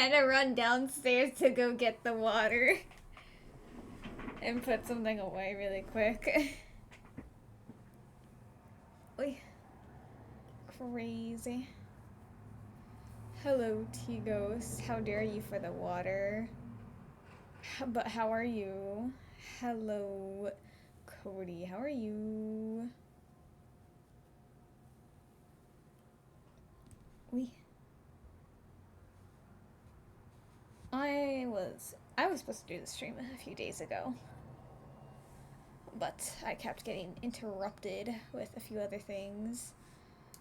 trying to run downstairs to go get the water and put something away really quick. Oy. Crazy. Hello, T-Ghost. How dare you for the water? But how are you? Hello, Cody. How are you? We. I was supposed to do the stream a few days ago, but I kept getting interrupted with a few other things,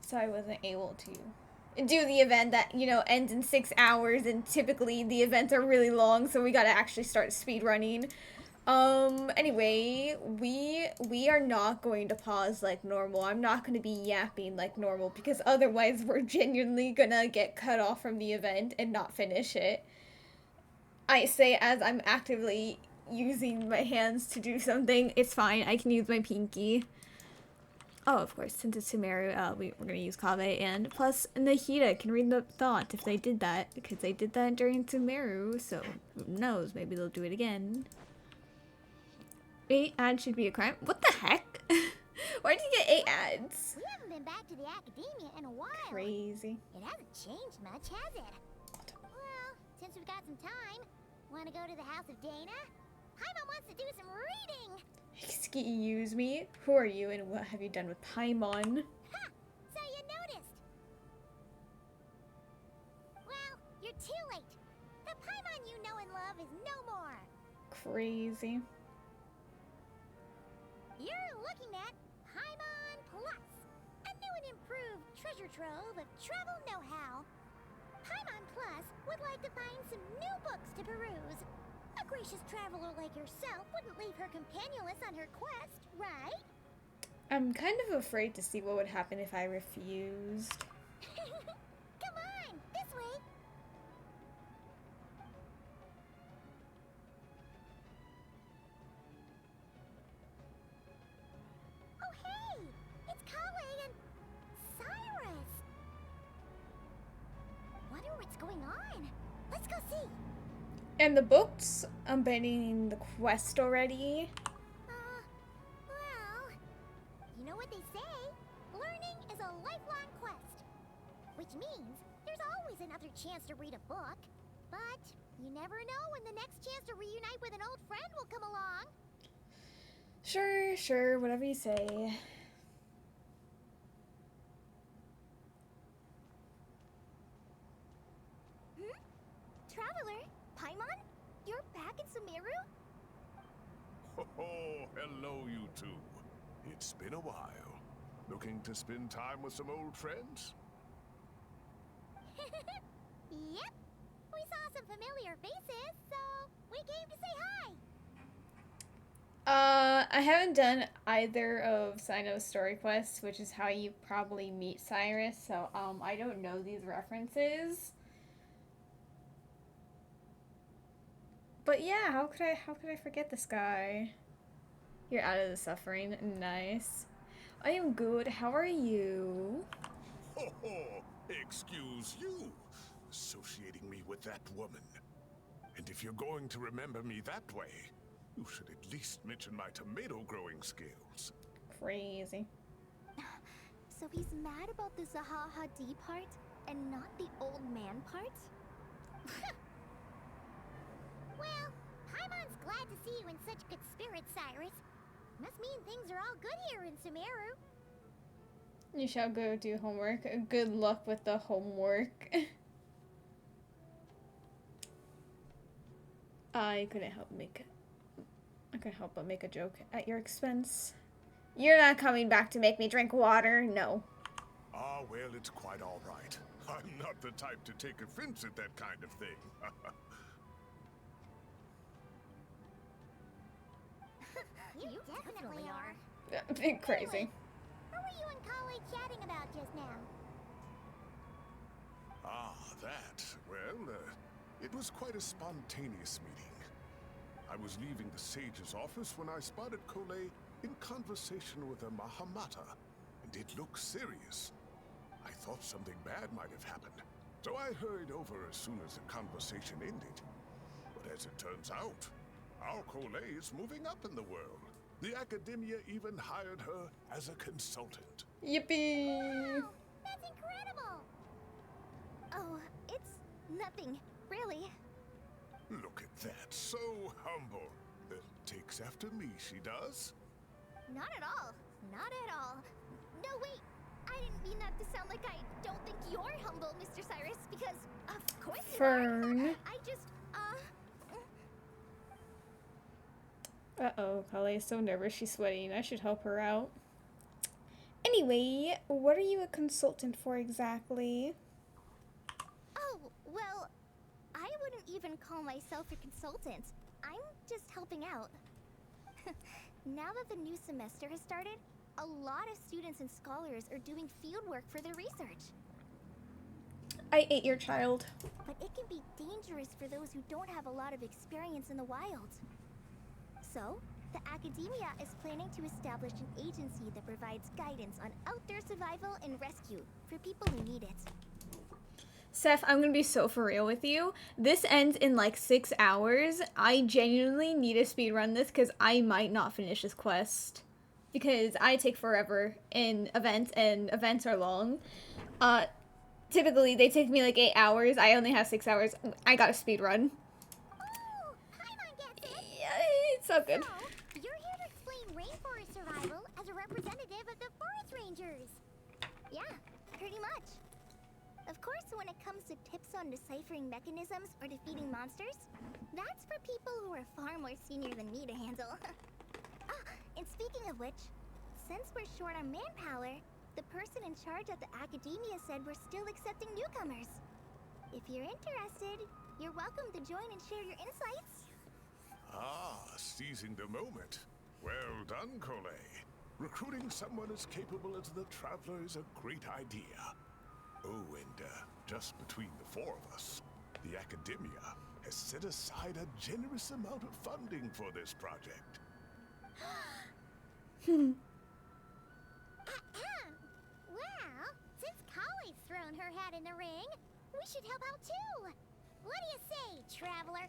so I wasn't able to do the event that, you know, ends in 6 hours, and typically the events are really long, so we gotta actually start speed running. Anyway, we are not going to pause like normal. I'm not going to be yapping like normal, because otherwise we're genuinely gonna get cut off from the event and not finish it. I say as I'm actively using my hands to do something. It's fine. I can use my pinky. Oh, of course, since it's Sumeru, we're gonna use Kave, and plus Nahida can read the thought if they did that, because they did that during Sumeru, so who knows, maybe they'll do it again. 8 ads should be a crime? What the heck? Why did you get 8 ads? We haven't been back to the academia in a while. Crazy. It hasn't changed much, has it? Well, since we've got some time, want to go to the house of Dana? Paimon wants to do some reading. Excuse me? Who are you and what have you done with Paimon? Ha! So you noticed. Well, you're too late. The Paimon you know and love is no more. Crazy. You're looking at Paimon Plus, a new and improved treasure trove of travel know-how. Paimon Plus would like to find some new books to peruse. A gracious traveler like yourself wouldn't leave her companionless on her quest, right? I'm kind of afraid to see what would happen if I refused. Come on, this way. Oh, hey! It's Kale and Cyrus! Wonder what's going on. Let's go see. And the books abandoning the quest already. Well, you know what they say? Learning is a lifelong quest. Which means there's always another chance to read a book. But you never know when the next chance to reunite with an old friend will come along. Sure, whatever you say. Traveler, Paimon? You're back in Sumeru? Oh, hello, you two. It's been a while. Looking to spend time with some old friends? Yep. We saw some familiar faces, so we came to say hi. I haven't done either of Sino's story quests, which is how you probably meet Cyrus, so, I don't know these references. But yeah, how could I forget this guy? You're out of the suffering. Nice. I am good. How are you? Ho ho! Excuse you, associating me with that woman. And if you're going to remember me that way, you should at least mention my tomato growing skills. Crazy. So he's mad about the Zaha D part and not the old man part? Well, Paimon's glad to see you in such good spirits, Cyrus. Must mean things are all good here in Sumeru. You shall go do homework. Good luck with the homework. I couldn't help but make a joke at your expense. You're not coming back to make me drink water, no. Ah, well, it's quite all right. I'm not the type to take offense at that kind of thing. You definitely are. Crazy. Anyway, what were you and Kale chatting about just now? Ah, that. Well, it was quite a spontaneous meeting. I was leaving the sage's office when I spotted Kole in conversation with a Mahamata, and it looked serious. I thought something bad might have happened, so I hurried over as soon as the conversation ended. But as it turns out, our Coley is moving up in the world. The academia even hired her as a consultant. Yippee! Wow, that's incredible! Oh, it's nothing, really. Look at that, so humble. Takes after me, she does. Not at all. Not at all. No, wait. I didn't mean that to sound like I don't think you're humble, Mr. Cyrus, because of course you Fern. are. I just, Uh-oh, Kale's so nervous she's sweating. I should help her out. Anyway, what are you a consultant for exactly? Oh, well, I wouldn't even call myself a consultant. I'm just helping out. Now that the new semester has started, a lot of students and scholars are doing fieldwork for their research. I ate your child. But it can be dangerous for those who don't have a lot of experience in the wild. So, the academia is planning to establish an agency that provides guidance on outdoor survival and rescue for people who need it. Seth, I'm gonna be so for real with you. This ends in like 6 hours. I genuinely need to speedrun this because I might not finish this quest. Because I take forever in events, and events are long. Typically they take me like 8 hours. I only have 6 hours. I gotta speedrun. Oh, Paimon gets it! Yeah, it's so good. So, you're here to explain rainforest survival as a representative of the forest rangers. Yeah, pretty much. Of course, when it comes to tips on deciphering mechanisms or defeating monsters, that's for people who are far more senior than me to handle. And speaking of which, since we're short on manpower, the person in charge at the academia said we're still accepting newcomers. If you're interested, you're welcome to join and share your insights. Ah, seizing the moment. Well done, Coley. Recruiting someone as capable as the Traveler is a great idea. Oh, and just between the four of us, the academia has set aside a generous amount of funding for this project. Well, since Kali's thrown her hat in the ring, we should help out too. What do you say, Traveler?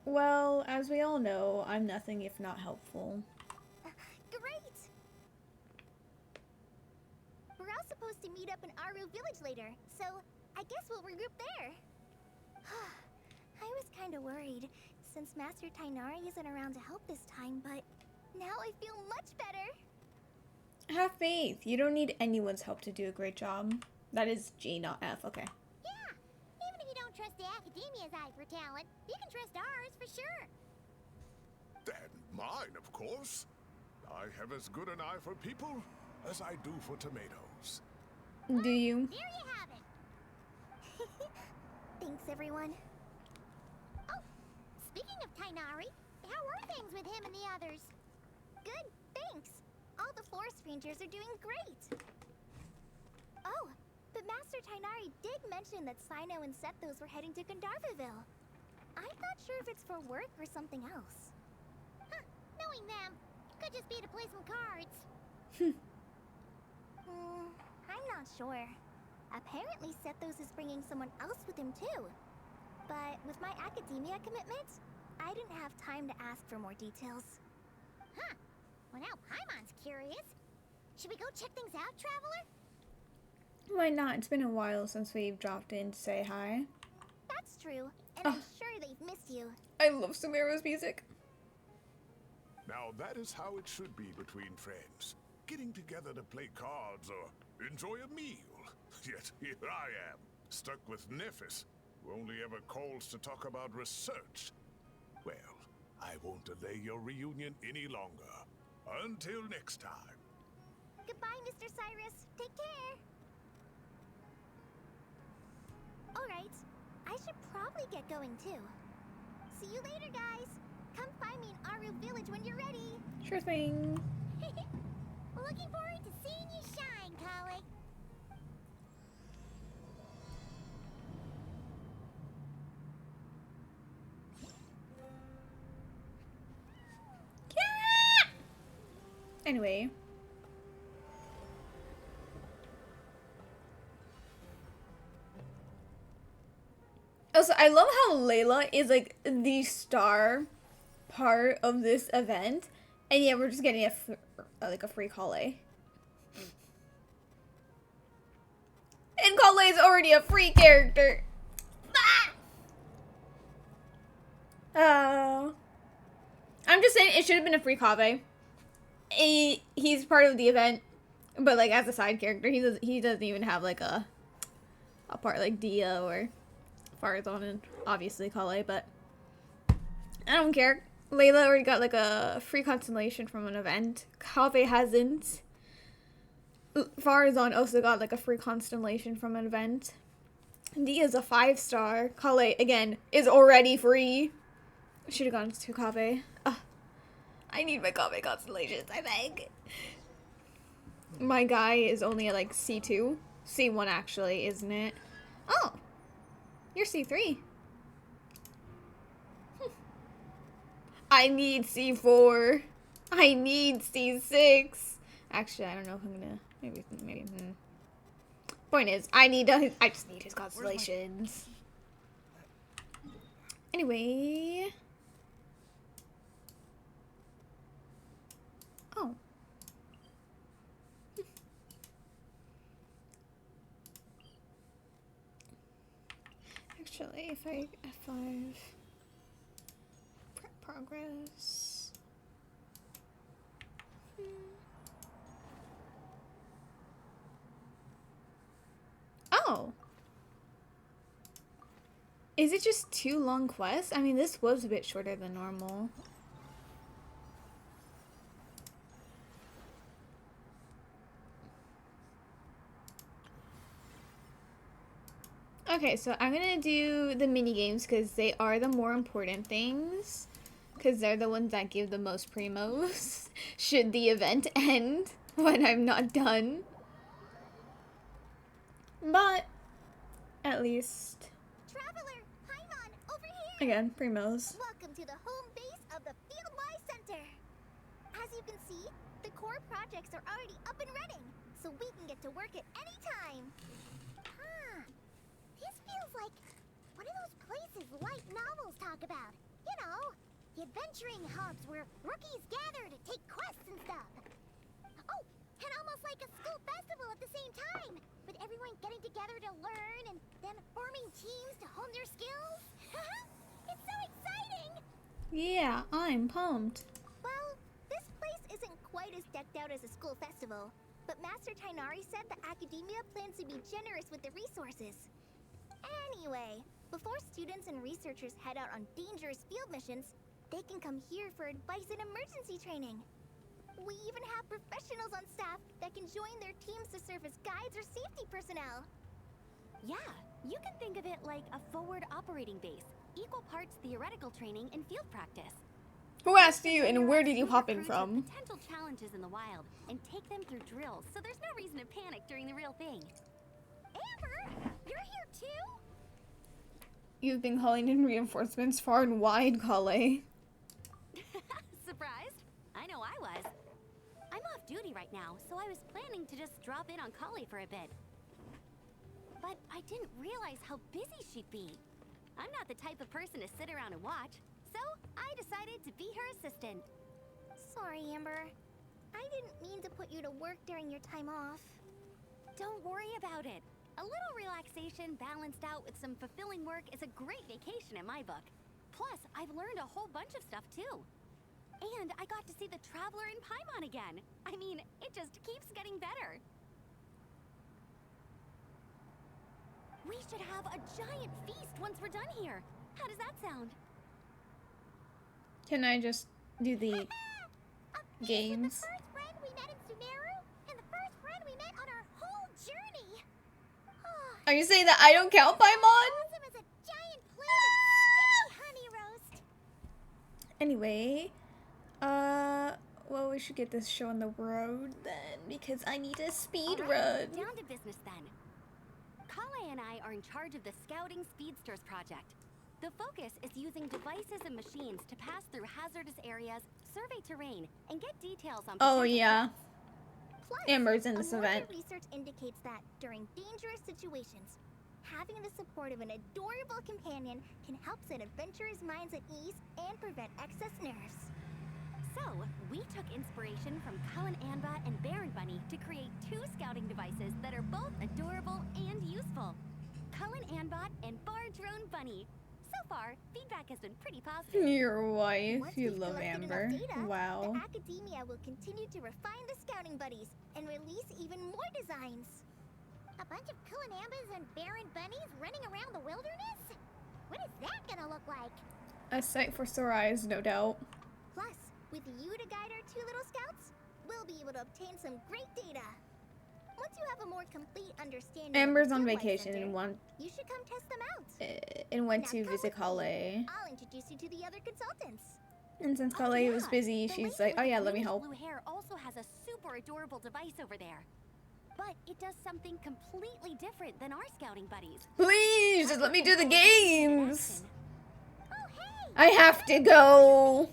Well, as we all know, I'm nothing if not helpful. Great! We're all supposed to meet up in Aru Village later, so I guess we'll regroup there. I was kind of worried, since Master Tainari isn't around to help this time, but now I feel much better. Have faith. You don't need anyone's help to do a great job. That is G, not F. Okay. Yeah, even if you don't trust the Academia's eye for talent, you can trust ours for sure. And mine, of course. I have as good an eye for people as I do for tomatoes. Do you? There you have it. Thanks, everyone. Oh, speaking of Tainari, how are things with him and the others? Good, thanks. All the forest rangers are doing great. Oh, but Master Tainari did mention that Sino and Sethos were heading to Gandharvaville. I'm not sure if it's for work or something else. Huh, knowing them, could just be to play some cards. I'm not sure. Apparently Sethos is bringing someone else with him too. But with my academia commitment, I didn't have time to ask for more details. Huh. Well, now Paimon's curious. Should we go check things out, Traveler? Why not? It's been a while since we've dropped in to say hi. That's true, and I'm sure they've missed you. I love Sumeru's music. Now that is how it should be between friends. Getting together to play cards or enjoy a meal. Yet here I am, stuck with Nephis, who only ever calls to talk about research. Well, I won't delay your reunion any longer. Until next time. Goodbye, Mr. Cyrus. Take care. Alright, I should probably get going too. See you later, guys. Come find me in Aru Village when you're ready. Sure thing. Looking forward to seeing you shine, Kali. Yeah! Anyway. Also, I love how Layla is like the star part of this event, and yet we're just getting like a free Kale. And Kale is already a free character. Oh. I'm just saying it should have been a free Kaveh. He's part of the event, but like as a side character, he doesn't even have like a part like Dia or Farazan and obviously Kale, but I don't care. Layla already got like a free constellation from an event. Kaveh hasn't. Farazan also got like a free constellation from an event. Dia's a 5-star. Kale again is already free. Should have gone to Kaveh. I need my Kaveh constellations, I beg. My guy is only at like C2. C1 actually, isn't it? Oh! You're C3. I need C4. I need C6. Actually, I don't know if I'm gonna... Maybe. Point is, I just need his constellations. Anyway... Oh. Actually, if I F5 progress. Oh. Is it just 2 long quests? I mean, this was a bit shorter than normal. Okay, so I'm gonna do the mini games because they are the more important things. Because they're the ones that give the most primos. Should the event end when I'm not done. But, at least... Traveler, Paimon, over here! Again, primos. Welcome to the home base of the Fieldwise Center. As you can see, the core projects are already up and running, so we can get to work at any time. Huh. This feels like one of those places light novels talk about. You know, the adventuring hubs where rookies gather to take quests and stuff. Oh, and almost like a school festival at the same time, with everyone getting together to learn and then forming teams to hone their skills. It's so exciting! Yeah, I'm pumped. Well, this place isn't quite as decked out as a school festival, but Master Tainari said that academia plans to be generous with the resources. Anyway, before students and researchers head out on dangerous field missions, they can come here for advice and emergency training. We even have professionals on staff that can join their teams to serve as guides or safety personnel. Yeah, you can think of it like a forward operating base, equal parts theoretical training and field practice. Who asked you and where did you hop in Recruits from? with potential challenges in the wild and take them through drills, so there's no reason to panic during the real thing. Amber, you're here too? You've been calling in reinforcements far and wide, Kale. Surprised? I know I was. I'm off duty right now, so I was planning to just drop in on Kali for a bit. But I didn't realize how busy she'd be. I'm not the type of person to sit around and watch, so I decided to be her assistant. Sorry, Amber. I didn't mean to put you to work during your time off. Don't worry about it. A little relaxation balanced out with some fulfilling work is a great vacation in my book. Plus, I've learned a whole bunch of stuff too. And I got to see the Traveler in Paimon again. I mean, it just keeps getting better. We should have a giant feast once we're done here. How does that sound? Can I just do the With games? the first friend we met in Sumeru, and the first friend we met on our whole journey. Are you saying that I don't count Paimon? Awesome as a giant plate of sticky honey roast. Anyway, well, we should get this show on the road then, because I need a speed All right, run. down to business then. Kale and I are in charge of the Scouting Speedsters project. The focus is using devices and machines to pass through hazardous areas, survey terrain, and get details on Oh, potential yeah. Plus, Amber's in a this lot event. of research indicates that during dangerous situations, Having the support of an adorable companion can help set adventurers' minds at ease and prevent excess nerves. So, we took inspiration from Cullen Anba and Baron Bunny to create 2 scouting devices that are both adorable and useful. Cullen Anbot and Bar Drone Bunny. So far, feedback has been pretty positive. Your wife, Once you we've love collected enough Amber. data, Wow. the Academia will continue to refine the scouting buddies and release even more designs. A bunch of Cullen Ambas and Baron Bunnies running around the wilderness? What is that gonna look like? A sight for sore eyes, no doubt. Plus, with you to guide our 2 little scouts, we'll be able to obtain some great data. Once you have a more complete understanding Amber's of the on Fieldwise vacation Center, and you should come test them out. went Now to come visit with me. Kale. I'll introduce you to the other consultants. And since Oh, Kale was yeah, busy, the she's lady like, oh with yeah, the let me greenish help. blue hair also has a super adorable device over there. But it does something completely different than our scouting buddies. Please, just let me do the games. Oh, hey! I have to go.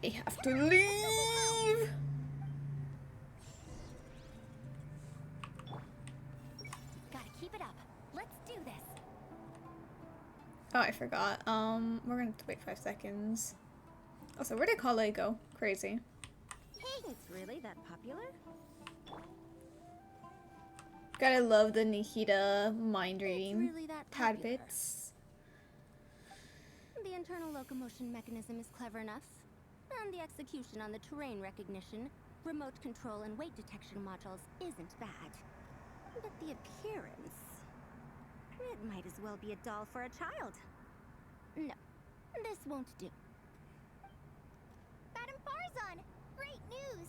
I have to leave. Gotta keep it up. Let's do this. Oh, I forgot. We're gonna have to wait 5 seconds. Also, where did Kale go? Crazy. It's really that popular? Gotta love the Nikita mind reading really that popular. tidbits. The internal locomotion mechanism is clever enough. And the execution on the terrain recognition, remote control, and weight detection modules isn't bad. But the appearance... It might as well be a doll for a child. No, this won't do. Madam Farzan, great news!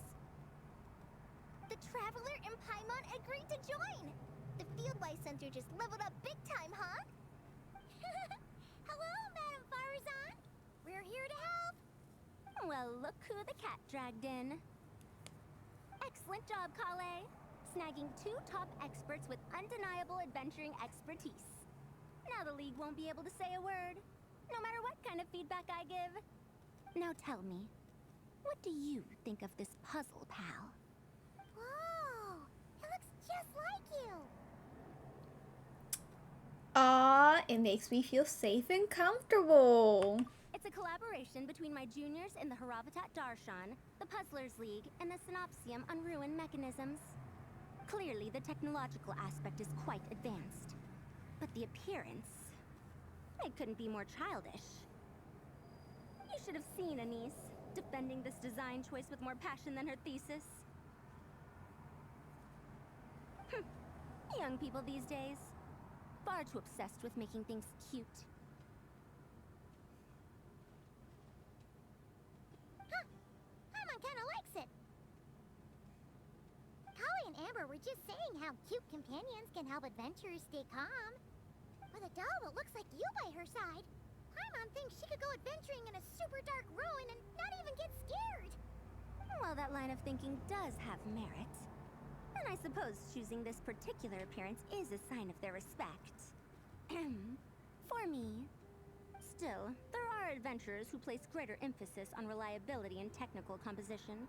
The Traveler and Paimon agreed to join! The Fieldwise Center just leveled up big time, huh? Hello, Madam Farzan! We're here to help! Well, look who the cat dragged in. Excellent job, Kale. Snagging 2 top experts with undeniable adventuring expertise. Now the League won't be able to say a word, no matter what kind of feedback I give. Now tell me, what do you think of this puzzle, pal? Whoa! It looks just like you! It makes me feel safe and comfortable. It's a collaboration between my juniors in the Haravatat Darshan, the Puzzlers League, and the Synopsium on Ruin Mechanisms. Clearly, the technological aspect is quite advanced. But the appearance... It couldn't be more childish. You should have seen Anise, defending this design choice with more passion than her thesis. Young people these days. Far too obsessed with making things cute. Huh! Paimon kinda likes it! Kali and Amber were just saying how cute companions can help adventurers stay calm. With a doll that looks like you by her side, Paimon thinks she could go adventuring in a super dark ruin and not even get scared! Well, that line of thinking does have merit. And I suppose choosing this particular appearance is a sign of their respect. For me. Still, there are adventurers who place greater emphasis on reliability and technical composition.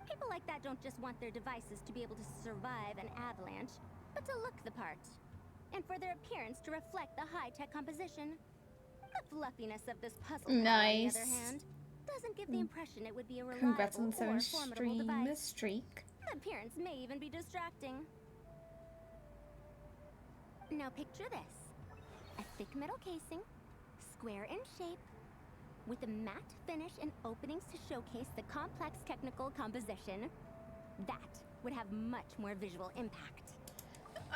People like that don't just want their devices to be able to survive an avalanche, but to look the part. And for their appearance to reflect the high-tech composition. The fluffiness of this puzzle, Nice. on the other hand, doesn't give the impression it would be a Congrats on reliable the or 7 formidable stream device. streak. The appearance may even be distracting. Now picture this. A thick metal casing, square in shape, with a matte finish and openings to showcase the complex technical composition. That would have much more visual impact.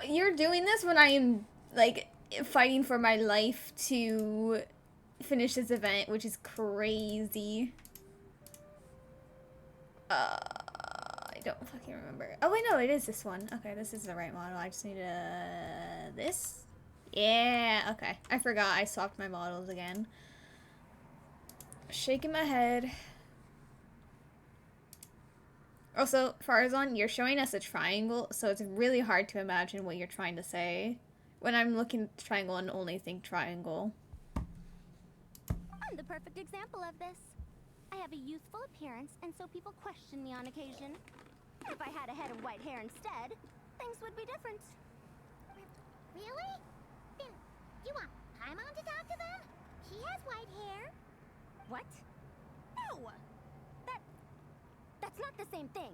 You're doing this when I am, like, fighting for my life to finish this event, which is crazy. I don't fucking remember. Oh, wait, no, it is this one. Okay, this is the right model. I just need this? Yeah, okay. I forgot I swapped my models again. Shaking my head. Also, Farzan, you're showing us a triangle, so it's really hard to imagine what you're trying to say. When I'm looking at triangle and only think triangle. I'm the perfect example of this. I have a youthful appearance, and so people question me on occasion. If I had a head of white hair instead, things would be different. We're Really? Then you want Paimon to talk to them? He has white hair. What? No! That's not the same thing.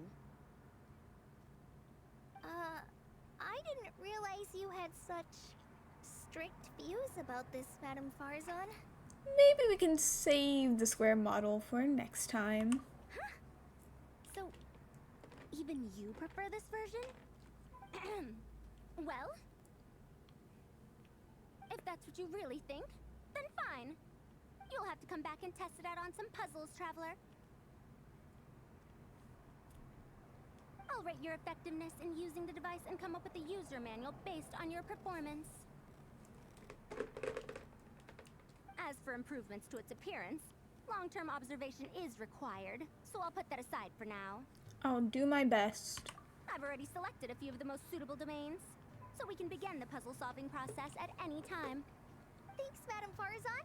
I didn't realize you had such strict views about this, Madame Farzan. Maybe we can save the square model for next time. So, even you prefer this version? Well, if that's what you really think, then fine. You'll have to come back and test it out on some puzzles, Traveler. I'll rate your effectiveness in using the device and come up with a user manual based on your performance. As for improvements to its appearance, long-term observation is required, so I'll put that aside for now. I'll do my best. I've already selected a few of the most suitable domains, so we can begin the puzzle-solving process at any time. Thanks, Madame Farzan.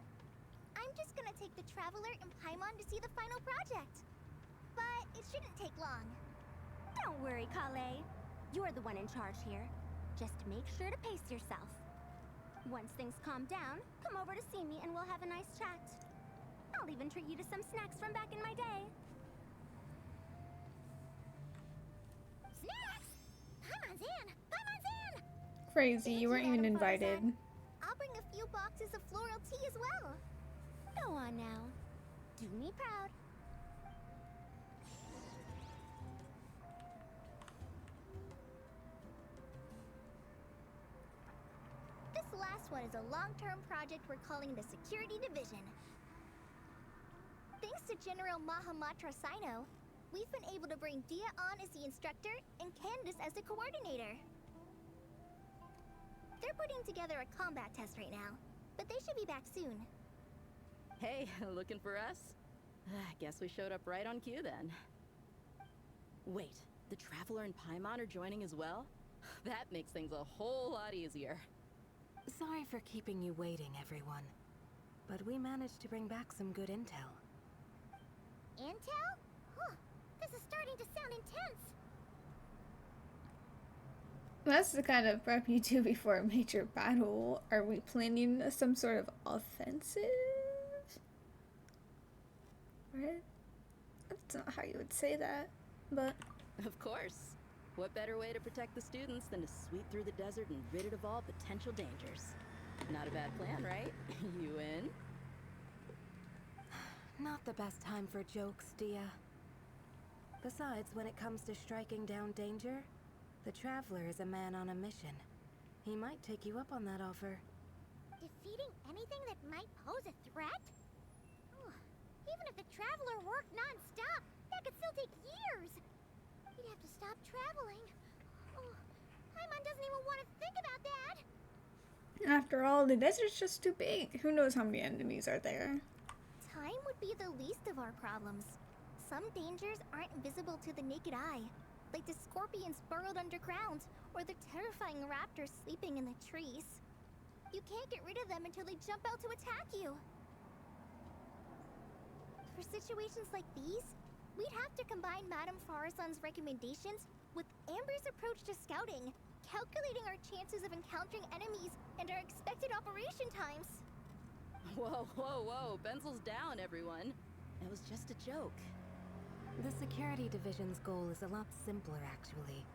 I'm just gonna take the Traveler and Paimon to see the final project. But it shouldn't take long. Don't worry, Kale. You're the one in charge here. Just make sure to pace yourself. Once things calm down, come over to see me and we'll have a nice chat. I'll even treat you to some snacks from back in my day. Snacks! Paimon's in! Paimon's in! Crazy, Thank you weren't even Madame invited. Farzan. I'll bring a few boxes of floral tea as well. Go on now. Do me proud. This last one is a long-term project we're calling the Security Division. Thanks to General Mahamatra Sino, we've been able to bring Dia on as the instructor and Candace as the coordinator. They're putting together a combat test right now, but they should be back soon. Hey, looking for us? Guess we showed up right on cue then. Wait, the Traveler and Paimon are joining as well? That makes things a whole lot easier. Sorry for keeping you waiting, everyone. But we managed to bring back some good intel. Intel? Huh, this is starting to sound intense. That's the kind of prep you do before a major battle. Are we planning some sort of offensive? Right? That's not how you would say that, but... Of course. What better way to protect the students than to sweep through the desert and rid it of all potential dangers? Not a bad plan, right? You in? Not the best time for jokes, Dia. Besides, when it comes to striking down danger, the Traveler is a man on a mission. He might take you up on that offer. Defeating anything that might pose a threat? Ugh, even if the Traveler worked non-stop, that could still take years. He'd have to stop traveling. Oh, Paimon doesn't even want to think about that. After all, the desert's just too big. Who knows how many enemies are there? Time would be the least of our problems. Some dangers aren't visible to the naked eye, like the scorpions burrowed underground, or the terrifying raptors sleeping in the trees. You can't get rid of them until they jump out to attack you. For situations like these, we'd have to combine Madame Farazan's recommendations with Amber's approach to scouting, calculating our chances of encountering enemies and our expected operation times. Whoa, whoa, whoa. Pencils down, everyone. That was just a joke. The Security Division's goal is a lot simpler, actually.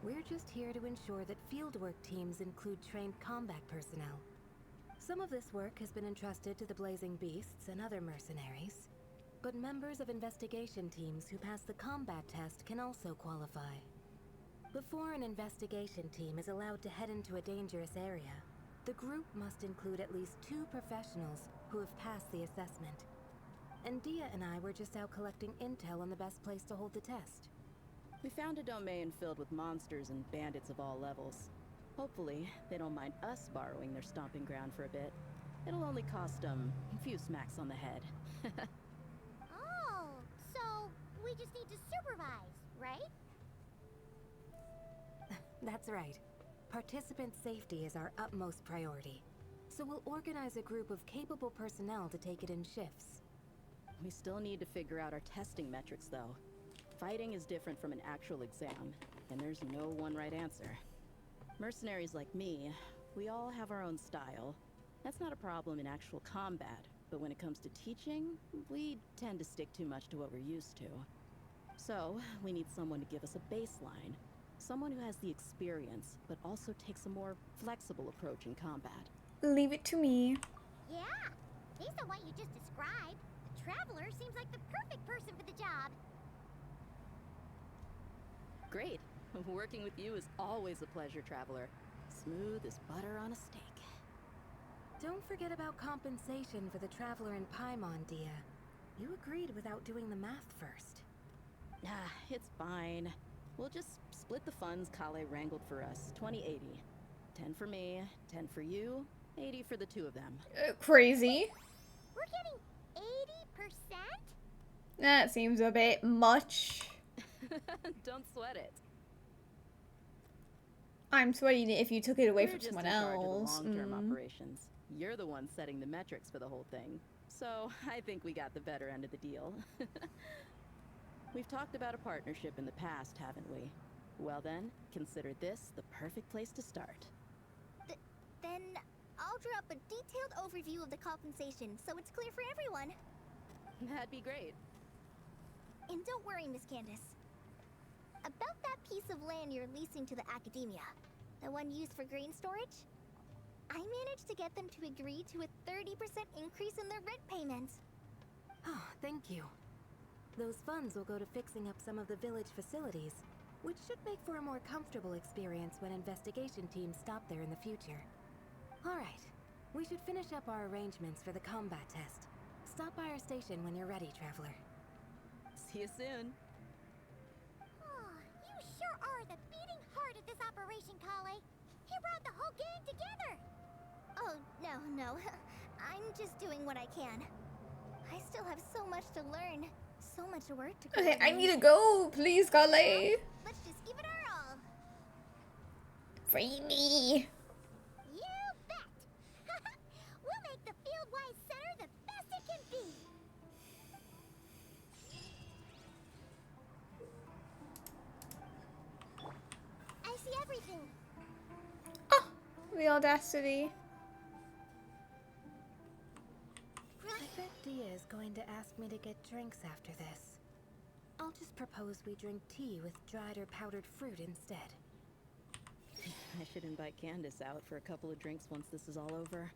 We're just here to ensure that fieldwork teams include trained combat personnel. Some of this work has been entrusted to the Blazing Beasts and other mercenaries, but members of investigation teams who pass the combat test can also qualify. Before an investigation team is allowed to head into a dangerous area, the group must include at least 2 professionals who have passed the assessment. And Dia and I were just out collecting intel on the best place to hold the test. We found a domain filled with monsters and bandits of all levels. Hopefully, they don't mind us borrowing their stomping ground for a bit. It'll only cost them a few smacks on the head. Oh, so we just need to supervise, right? That's right. Participant safety is our utmost priority. So we'll organize a group of capable personnel to take it in shifts. We still need to figure out our testing metrics, though. Fighting is different from an actual exam, and there's no one right answer. Mercenaries like me, We all have our own style. That's not a problem in actual combat, but when it comes to teaching, we tend to stick too much to what we're used to. So, we need someone to give us a baseline. Someone who has the experience, but also takes a more flexible approach in combat. Leave it to me. Yeah, based on what you just described, the Traveler seems like the perfect person for the job. Great. Working with you is always a pleasure, Traveler. Smooth as butter on a steak. Don't forget about compensation for the Traveler in Paimon, Dia. You agreed without doing the math first. Ah, it's fine. We'll just split the funds Kale wrangled for us, 20-80. 10 for me, 10 for you, 80 for the two of them. Crazy. We're getting 80%? That seems a bit much. Don't sweat it. I'm sweating it if you took it away We're from just someone in charge else. of the long-term operations. You're the one setting the metrics for the whole thing. So, I think we got the better end of the deal. We've talked about a partnership in the past, haven't we? Well then, consider this the perfect place to start. Then I'll draw up a detailed overview of the compensation so it's clear for everyone. That'd be great. And don't worry, Miss Candace. About that piece of land you're leasing to the Academia, the one used for grain storage, I managed to get them to agree to a 30% increase in their rent payments. Oh, thank you. Those funds will go to fixing up some of the village facilities, which should make for a more comfortable experience when investigation teams stop there in the future. Alright, we should finish up our arrangements for the combat test. Stop by our station when you're ready, Traveler. See you soon. Oh, you sure are the beating heart of this operation, Kale. You brought the whole gang together. Oh, no. I'm just doing what I can. I still have so much to learn. So much work to Okay, I coordinate. need to go. Please, Kale. Let's just give it our all. Free me. You bet! We'll make the Fieldwise Center the best it can be! I see everything. Oh, the audacity. I bet Dia is going to ask me to get drinks after this. I'll just propose we drink tea with dried or powdered fruit instead. I should invite Candace out for a couple of drinks once this is all over.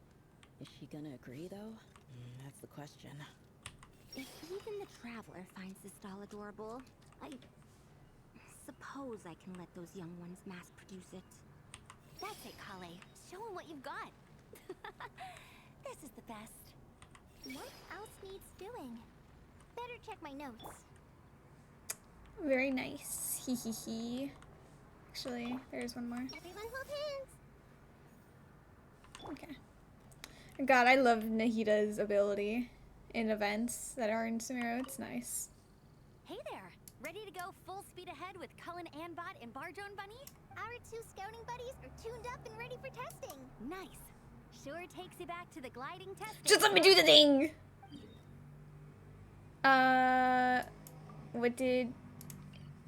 Is she gonna agree, though? That's the question. If even the Traveler finds this doll adorable, I suppose I can let those young ones mass produce it. That's it, Kale. Show 'em what you've got. This is the best. What else needs doing? Better check my notes. Very nice. Hee hee hee. Actually, there's one more. Everyone hold hands. Okay. God, I love Nahita's ability in events that are in Sumeru. It's nice. Hey there! Ready to go full speed ahead with Cullen Anbot and Bardrone Bunny? Our two scouting buddies are tuned up and ready for testing. Nice! Sure takes you back to the gliding test. Just let me do the thing! What did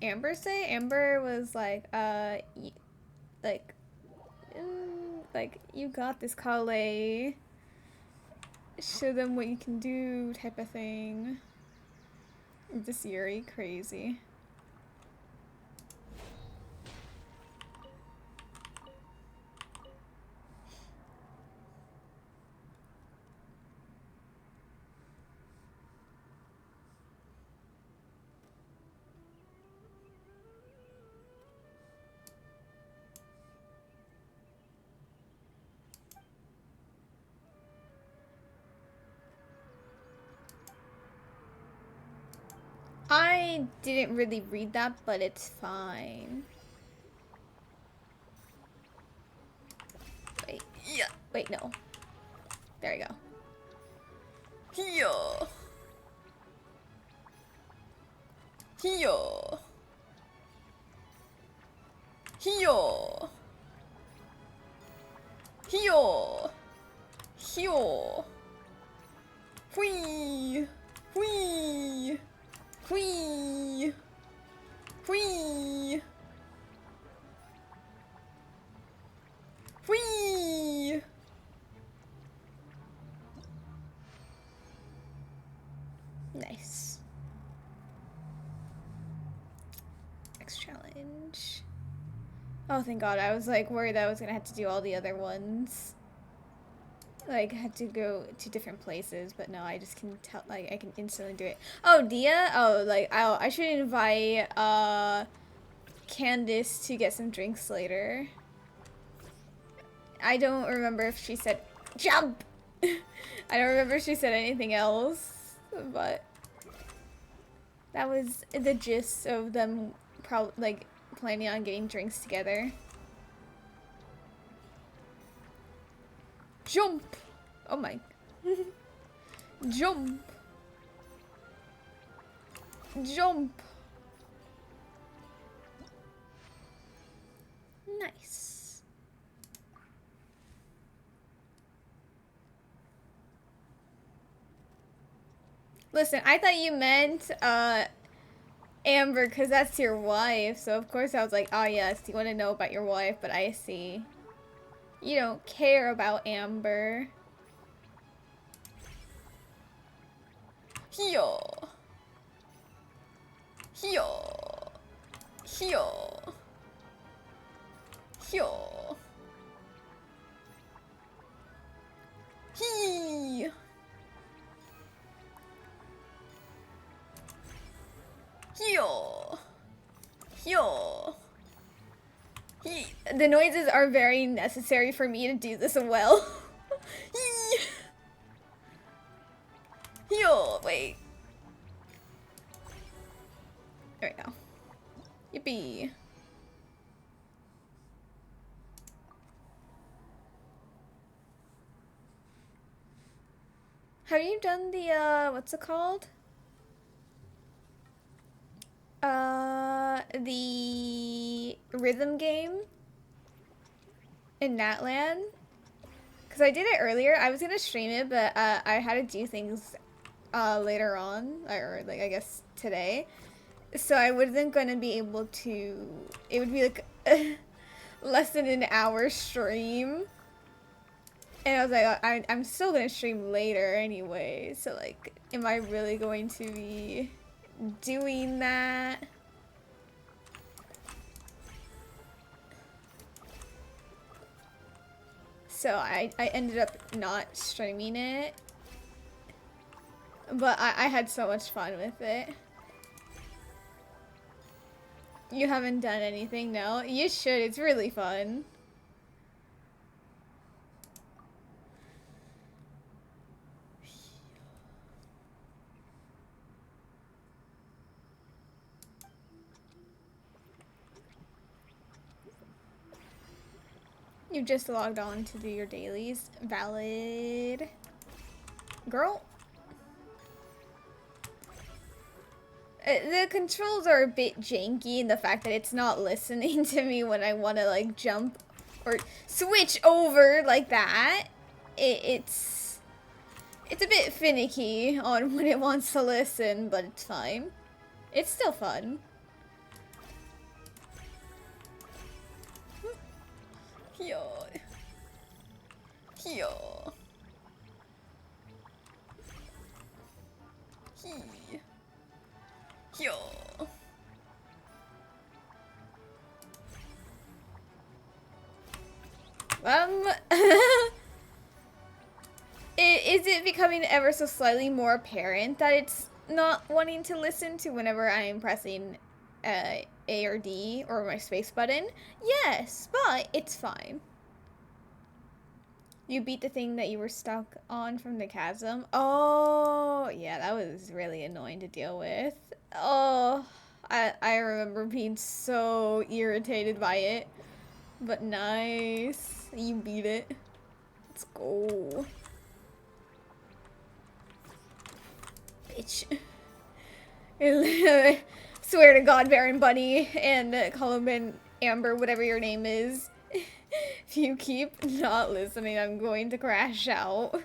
Amber say? Amber was like, you got this, Kale. Show them what you can do, type of thing. This Yuri, crazy. I didn't really read that, but it's fine. Wait, yeah. Wait, no. There you go. Here. Here. Here. Here. Here. Whee. Whee. Whee! Whee! Whee! Nice. Next challenge. Oh, thank God. I was like worried that I was gonna have to do all the other ones. Like, I had to go to different places, but no, I just can tell, like, I can instantly do it. Oh, Dia? Oh, like, I should invite, Candace to get some drinks later. I don't remember if she said, jump! I don't remember if she said anything else, but that was the gist of them, like, planning on getting drinks together. Jump! Oh my. Jump! Jump! Nice. Listen, I thought you meant, Amber, because that's your wife, so of course I was like, oh yes, you want to know about your wife, but I see. You don't care about Amber. Hyo. Hyo. Hyo. Hyo. Hee. Hyo. Hyo. The noises are very necessary for me to do this well. Yo, wait. There we go. Yippee. Have you done the, what's it called? The rhythm game in Natland? Because I did it earlier. I was gonna stream it, but I had to do things later on, or like I guess today. So I wasn't gonna be able to. It would be like less than an hour stream, and I was like, I'm still gonna stream later anyway. So like, am I really going to be doing that? So I ended up not streaming it. But I had so much fun with it. You haven't done anything, no? You should, it's really fun. You just logged on to do your dailies. Valid. Girl. The controls are a bit janky in the fact that it's not listening to me when I want to like jump or switch over like that. It's a bit finicky on when it wants to listen, but it's fine. It's still fun. Yo. Yo. He. Yo. Is it becoming ever so slightly more apparent that it's not wanting to listen to whenever I am pressing A or D or my space button? Yes, but it's fine. You beat the thing that you were stuck on from the chasm? Oh, yeah, that was really annoying to deal with. Oh, I remember being so irritated by it. But nice. You beat it. Let's go. Bitch. Swear to God, Baron Bunny and Column Amber, whatever your name is. If you keep not listening, I'm going to crash out.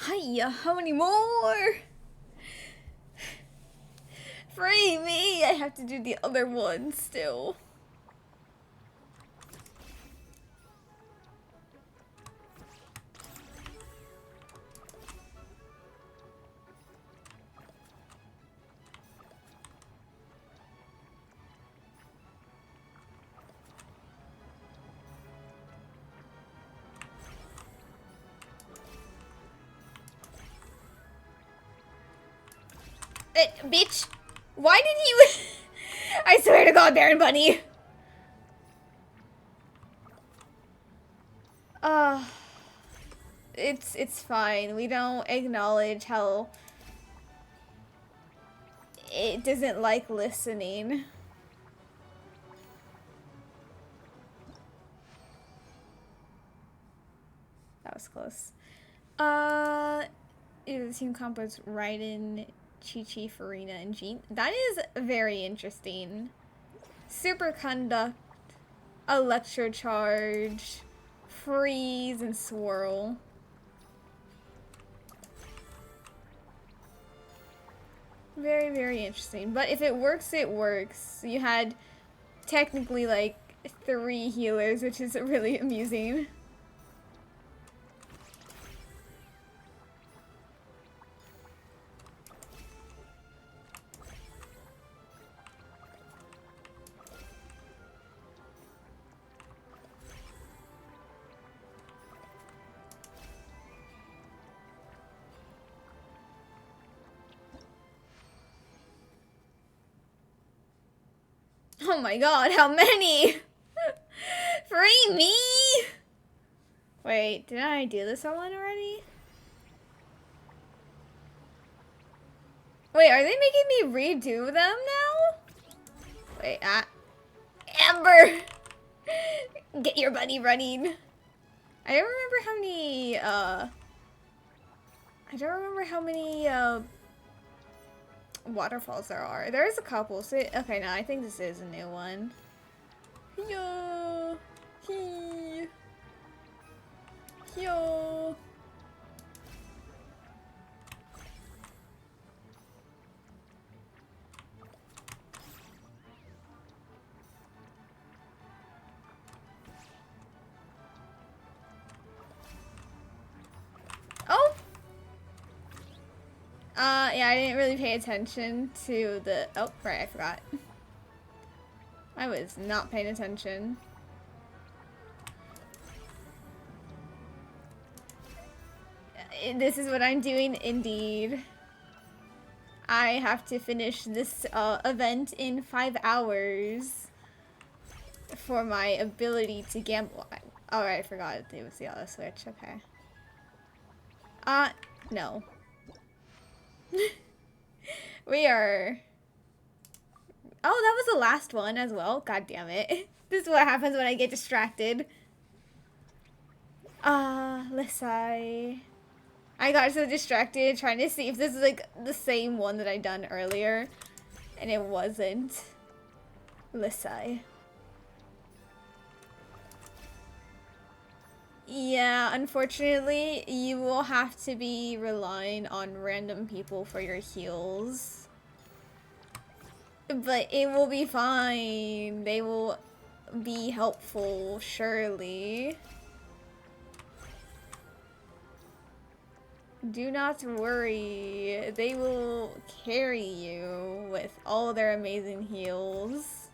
Hiya, how many more? Free me! I have to do the other one still. Bitch! Why did you... I swear to God, Baron Bunny! It's fine. We don't acknowledge how it doesn't like listening. That was close. The team compo's Raiden, Chi-Chi, Farina, and Jean. That is very interesting. Superconduct, Electrocharge, Freeze, and Swirl. Very, very interesting. But if it works, it works. You had technically like 3 healers, which is really amusing. Oh my God, how many? Free me! Wait, did I do this one already? Wait, are they making me redo them now? Wait, Amber! Get your buddy running. I don't remember how many, waterfalls there are. There's a couple, so okay, no, I think this is a new one. Yo! Hee! Yo! Oh! Yeah, I didn't really pay attention to the... Oh, right, I forgot. I was not paying attention. This is what I'm doing, indeed. I have to finish this event in 5 hours for my ability to gamble. Oh, right, I forgot it was the other switch. Okay. No. We are... Oh, that was the last one as well. God damn it. This is what happens when I get distracted. Let's see. I got so distracted trying to see if this is like the same one that I done earlier. And it wasn't. Let's see. Yeah, unfortunately, you will have to be relying on random people for your heals. But it will be fine. They will be helpful, surely. Do not worry. They will carry you with all their amazing heals.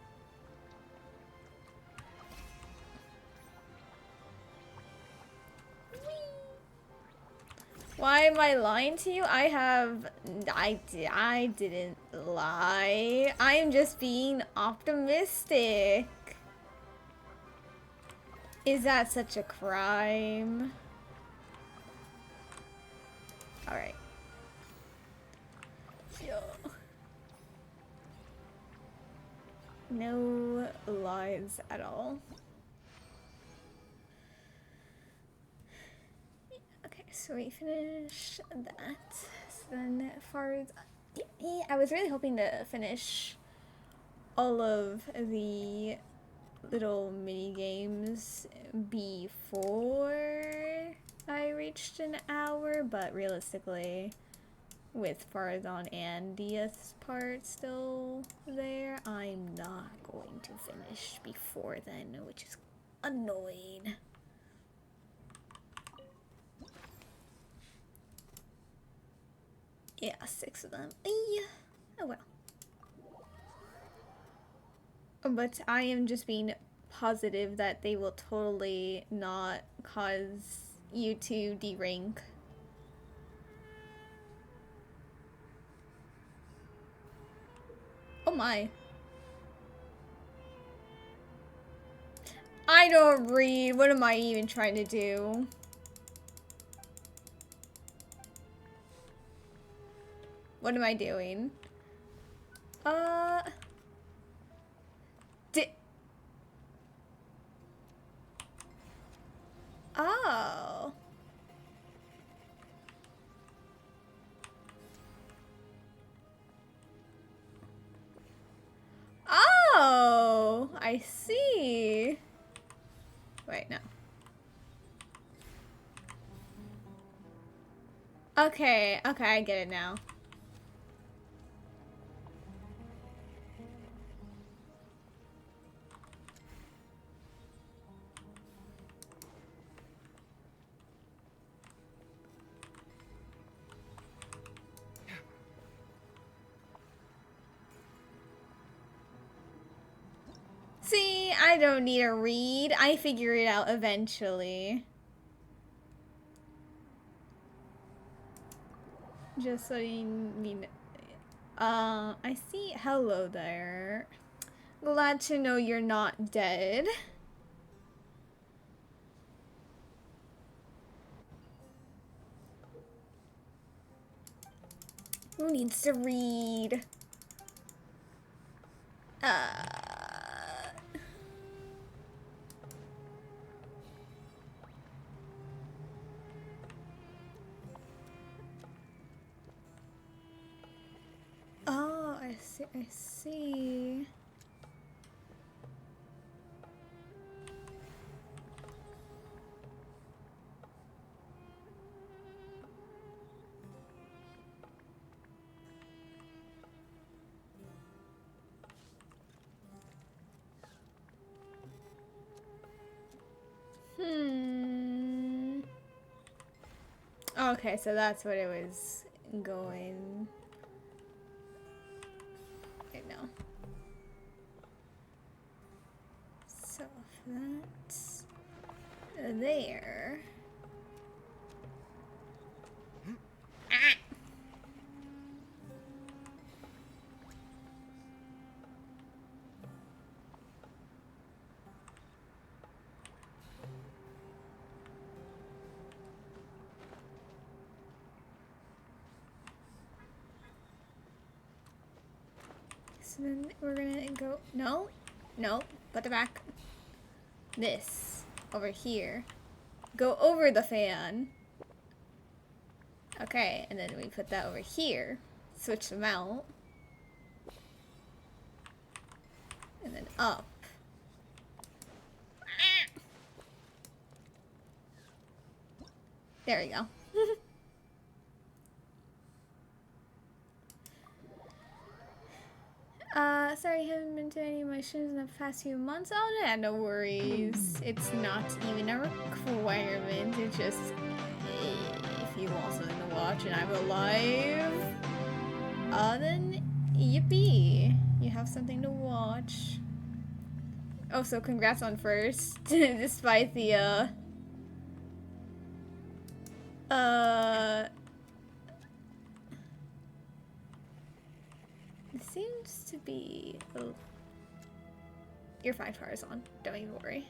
Why am I lying to you? I didn't lie. I am just being optimistic. Is that such a crime? Alright. No lies at all. So we finished that. So then far as... Yeah, I was really hoping to finish all of the little mini games before I reached an hour, but realistically, with Farazan and Dia's part still there, I'm not going to finish before then, which is annoying. Yeah, 6 of them. Oh well. But I am just being positive that they will totally not cause you to derank. Oh my. I don't read. What am I even trying to do? What am I doing? Oh. Oh, I see. Wait, no. Okay, okay, I get it now. See, I don't need to read. I figure it out eventually. Just so you mean, I see. Hello there. Glad to know you're not dead. Who needs to read? Oh, I see, I see. Okay, so that's what it was going. Right now. So that's there. So then we're gonna go, no, put it back. This, over here. Go over the fan. Okay, and then we put that over here. Switch them out. And then up. There we go. Sorry, haven't been to any of my streams in the past few months. Oh, yeah, no worries. It's not even a requirement. It's just if you want something to watch and I'm alive, then yippee, you have something to watch. Oh, so congrats on first, despite the it seems to be... Oh. You're 5 cars on. Don't even worry.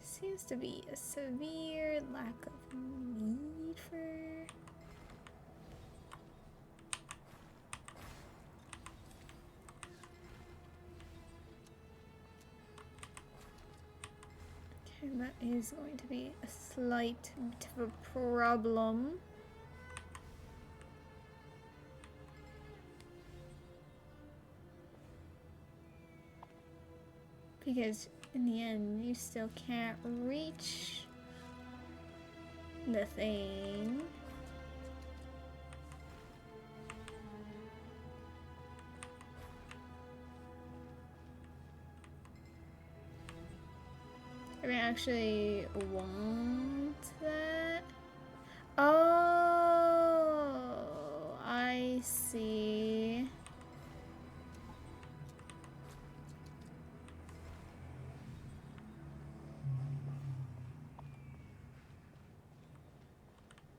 Seems to be a severe lack of need for... Okay, that is going to be a slight bit of a problem. Because in the end, you still can't reach the thing. I mean, I actually want that. Oh, I see.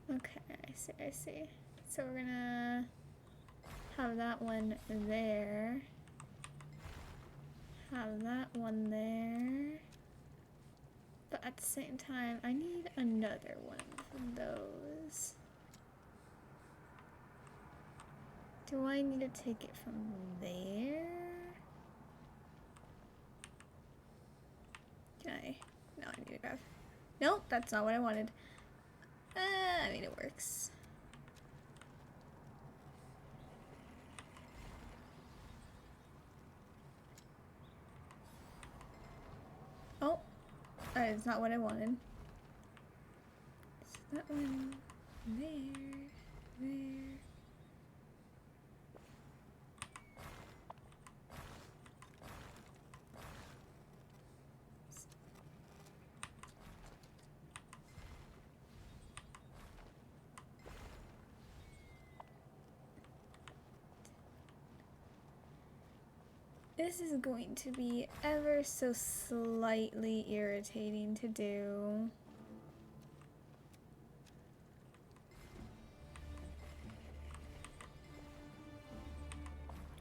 Okay, I see. So we're gonna have that one there. Have that one there. But at the same time, I need another one of those. Do I need to take it from there? Can I? No, I need to grab. Nope, that's not what I wanted. I mean, it works. Oh, that is not what I wanted. So that one there. This is going to be ever so slightly irritating to do.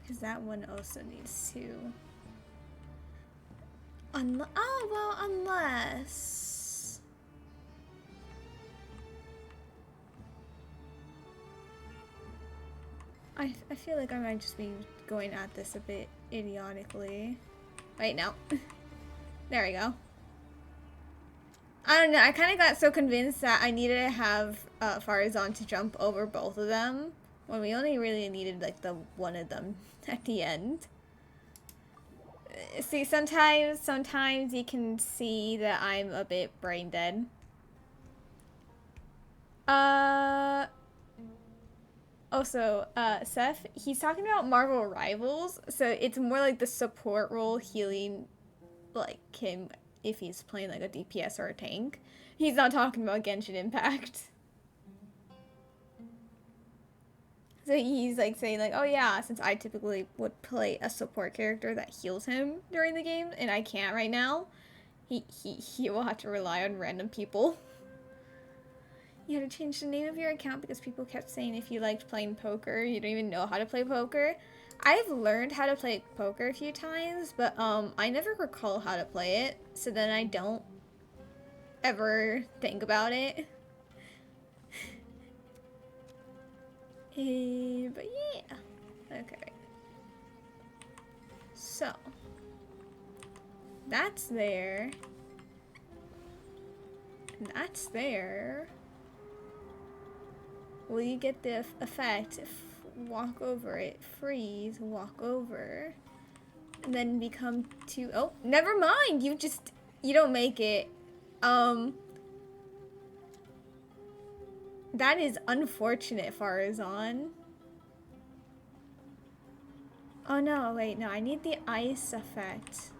Because that one also needs to... oh, well, unless... I feel like I might just be going at this a bit idiotically. Wait, no. There we go. I don't know, I kind of got so convinced that I needed to have Farazan to jump over both of them, when we only really needed, like, the one of them at the end. See, sometimes you can see that I'm a bit brain dead. Also, Seth, he's talking about Marvel Rivals, so it's more like the support role healing, like, him if he's playing, like, a DPS or a tank. He's not talking about Genshin Impact. So he's, like, saying, like, oh yeah, since I typically would play a support character that heals him during the game, and I can't right now, he will have to rely on random people. You had to change the name of your account because people kept saying if you liked playing poker, you don't even know how to play poker. I've learned how to play poker a few times, but I never recall how to play it, so then I don't ever think about it. But yeah. Okay. So. That's there. And that's there. Will you get the effect? Walk over it. Freeze. Walk over. And then become two. Oh, never mind. You don't make it. That is unfortunate, Farazan. Oh no, wait, no. I need the ice effect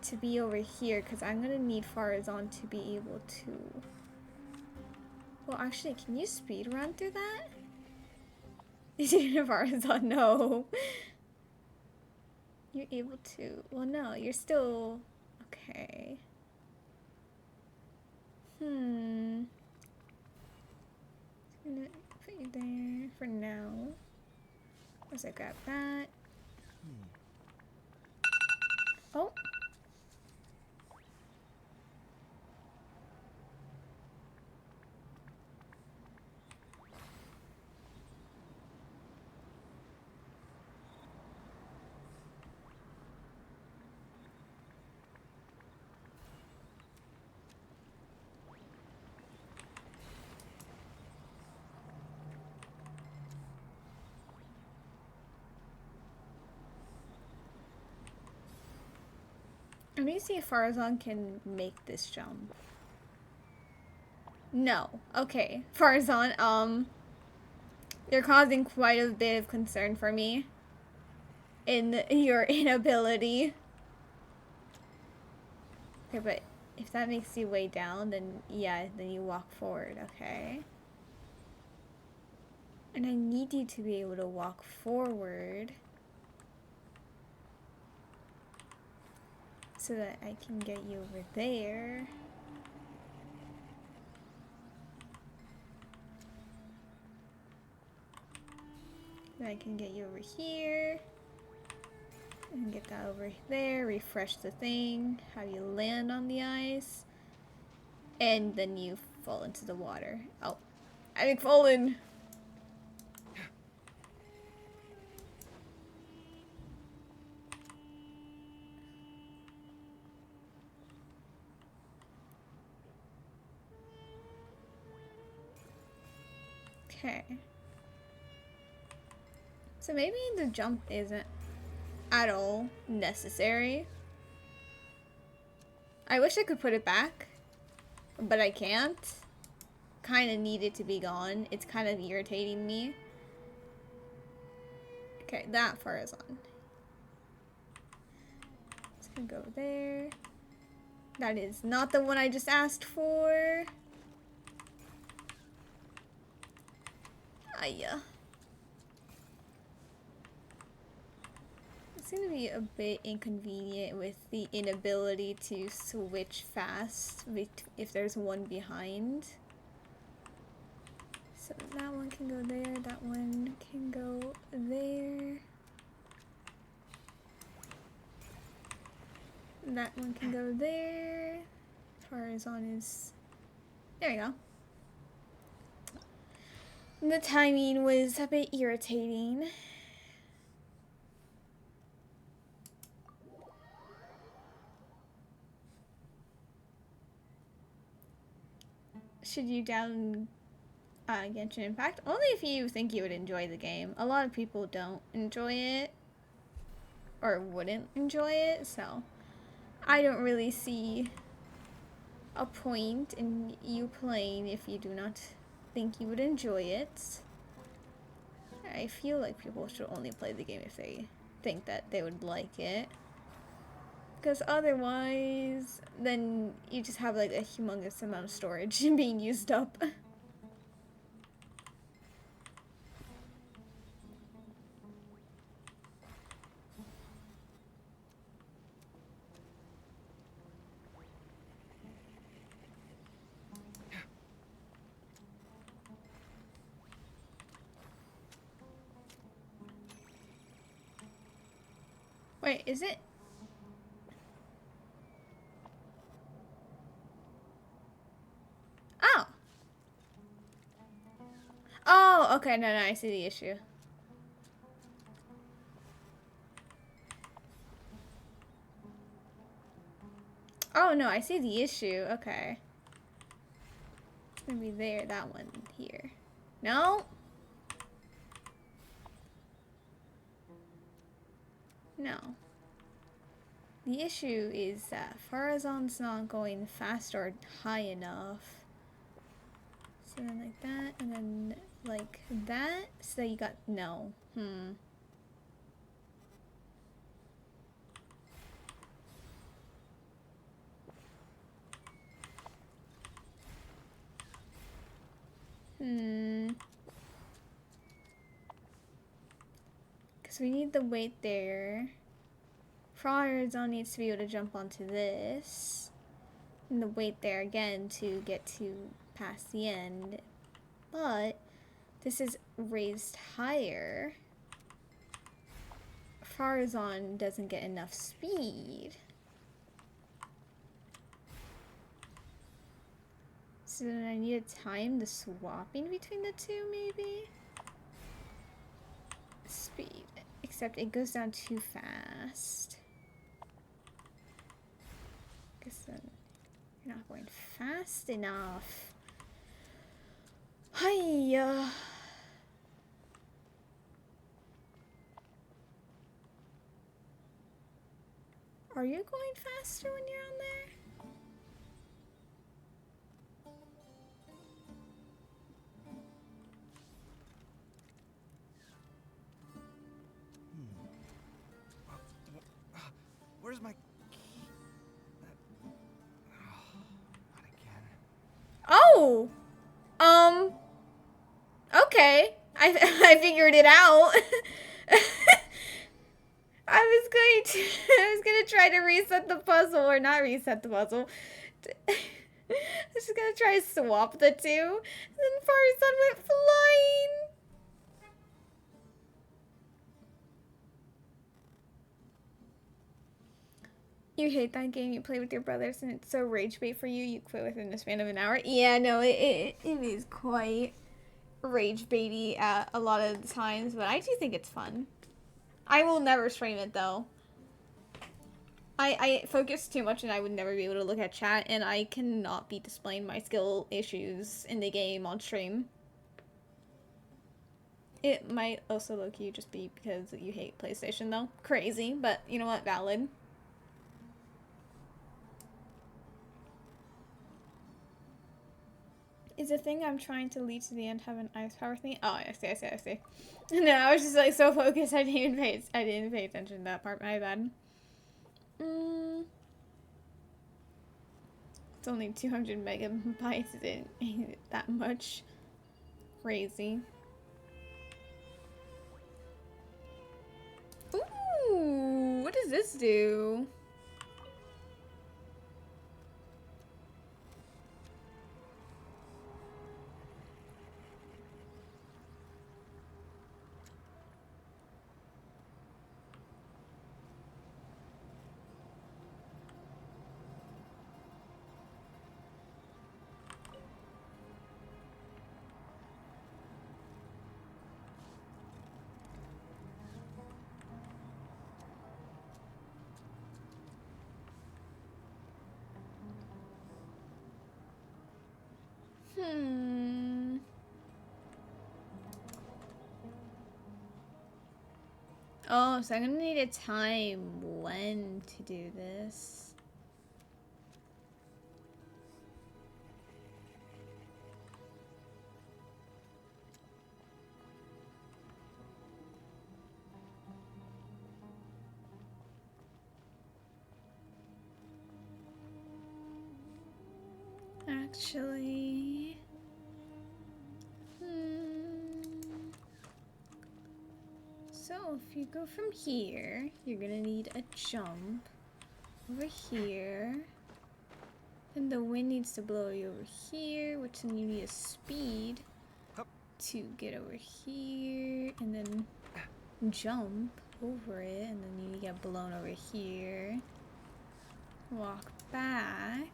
to be over here because I'm gonna need Farazan to be able to... Well, actually, can you speed run through that? Farazan, no. You're able to... Well, no, you're still... Okay. I'm gonna put you there for now. Once I grab that. Oh. me see if Farazan can make this jump. No. Okay. Farazan, you're causing quite a bit of concern for me in your inability. Okay, but if that makes you way down, then yeah, then you walk forward, okay? And I need you to be able to walk forward so that I can get you over there. Then I can get you over here. And get that over there, refresh the thing, have you land on the ice, and then you fall into the water. Oh, I'm fallen! Okay. So maybe the jump isn't at all necessary. I wish I could put it back, but I can't. Kind of need it to be gone. It's kind of irritating me. Okay, that far is on. It's gonna go there. That is not the one I just asked for. Aya. It's gonna be a bit inconvenient with the inability to switch fast if there's one behind. So that one can go there, that one can go there. That one can go there. Farazan is... There we go. The timing was a bit irritating. Should you down Genshin Impact? Only if you think you would enjoy the game. A lot of people don't enjoy it. Or wouldn't enjoy it, so... I don't really see a point in you playing if you do not think you would enjoy it. I feel like people should only play the game if they think that they would like it. Because otherwise, then you just have like a humongous amount of storage being used up. Wait, is it? Oh! Oh, okay, no, I see the issue. Oh, no, I see the issue. Okay. It's gonna be there, that one here. No? No. The issue is that Farazan's not going fast or high enough. So then like that, and then like that, so you got, no. Because we need the weight there. Farazan needs to be able to jump onto this. And the weight there again to get to past the end. But this is raised higher. Farazan doesn't get enough speed. So then I need to time the swapping between the two, maybe? Speed. Except it goes down too fast. Guess then you're not going fast enough. Hiya. Are you going faster when you're on there? Where's my key? Not again. Oh! Okay. I figured it out. I was gonna try to reset the puzzle, or not reset the puzzle. I was just gonna try to swap the two, and then Farzan went flying. You hate that game you play with your brothers, and it's so rage bait for you, you quit within the span of an hour. Yeah, no, it is quite rage baity at a lot of the times, but I do think it's fun. I will never stream it though. I focus too much and I would never be able to look at chat, and I cannot be displaying my skill issues in the game on stream. It might also low-key just be because you hate PlayStation though. Crazy, but you know what? Valid. Is the thing I'm trying to lead to the end have an ice power thing? Oh, I see. No, I was just like so focused I didn't pay attention to that part. My bad. It's only 200 megabytes. It ain't that much. Crazy. Ooh, what does this do? Oh, so I'm gonna need a time when to do this. Actually... So, if you go from here, you're gonna need a jump over here. And the wind needs to blow you over here, which then you need a speed to get over here. And then jump over it, and then you get blown over here. Walk back.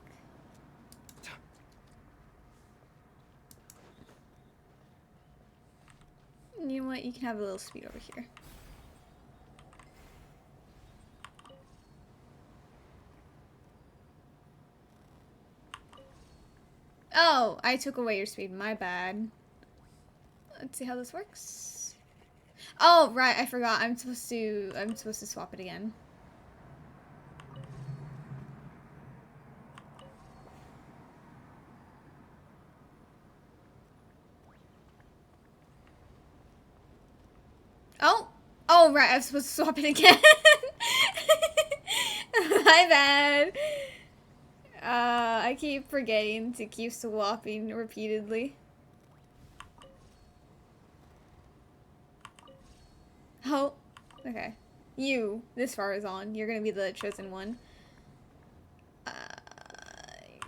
And you know what? You can have a little speed over here. Oh, I took away your speed. My bad. Let's see how this works. Oh, right. I forgot. I'm supposed to swap it again. Oh, right. I'm supposed to swap it again. My bad. I keep forgetting to keep swapping repeatedly. Oh, okay. You, this far is on. You're gonna be the chosen one. You're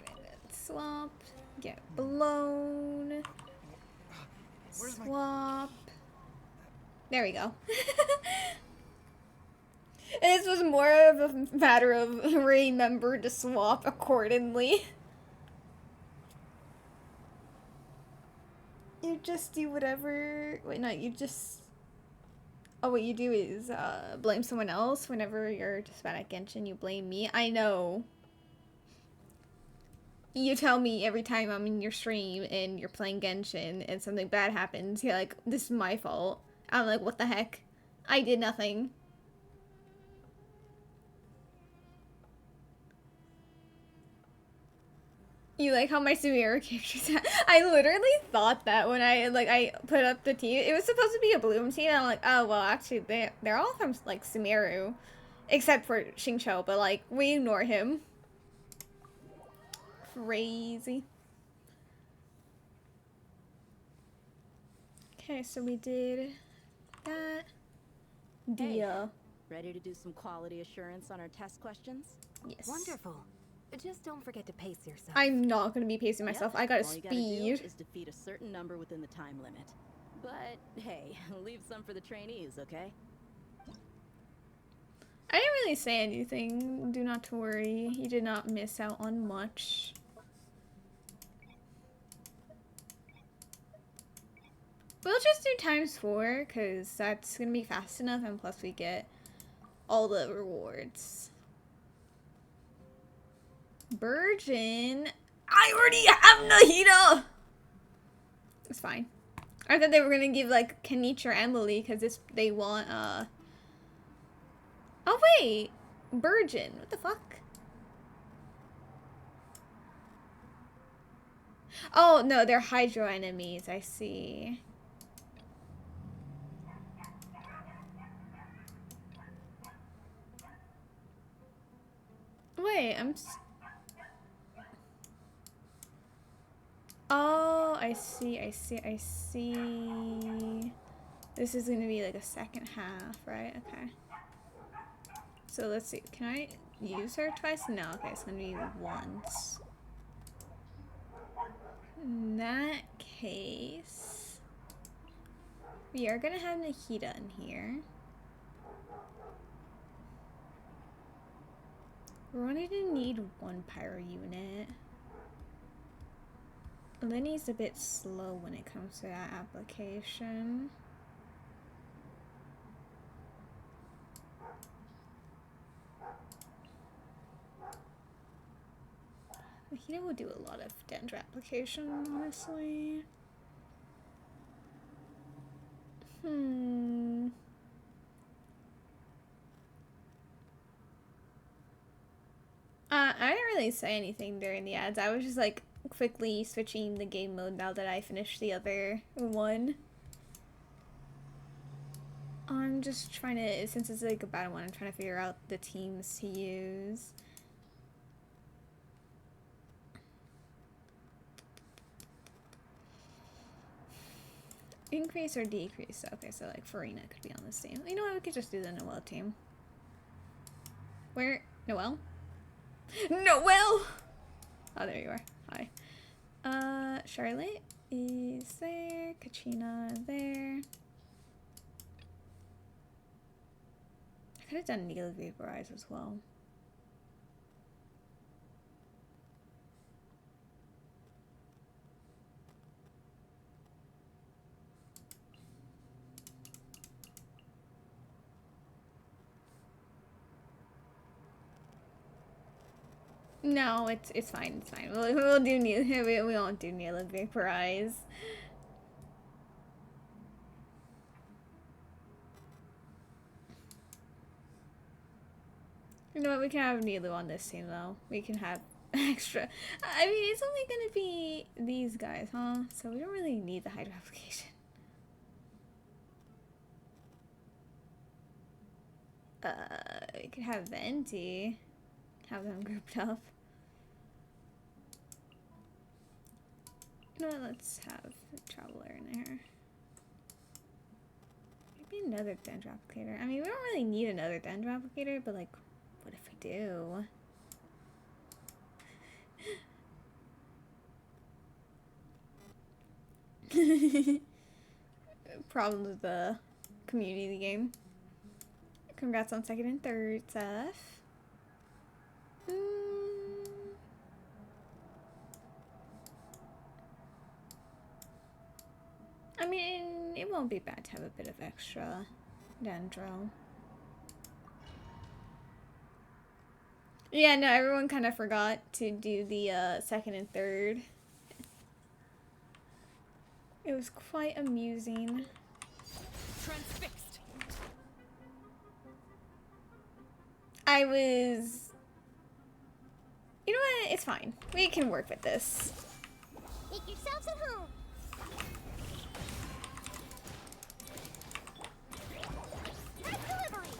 gonna swap, get blown, swap. There we go. This was more of a matter of remember to swap accordingly. You just do whatever. Wait, no, you just. Oh, what you do is blame someone else whenever you're just bad at Genshin. You blame me. I know. You tell me every time I'm in your stream and you're playing Genshin and something bad happens. You're like, this is my fault. I'm like, what the heck? I did nothing. You like how my Sumeru characters I literally thought that when I put up the team. It was supposed to be a Bloom team, and I'm like, oh well, actually they're all from like Sumeru. Except for Xingqiu, but like we ignore him. Crazy. Okay, so we did that. Hey, ready to do some quality assurance on our test questions? Yes. Wonderful. Just don't forget to pace yourself. I'm not gonna be pacing myself. Yep, I got a all you speed. gotta do is defeat a certain number within the time limit. But hey, leave some for the trainees, okay? I didn't really say anything. Do not to worry. You did not miss out on much. We'll just do ×4 because that's gonna be fast enough, and plus we get all the rewards. Virgin. I already have Nahida. It's fine. I thought they were gonna give like Kenichi or Emily because they want Oh wait, Virgin. What the fuck? Oh no, they're Hydro enemies. I see. Wait, oh, I see. This is gonna be like a second half, right? Okay. So let's see. Can I use her twice? No. Okay, it's gonna be once. In that case, we are gonna have Nahida in here. We're only gonna need one pyro unit. Lenny's a bit slow when it comes to that application. Nahida will do a lot of Dendra application, honestly. I didn't really say anything during the ads. I was just like quickly switching the game mode now that I finished the other one. I'm just trying to, since it's like a bad one, I'm trying to figure out the teams to use. Increase or decrease? Okay, so like Farina could be on this team. You know what? We could just do the Noelle team. Where? Noelle? Noelle! Oh, there you are. Hi. Charlotte is there. Katrina there. I could have done Needle Vaporize as well. No, it's fine. It's fine. We'll do Needle. We won't do Needle Vaporize. You know what? We can have Nilu on this team though. We can have extra. I mean, it's only gonna be these guys, huh? So we don't really need the Hydro application. We could have Venti. Have them grouped up. You know what? Let's have Traveler in there. Maybe another Dendro applicator. I mean, we don't really need another Dendro applicator, but like, what if we do? Problems with the community of the game. Congrats on second and third, Seth. I mean, it won't be bad to have a bit of extra Dendro. Yeah, no, everyone kind of forgot to do the second and third. It was quite amusing. Transfixed. I was... You know what? It's fine. We can work with this. Make yourselves at home. First delivery.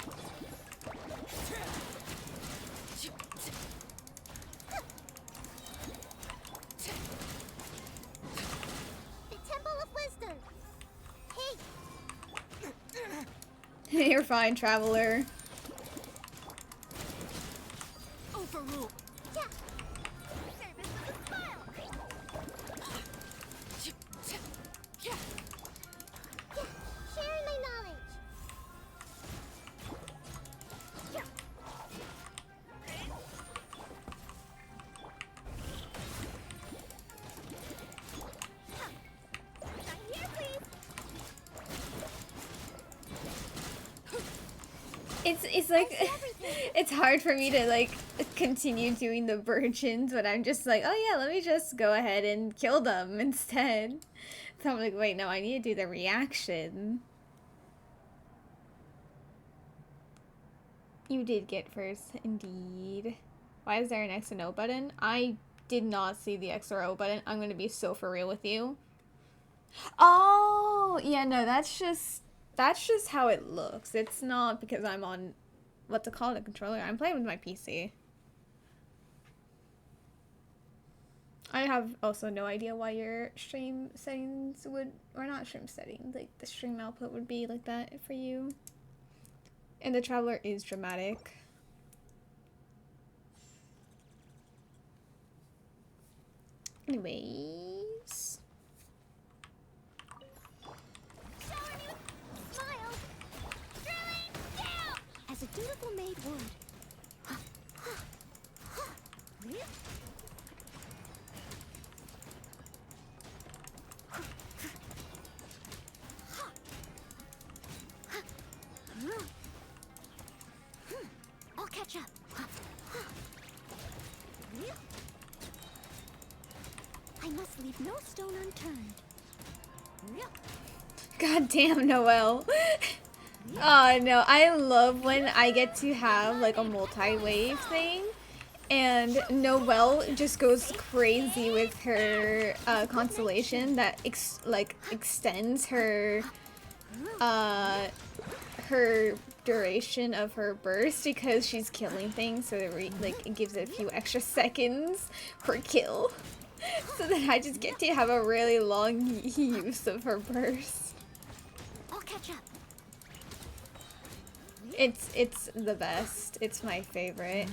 The Temple of Wisdom. Hey, You're fine, Traveler. Overrule. yeah. Service with a smile. Yeah, sharing my knowledge. Yeah. Sign here, please. It's like it's hard for me to like continue doing the virgins, but I'm just like, oh yeah, let me just go ahead and kill them instead. So I'm like, wait, no, I need to do the reaction. You did get first, indeed. Why is there an X and O button? I did not see the X or O button. I'm gonna be so for real with you. Oh, yeah, no, that's just how it looks. It's not because I'm on, what to call it, a controller. I'm playing with my PC. I have also no idea why your stream settings would, or not stream settings, like the stream output would be like that for you. And the Traveler is dramatic. Anyways. Smile. Drilling down. As a dutiful maid would. I'll catch up. I must leave no stone unturned. God damn, Noelle. Oh no, I love when I get to have like a multi-wave thing and Noelle just goes crazy with her constellation that extends her her duration of her burst because she's killing things, so it gives it a few extra seconds per kill. So that I just get to have a really long use of her burst. I'll catch up. It's the best. It's my favorite.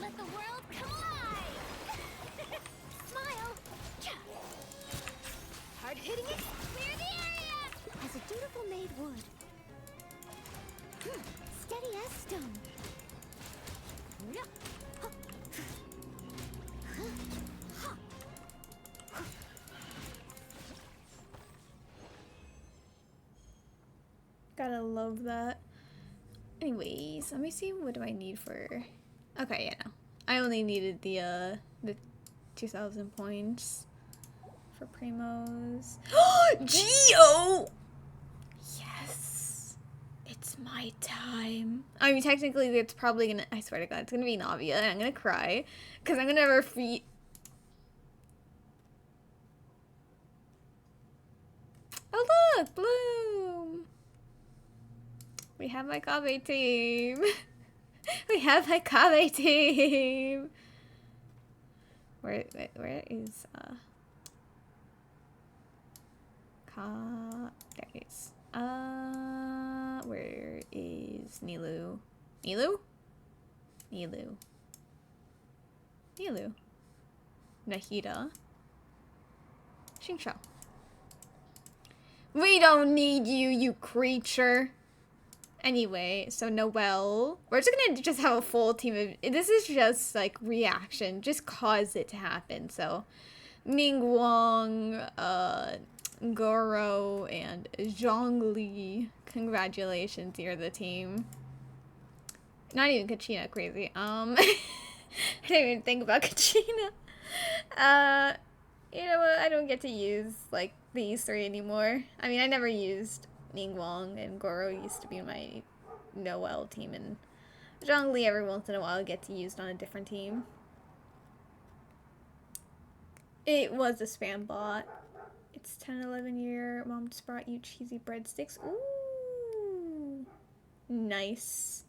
Let the world come alive. Smile. Hard hitting it. Clear the area. As a dutiful maid would. Steady as stone. Gotta love that. Anyways, let me see, what do I need for... Okay, yeah, no. I only needed the 2,000 points for Primos. Geo! Yes! It's my time. I mean, technically, it's probably gonna... I swear to God, it's gonna be Navia, and I'm gonna cry. Because I'm gonna refeed... Oh, look! Bloom! We have my Kabe team. We have my Kabe team. Where is there it is. Where is Nilu? Nilu? Nilu. Nilu. Nahida. Xingshao. We don't need you, you creature. Anyway, so Noelle, we're just gonna have a full team of, this is just like reaction, just cause it to happen. So Ningguang, Goro, and Zhongli, congratulations, you're the team. Not even Kachina, crazy. I didn't even think about Kachina. You know what, I don't get to use like these three anymore. I mean, I never used Ningguang, and Goro used to be my Noelle team in Zhongli every once in a while gets used on a different team. It was a spam bot. It's 10-11 year. Mom just brought you cheesy breadsticks. Ooh. Nice.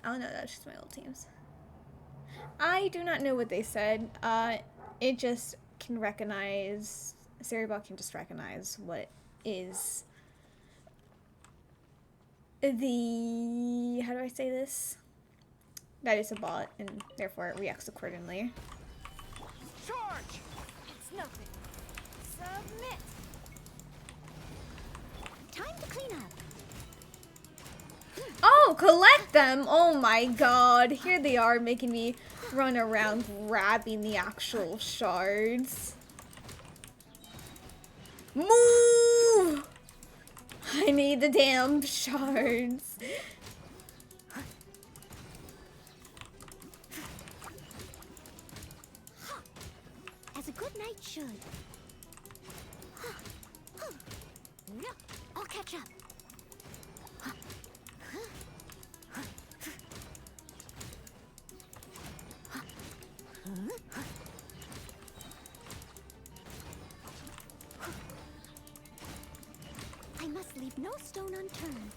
Oh no, that's just my old teams. I do not know what they said. It just can recognize, Seriebot can just recognize what is the, how do I say this? That is a bot, and therefore it reacts accordingly. Charge! It's nothing. Submit. Time to clean up. Oh, collect them! Oh my god, here they are making me run around grabbing the actual shards. Move! I need the damn shards. As a good knight should. I'll catch up. I must leave no stone unturned.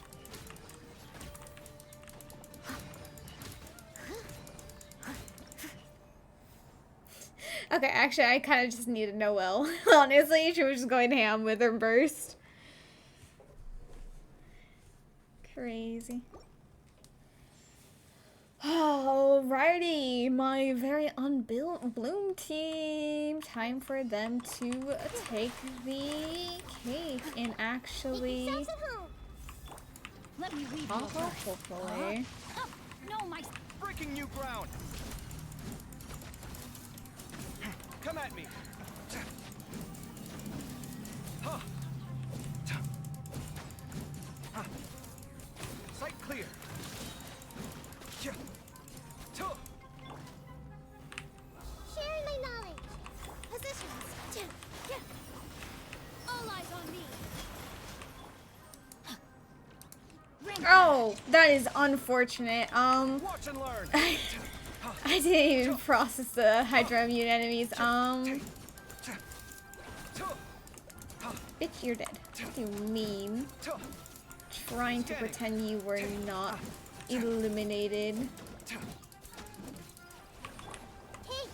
Okay, actually, I kind of just needed Noelle. Honestly, she was just going ham with her burst. Crazy. Alrighty, my very unbuilt Bloom team. Time for them to take the cake and actually... Yourselves at home. Let me weave you Oh, a verse. hopefully. Oh, no, my... Breaking new ground. Come at me. Huh. Huh. Sight clear. Yeah. Tuh. Sharing my knowledge. Positions. All eyes on me. Oh, that is unfortunate. Watch and learn. I didn't even process the Hydra immune enemies. Bitch, you're dead. What do you mean? Trying to pretend you were not eliminated. Hey.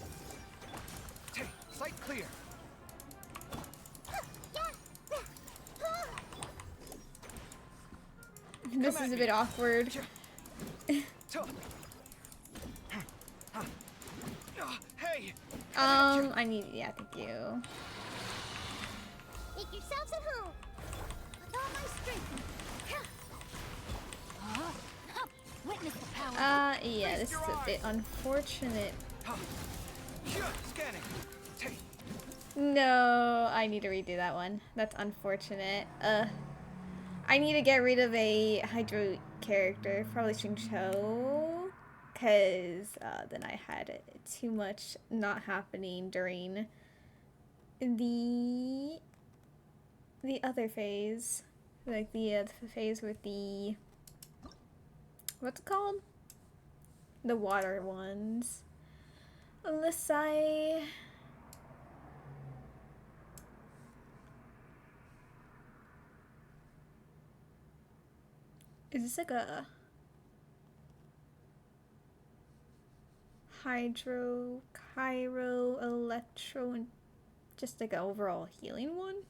Sight clear. This is a bit awkward. Tuh. Hey. I need, yeah, thank you. Make yourselves at home. With all my strength. Witness the power. Yeah, this is a bit unfortunate. Scanning. Hey. No, I need to redo that one. That's unfortunate. I need to get rid of a Hydro character, probably Cho, because then I had too much not happening during the other phase, like the phase with the, what's it called? The water ones. Unless I... Is this like a Hydro, Cairo, Electro, and just like an overall healing one?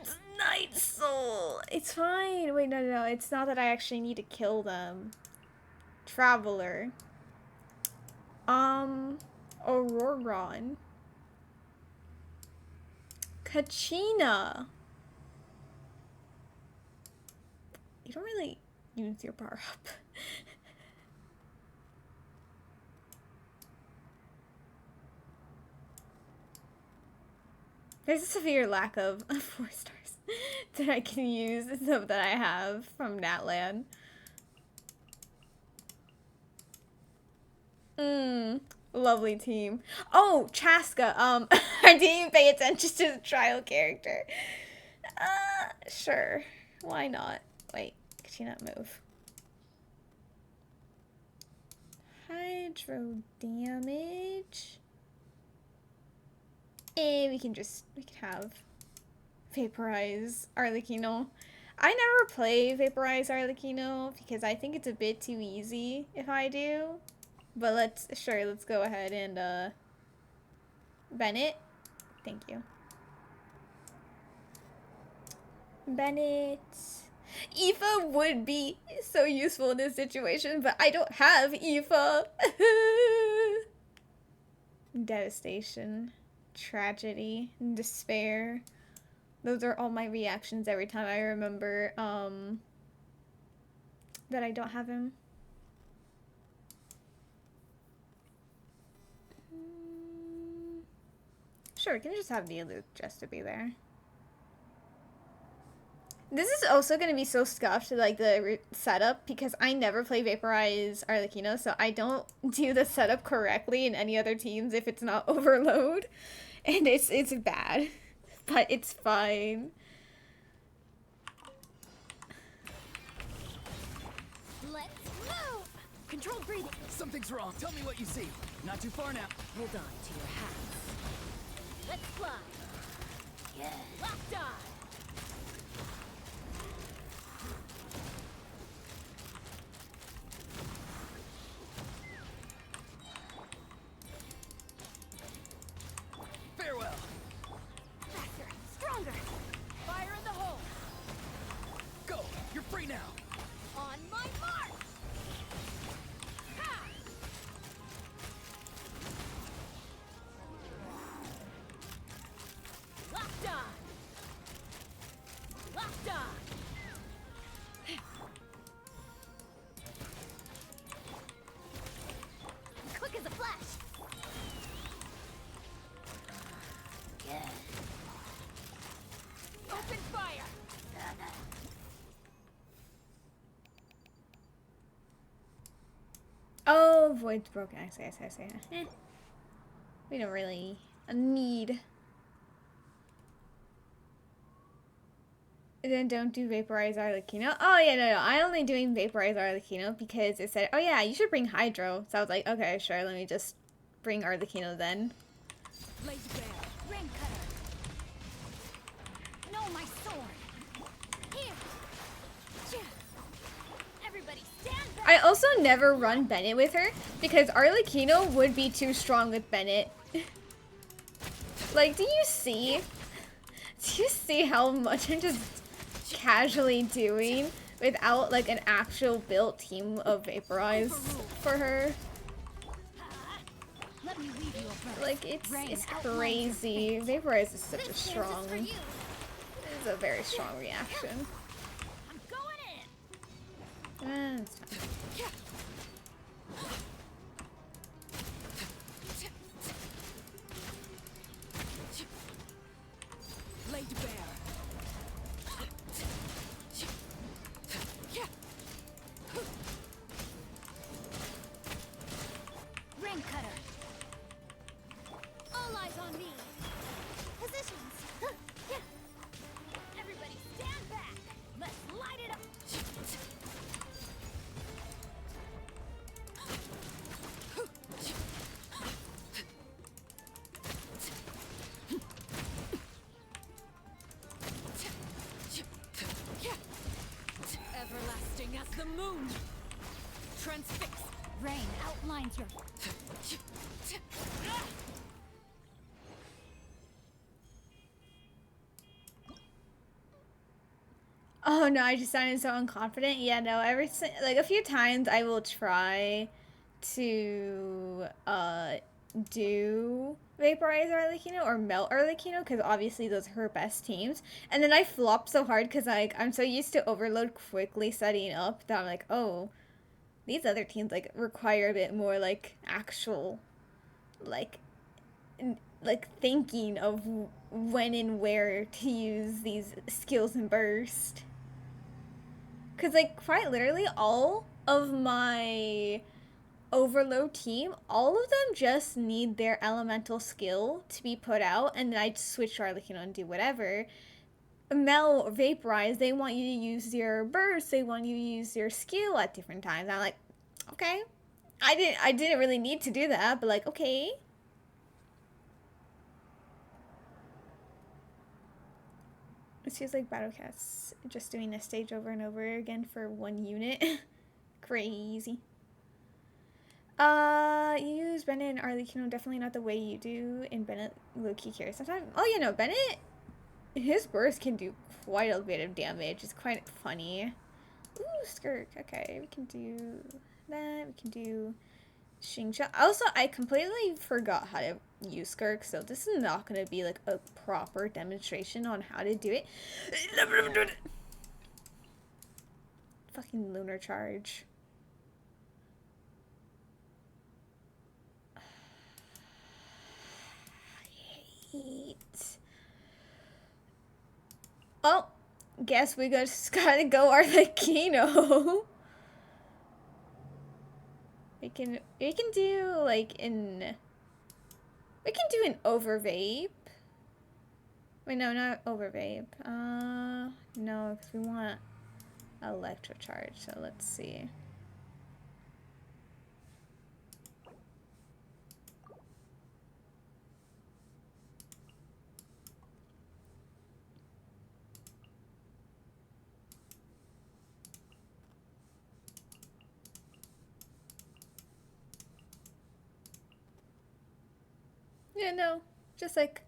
It's Night Soul! It's fine! Wait, no, it's not that I actually need to kill them. Traveler. Auroron. Kachina! You don't really use your power up. There's a severe lack of 4 stars that I can use, so that I have from Natlan. Lovely team. Oh, Chaska. I didn't even pay attention to the trial character. Sure. Why not? Wait, can she not move? Hydro damage. And we can have Vaporize Arlecchino. I never play Vaporize Arlecchino because I think it's a bit too easy if I do. But let's go ahead and Bennett. Thank you. Bennett. Aoife would be so useful in this situation, but I don't have Aoife. Devastation, tragedy, despair. Those are all my reactions every time I remember that I don't have him. Sure, we can just have Neelu just to be there. This is also going to be so scuffed, like the setup, because I never play Vaporize Arlecchino, so I don't do the setup correctly in any other teams if it's not overload. And it's bad, but it's fine. Let's move! Controlled breathing. Something's wrong. Tell me what you see. Not too far now. Hold on to your hats. Let's fly. Yeah. Locked on. Farewell. Faster, stronger. Fire in the hole. Go. You're free now. On my mark. Ha! Locked on. Locked on. Quick as a flash. Open fire. Oh, Void's broken. I see. We don't really need. Then don't do Vaporize Arlecchino. Oh, yeah, no. I only doing Vaporize Arlecchino because it said, oh, yeah, you should bring Hydro. So I was like, okay, sure, let me just bring Arlecchino then. Laser bear. Ring cutter. No, my sword. Here. Everybody stand back. I also never run Bennett with her because Arlecchino would be too strong with Bennett. Like, do you see how much I'm just casually doing without like an actual built team of Vaporize for her? Let me leave you a breath. Like, it's crazy. Vaporize is such a strong, it's a very strong reaction. I'm going in. It's fine. Laid bare. Ring cutter. All eyes on me. Positions. Everybody stand back. Let's light it up. Everlasting as the moon. Transfix. Rain outlines your... Oh no, I just sounded so unconfident. Yeah, no, like a few times I will try to do Vaporize Arlecchino or Melt Arlecchino because obviously those are her best teams. And then I flop so hard because like I'm so used to Overload quickly setting up that I'm like, oh, these other teams like require a bit more like actual like thinking of when and where to use these skills and burst. Because, like, quite literally, all of my overload team, all of them just need their elemental skill to be put out, and then I switch to Arlecchino and do whatever. Mel Vaporize, they want you to use your burst, they want you to use your skill at different times. I'm like, okay. I didn't really need to do that, but like, okay. It feels like Battlecats just doing a stage over and over again for one unit. Crazy. You use Bennett and Arlecchino definitely not the way you do in Bennett low-key carry sometimes. Oh, you know, Bennett, his burst can do quite a bit of damage. It's quite funny. Ooh, Skirk. Okay, we can do that. We can do Xingqiao. Also, I completely forgot how to use Skirk, so this is not going to be like a proper demonstration on how to do it. Fucking Lunar Charge. Oh, guess we just gotta go Arlecchino. we can do like we can do an overvape. Wait, no, not overvape. No, because we want electrocharge. So let's see. Yeah, no, just like,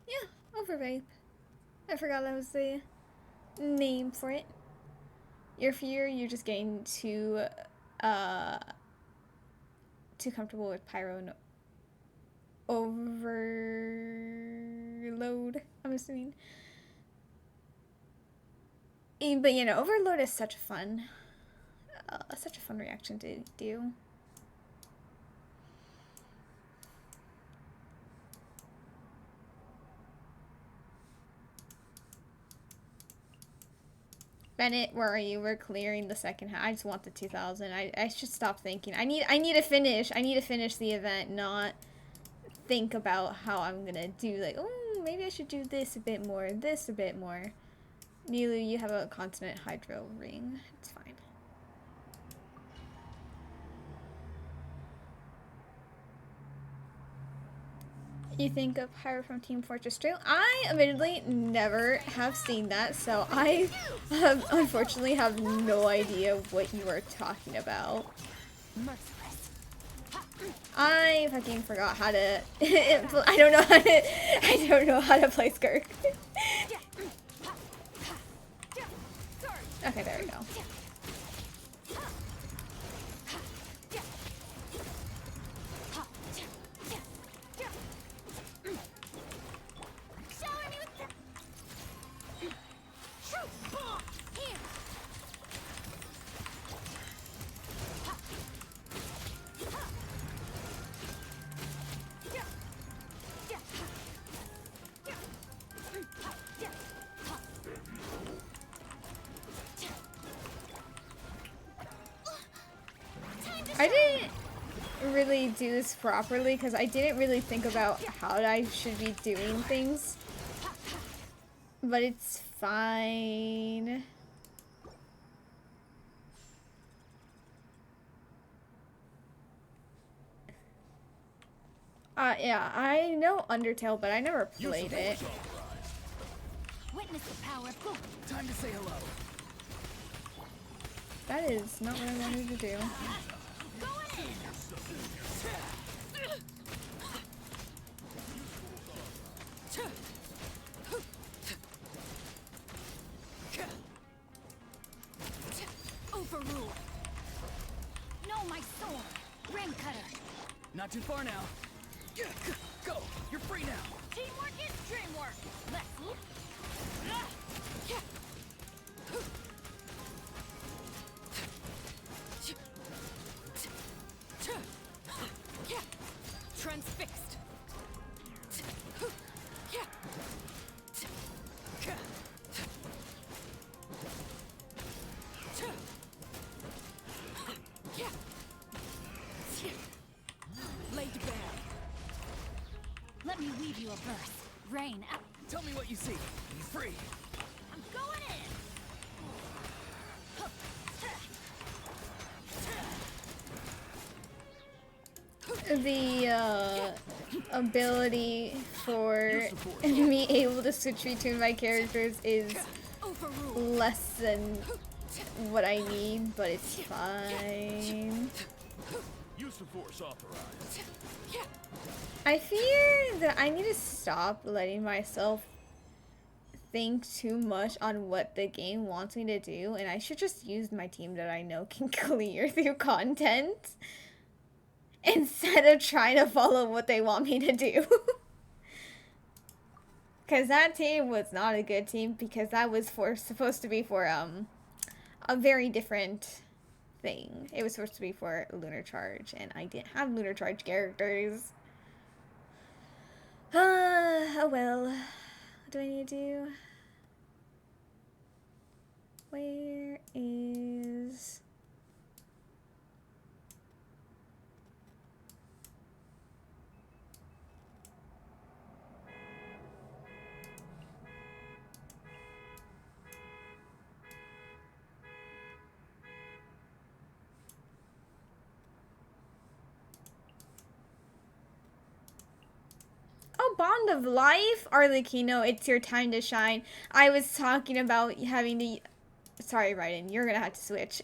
yeah, overvape. I forgot that was the name for it. Your fear, you're just getting too comfortable with pyro and overload, I'm assuming. But you know, overload is such a fun reaction to do. Bennett, where are you? We're clearing the second half. I just want the 2000. I should stop thinking. I need to finish. I need to finish the event, not think about how I'm gonna do like, oh, maybe I should do this a bit more, this a bit more. Nilu, you have a consonant hydro ring. It's fine. You think of Pyro from Team Fortress 2? I admittedly never have seen that, so I unfortunately have no idea what you are talking about. I fucking forgot how to I don't know how to play Skirk. Okay, there we go. I didn't really do this properly because I didn't really think about how I should be doing things. But it's fine. Yeah, I know Undertale, but I never played it. Witness the power of Google. Time to say hello. That is not what I wanted to do. Overrule. No, my sword. Ram cutter. Not too far now. Go. You're free now. Teamwork is dreamwork. Let's look. Transfixed. Rain, Tell me what you see. Free. I'm going in. The ability for me able to switch between my characters is less than what I need, but it's fine. Use of force authorized. I fear that I need to stop letting myself think too much on what the game wants me to do, and I should just use my team that I know can clear through content instead of trying to follow what they want me to do. Because that team was not a good team, because that was supposed to be for a very different thing. It was supposed to be for Lunar Charge, and I didn't have Lunar Charge characters. Oh well. What do I need to do? Where is... Oh, Bond of Life? Arlecchino, it's your time to shine. I was talking about having to... Sorry, Raiden, you're gonna have to switch.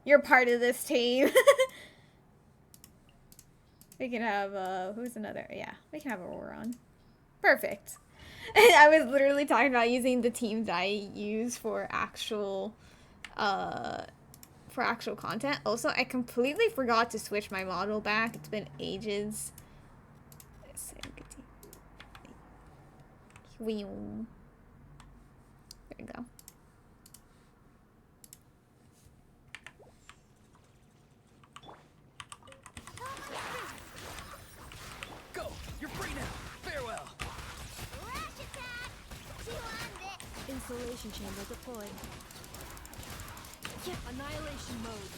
You're part of this team. We can have, who's another? Yeah, we can have Auron. Perfect. I was literally talking about using the teams I use for actual content. Also, I completely forgot to switch my model back. It's been ages. There you go. Go! You're free now! Farewell! Insulation chamber deployed. Yeah. Annihilation mode.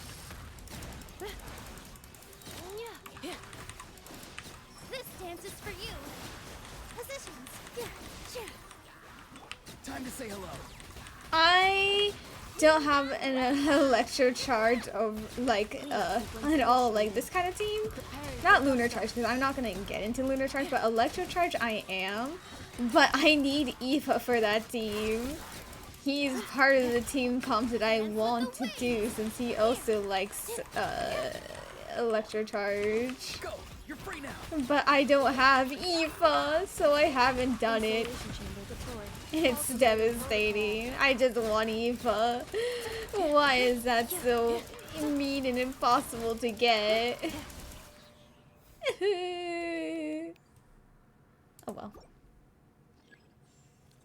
Yeah. This dance is for you. Positions. Yeah. Time to say hello. I don't have an electro charge of like at all like this kind of team. Not lunar charge, because I'm not gonna get into lunar charge, but electro charge I am. But I need Eva for that team. He's part of the team comp that I want to do, since he also likes electro charge. Go! You're free now! But I don't have Eva, so I haven't done it. It's devastating. I just want Eva. Why is that so mean and impossible to get? Oh well.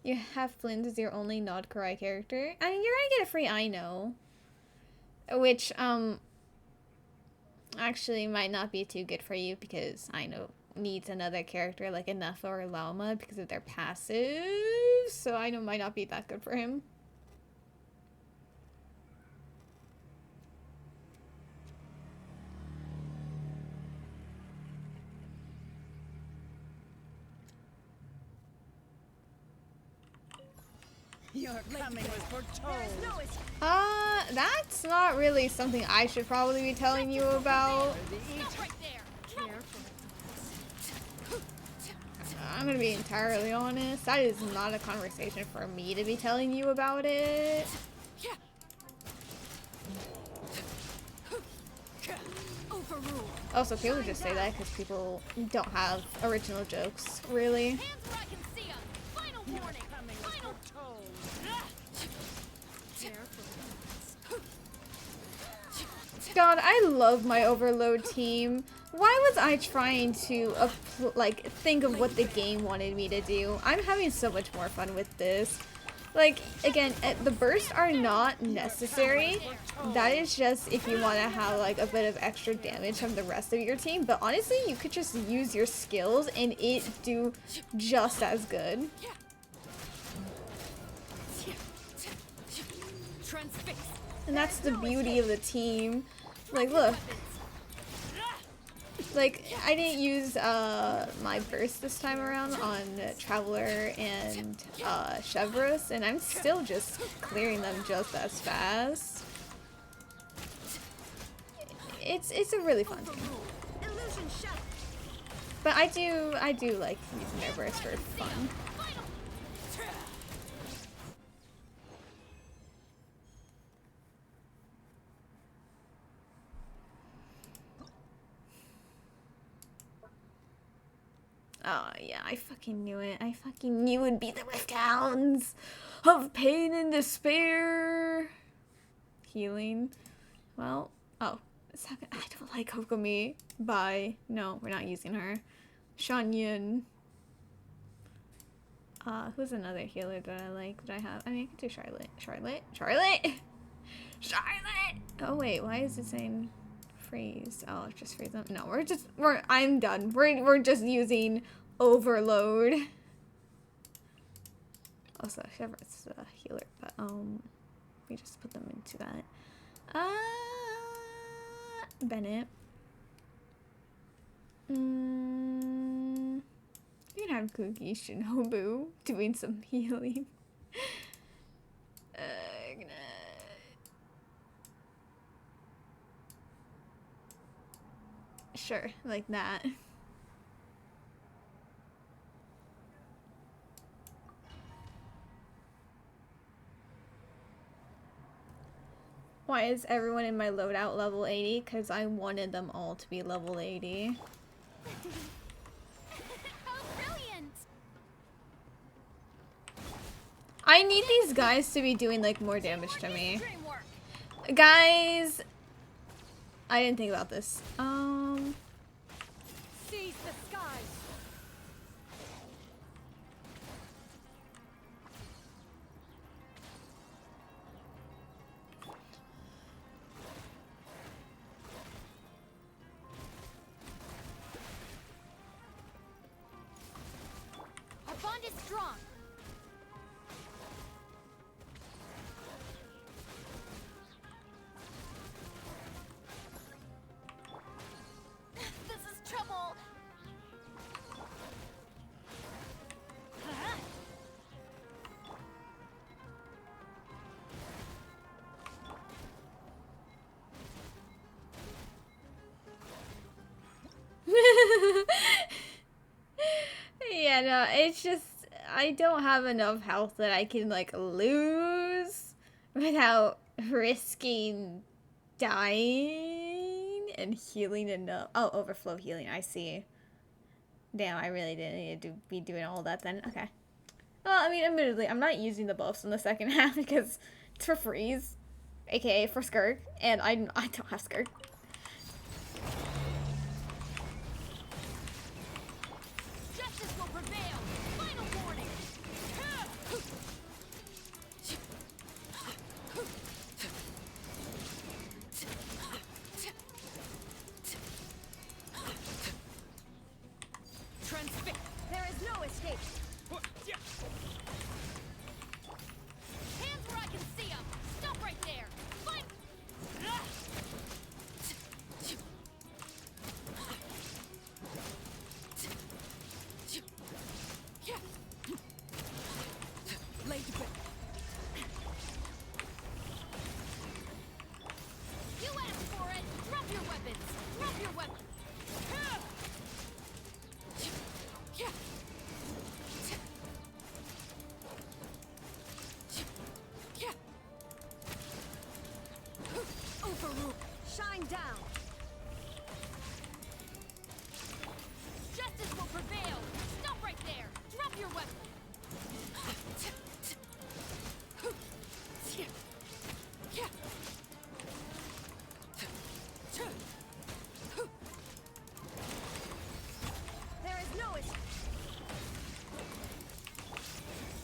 You have Flint as your only Nod Karai character. I mean, you're gonna get a free I know. Which, actually might not be too good for you, because I know needs another character like Anafa or Lauma because of their passive. So I know might not be that good for him. Your coming was foretold. That's not really something I should probably be telling you about. I'm gonna be entirely honest. That is not a conversation for me to be telling you about it. Also, people just say that because people don't have original jokes, really. God, I love my Overload team. Why was I trying to like think of what the game wanted me to do? I'm having so much more fun with this. Like, again, the bursts are not necessary. That is just if you want to have like a bit of extra damage from the rest of your team. But honestly, you could just use your skills and it do just as good. And that's the beauty of the team. Like, look. Like, I didn't use my burst this time around on Traveler and Chevreuse, and I'm still just clearing them just as fast. It's a really fun game. But I do like using their burst for fun. Oh, yeah, I fucking knew it. I fucking knew it'd be the Rift Hounds of pain and despair. Healing. Well, oh, second. I don't like Kokomi. Bye. No, we're not using her. Shanyin. Who's another healer that I like that I have? I mean, I can do Charlotte. Charlotte? Oh, wait, why is it saying freeze? Oh, just freeze them. No, I'm done. We're just using Overload. Also, Chevrette's a healer, but we just put them into that. Bennett. You can have Cookie Shinobu doing some healing. Sure, like that. Why is everyone in my loadout level 80? Because I wanted them all to be level 80. Oh, brilliant! I need these guys to be doing like more damage to me. Guys, I didn't think about this. Seize the skies. Our bond is strong. This is trouble. Yeah, no, it's just I don't have enough health that I can like lose without risking dying and healing enough. Oh, overflow healing, I see. Damn, I really didn't need to be doing all that then. Okay. Well, I mean, admittedly, I'm not using the buffs in the second half because it's for freeze, aka for skirt, and I don't have skirt. Justice will prevail. Final warning. Transfix. There is no escape. Hands where I can see them. Stop right there. Fight. Lay to bed. You asked for it. Drop your weapons. Drop your weapons. Overrule. Shine down. Justice will prevail. Stop right there. Drop your weapon. There is no escape.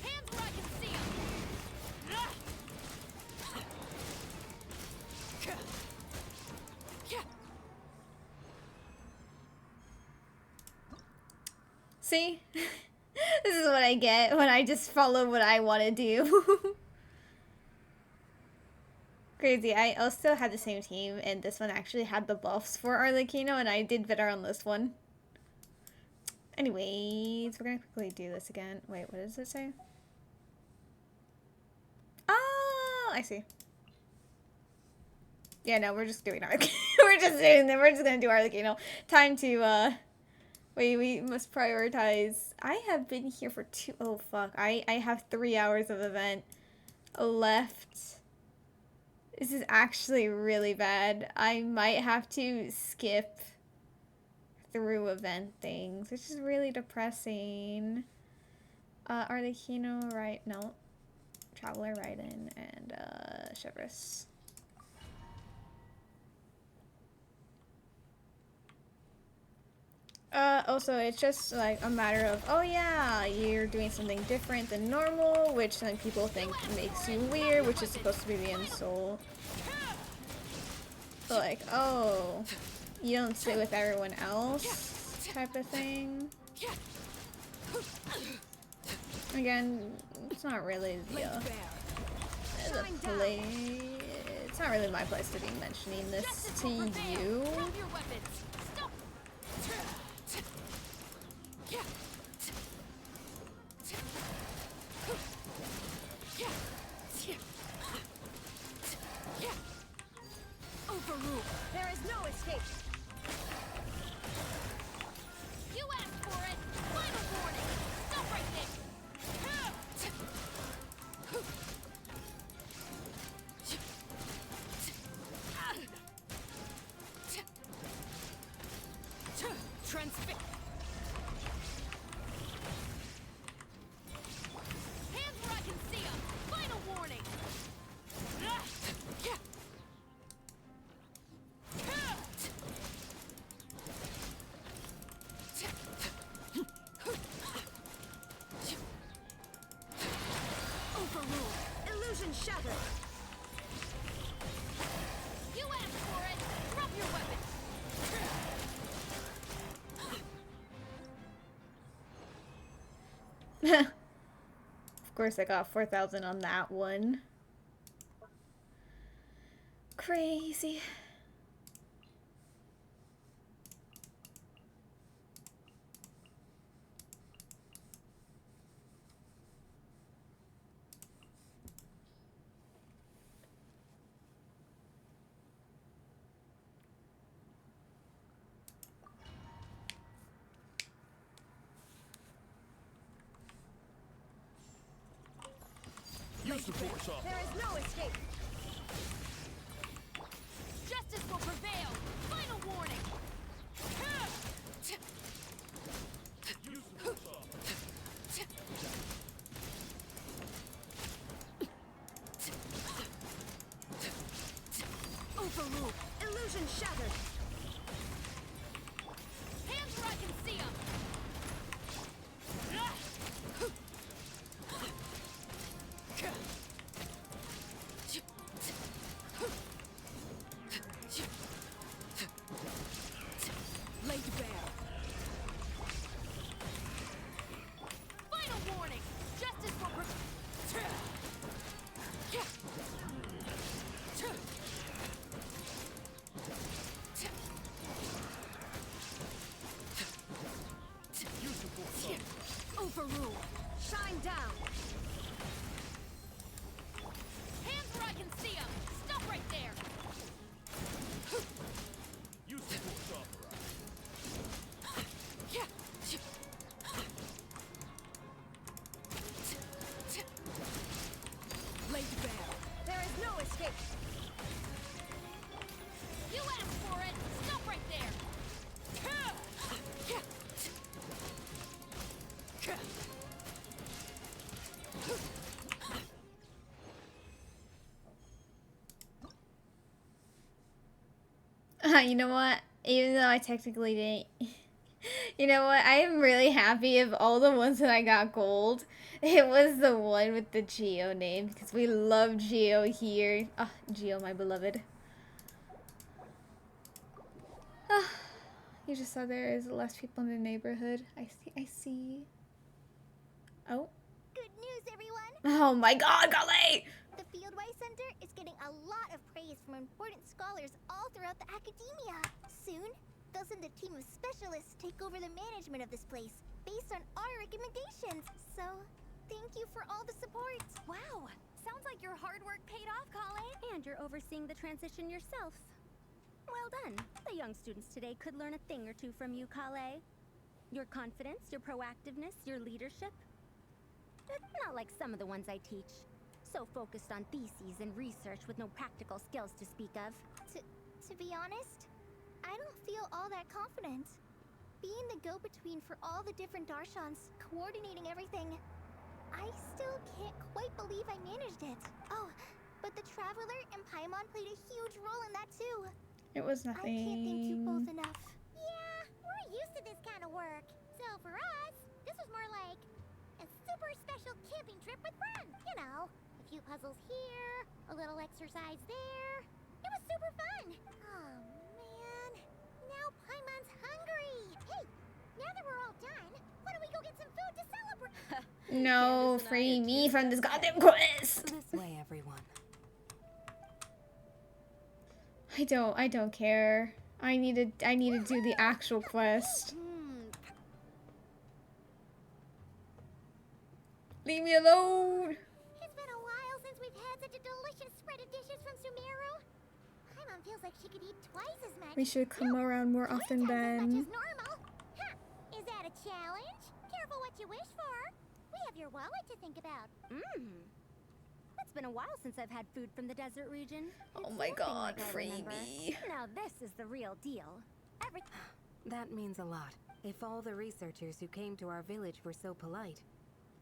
Hands where I can see them. See? This is what I get when I just follow what I want to do. Crazy. I also had the same team, and this one actually had the buffs for Arlecchino, and I did better on this one. Anyways, we're gonna quickly do this again. Wait, what does it say? Oh, I see. Yeah, no, we're just doing Arlecchino. We're just gonna do Arlecchino. Time to, wait, we must prioritize. I have been here for oh fuck. I have 3 hours of event left. This is actually really bad. I might have to skip through event things, which is really depressing. Arlecchino, right? No. Traveler, right in, and Chevrolet. Also, it's just like a matter of, oh yeah, you're doing something different than normal, which some people think makes you weird, which is supposed to be the insult. But like, oh, you don't sit with everyone else, type of thing. Again, it's not really the play. It's not really my place to be mentioning this to you. Overruled. There is no escape. You asked for it. Final warning. Stop right there. Transfix. Hands where I can see 'em. Final warning. Overruled. Illusion shattered. You asked for it. Drop your weapon. Of course, I got 4,000 on that one. Crazy. Use the force off. There is no escape. Justice will prevail. Final warning. Use the force off. Overruled. Illusion shattered. Hands where I can see 'em. Laid bare. Final warning. Justice will Use the force off. overruled. Shine down. Hands where I can see 'em. Stop right there. Use the force off. Laid bare. There is no escape. You asked for it. Stop right there. You know what? Even though I technically didn't... You know what? I am really happy of all the ones that I got gold. It was the one with the Geo name, because we love Geo here. Ah, Geo, my beloved. Ah, you just saw there is less people in the neighborhood. I see. Oh. Good news, everyone. Oh my god, Golly! The Fieldwise Center is getting a lot of praise from important scholars all throughout the academia. Soon, they'll send a team of specialists to take over the management of this place based on our recommendations. So, thank you for all the support. Wow, sounds like your hard work paid off, Kale. And you're overseeing the transition yourself. Well done. The young students today could learn a thing or two from you, Kale. Your confidence, your proactiveness, your leadership. Not like some of the ones I teach. So focused on theses and research with no practical skills to speak of. To be honest, I don't feel all that confident. Being the go-between for all the different Darshans, coordinating everything, I still can't quite believe I managed it. Oh, but the Traveler and Paimon played a huge role in that too. It was I can't thank you both nothing. enough. Yeah, we're used to this kind of work. So for us, this was more like a super special camping trip with friends. You know, a few puzzles here, a little exercise there. It was super fun. Oh man, now Paimon's hungry. Hey, now that we're all done, why don't we go get some food to celebrate? No, Candace and I free are me too from this excited. goddamn quest. This way, everyone. I don't care. I need to do the actual quest. Leave me alone. It's been a while since we've had such a delicious spread of dishes from Sumeru. Paimon feels like she could eat twice as much. We should come around more often 3 times as much then. as normal. Huh. Is that a challenge? Careful what you wish for. We have your wallet to think about. It's been a while since I've had food from the desert region. Oh It's my nothing god, like I free remember. me. Now this is the real deal. That means a lot. If all the researchers who came to our village were so polite,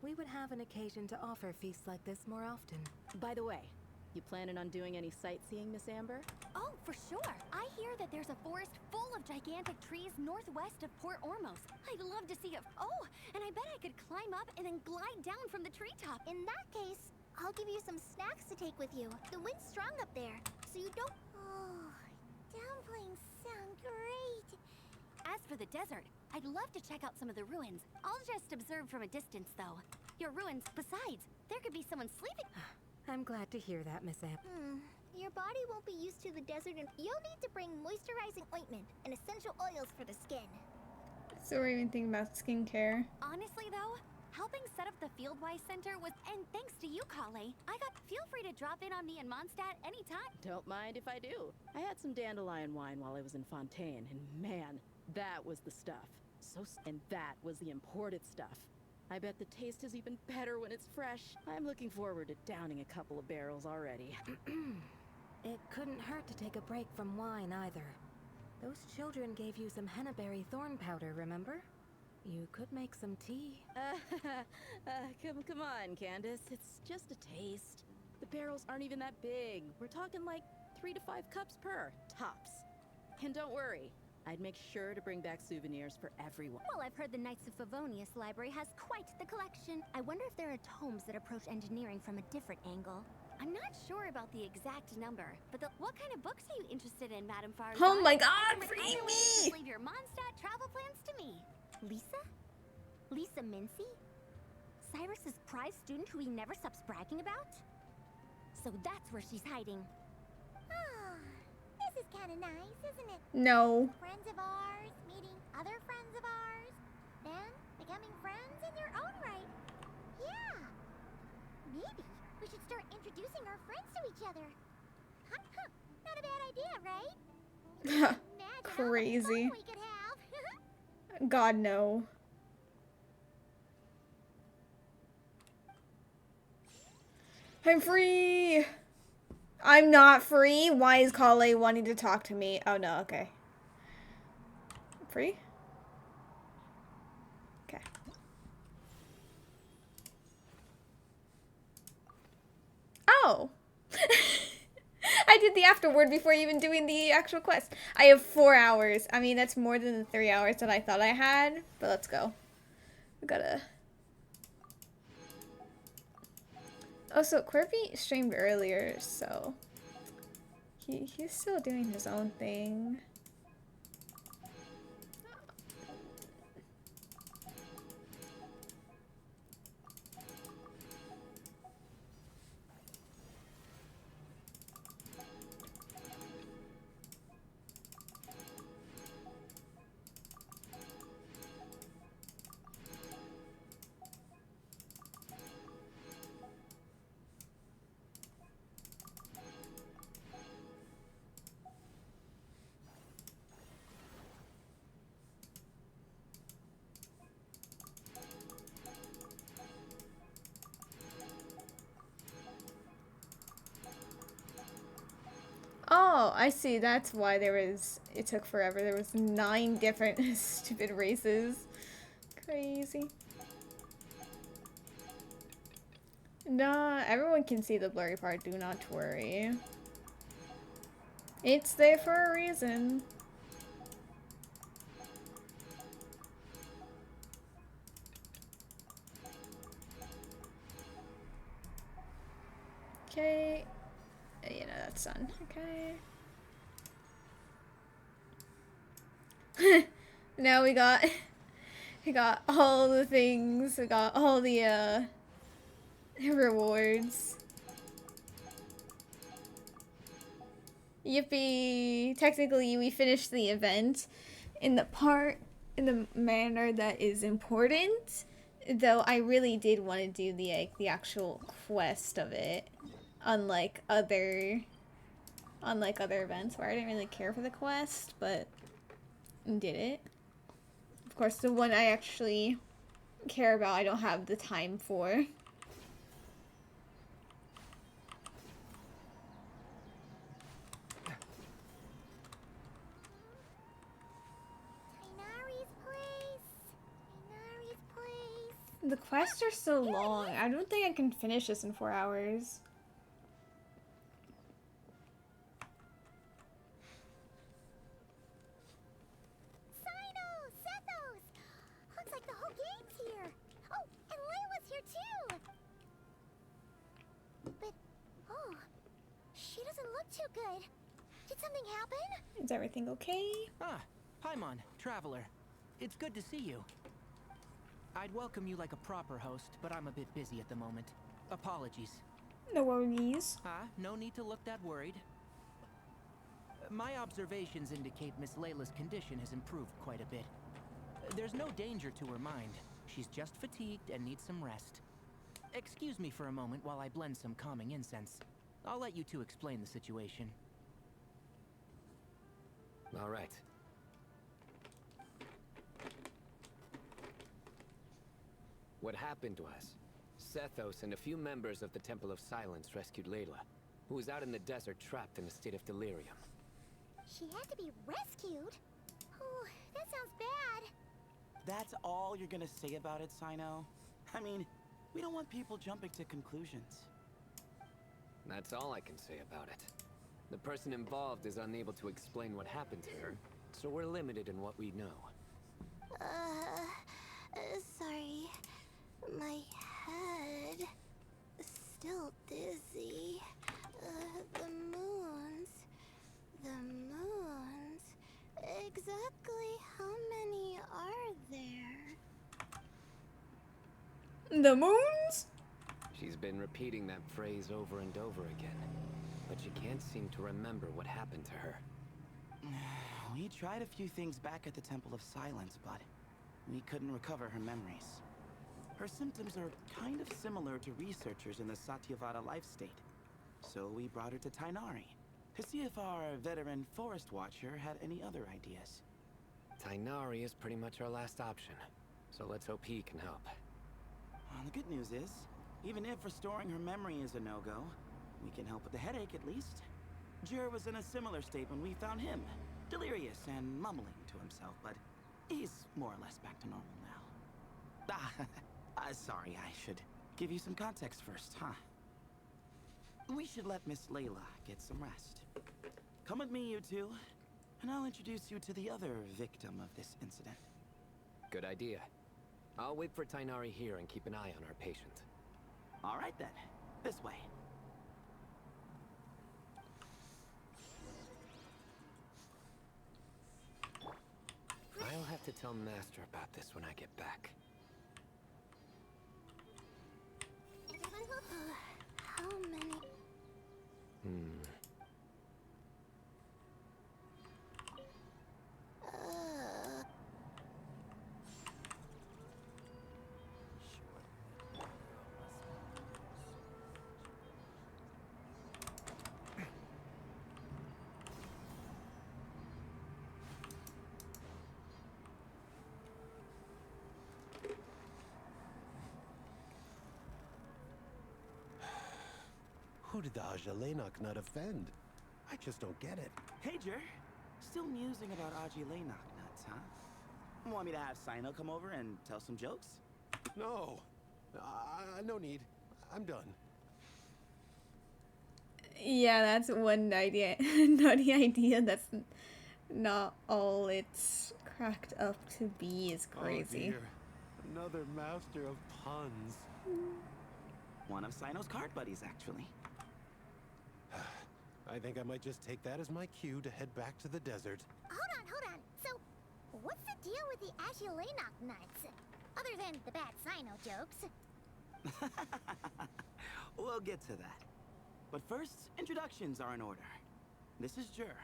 we would have an occasion to offer feasts like this more often. By the way, you planning on doing any sightseeing, Miss Amber? Oh, for sure. I hear that there's a forest full of gigantic trees northwest of Port Ormos. I'd love to see it. Oh, and I bet I could climb up and then glide down from the treetop. In that case, I'll give you some snacks to take with you. The wind's strong up there, so you don't... Oh, dumplings sound great. As for the desert, I'd love to check out some of the ruins. I'll just observe from a distance, though. Your ruins, besides, there could be someone sleeping. I'm glad to hear that, Miss Amber. Your body won't be used to the desert and you'll need to bring moisturizing ointment and essential oils for the skin. So we're even thinking about skincare. Honestly, though, helping set up the Fieldwise Center was, and thanks to you, Kale. Feel free to drop in on me in Mondstadt anytime. Don't mind if I do. I had some dandelion wine while I was in Fontaine, and man, that was the stuff. And that was the imported stuff. I bet the taste is even better when it's fresh. I'm looking forward to downing a couple of barrels already. It couldn't hurt to take a break from wine either. Those children gave you some hennaberry thorn powder, remember? You could make some tea. Come on, Candace. It's just a taste. The barrels aren't even that big. We're talking like 3 to 5 cups per, tops. And don't worry, I'd make sure to bring back souvenirs for everyone. Well, I've heard the Knights of Favonius library has quite the collection. I wonder if there are tomes that approach engineering from a different angle. I'm not sure about the exact number, but what kind of books are you interested in, Madame Farzad? Oh my god, I would free highly me! leave your Mondstadt travel plans to me. Lisa? Lisa Mincy? Cyrus's prize student who he never stops bragging about? So that's where she's hiding. Ah, this is kind of nice, isn't it? No. Friends of ours meeting other friends of ours, then becoming friends in your own right. Yeah. Maybe we should start introducing our friends to each other. Huh, huh. Not a bad idea, right? Imagine all the Crazy. fun we could have. God, no. I'm free! I'm not free? Why is Kale wanting to talk to me? Oh no, okay. Free? Okay. Oh! I did the afterword before even doing the actual quest. I have 4 hours. I mean, that's more than the 3 hours that I thought I had, but let's go. We gotta... Oh, so Quirby streamed earlier, so... He's still doing his own thing. Oh, I see. That's why it took forever. There was 9 different stupid races. Crazy. Nah, everyone can see the blurry part. Do not worry. It's there for a reason. Okay. You know, that's done. Okay. Now we got all the things. We got all the rewards. Yippee! Technically, we finished the event in the manner that is important. Though I really did want to do the actual quest of it, unlike other events where I didn't really care for the quest, but did it. Of course, the one I actually care about, I don't have the time for. The quests are so long. I don't think I can finish this in 4 hours. Looks like the whole game's here. Oh, and Layla's here too. But, oh, she doesn't look too good. Did something happen? Is everything okay? Ah, Paimon, Traveler. It's good to see you. I'd welcome you like a proper host, but I'm a bit busy at the moment. Apologies. No worries. No need to look that worried. My observations indicate Miss Layla's condition has improved quite a bit. There's no danger to her mind. She's just fatigued and needs some rest. Excuse me for a moment while I blend some calming incense. I'll let you two explain the situation. All right. What happened was, Sethos and a few members of the Temple of Silence rescued Layla, who was out in the desert trapped in a state of delirium. She had to be rescued? Oh, that sounds bad. That's all you're gonna say about it, Sino? I mean, we don't want people jumping to conclusions. That's all I can say about it. The person involved is unable to explain what happened to her, so we're limited in what we know. Sorry. My head. Still dizzy. The moons. Exactly how many are there? The moons? She's been repeating that phrase over and over again, but she can't seem to remember what happened to her. We tried a few things back at the Temple of Silence, but we couldn't recover her memories. Her symptoms are kind of similar to researchers in the Satyavada life state. So we brought her to Tainari to see if our veteran forest watcher had any other ideas. Tainari is pretty much our last option, so let's hope he can help. Well, the good news is, even if restoring her memory is a no-go, we can help with the headache at least. Jur was in a similar state when we found him, delirious and mumbling to himself, but he's more or less back to normal now. Sorry, I should give you some context first, huh? We should let Miss Layla get some rest. Come with me, you two, and I'll introduce you to the other victim of this incident. Good idea. I'll wait for Tainari here and keep an eye on our patient. All right then, this way. I'll have to tell Master about this when I get back. How many? Who did the Ajalenok not offend? I just don't get it. Hey, Jer. Still musing about Aji nuts, huh? Want me to have Sino come over and tell some jokes? No. No need. I'm done. Yeah, that's one idea. Nutty idea that's not all it's cracked up to be is crazy. Oh dear. Another master of puns. One of Sino's card buddies, actually. I think I might just take that as my cue to head back to the desert. Hold on. So, what's the deal with the Agilenok nuts? Other than the bad Sino jokes. We'll get to that. But first, introductions are in order. This is Jer,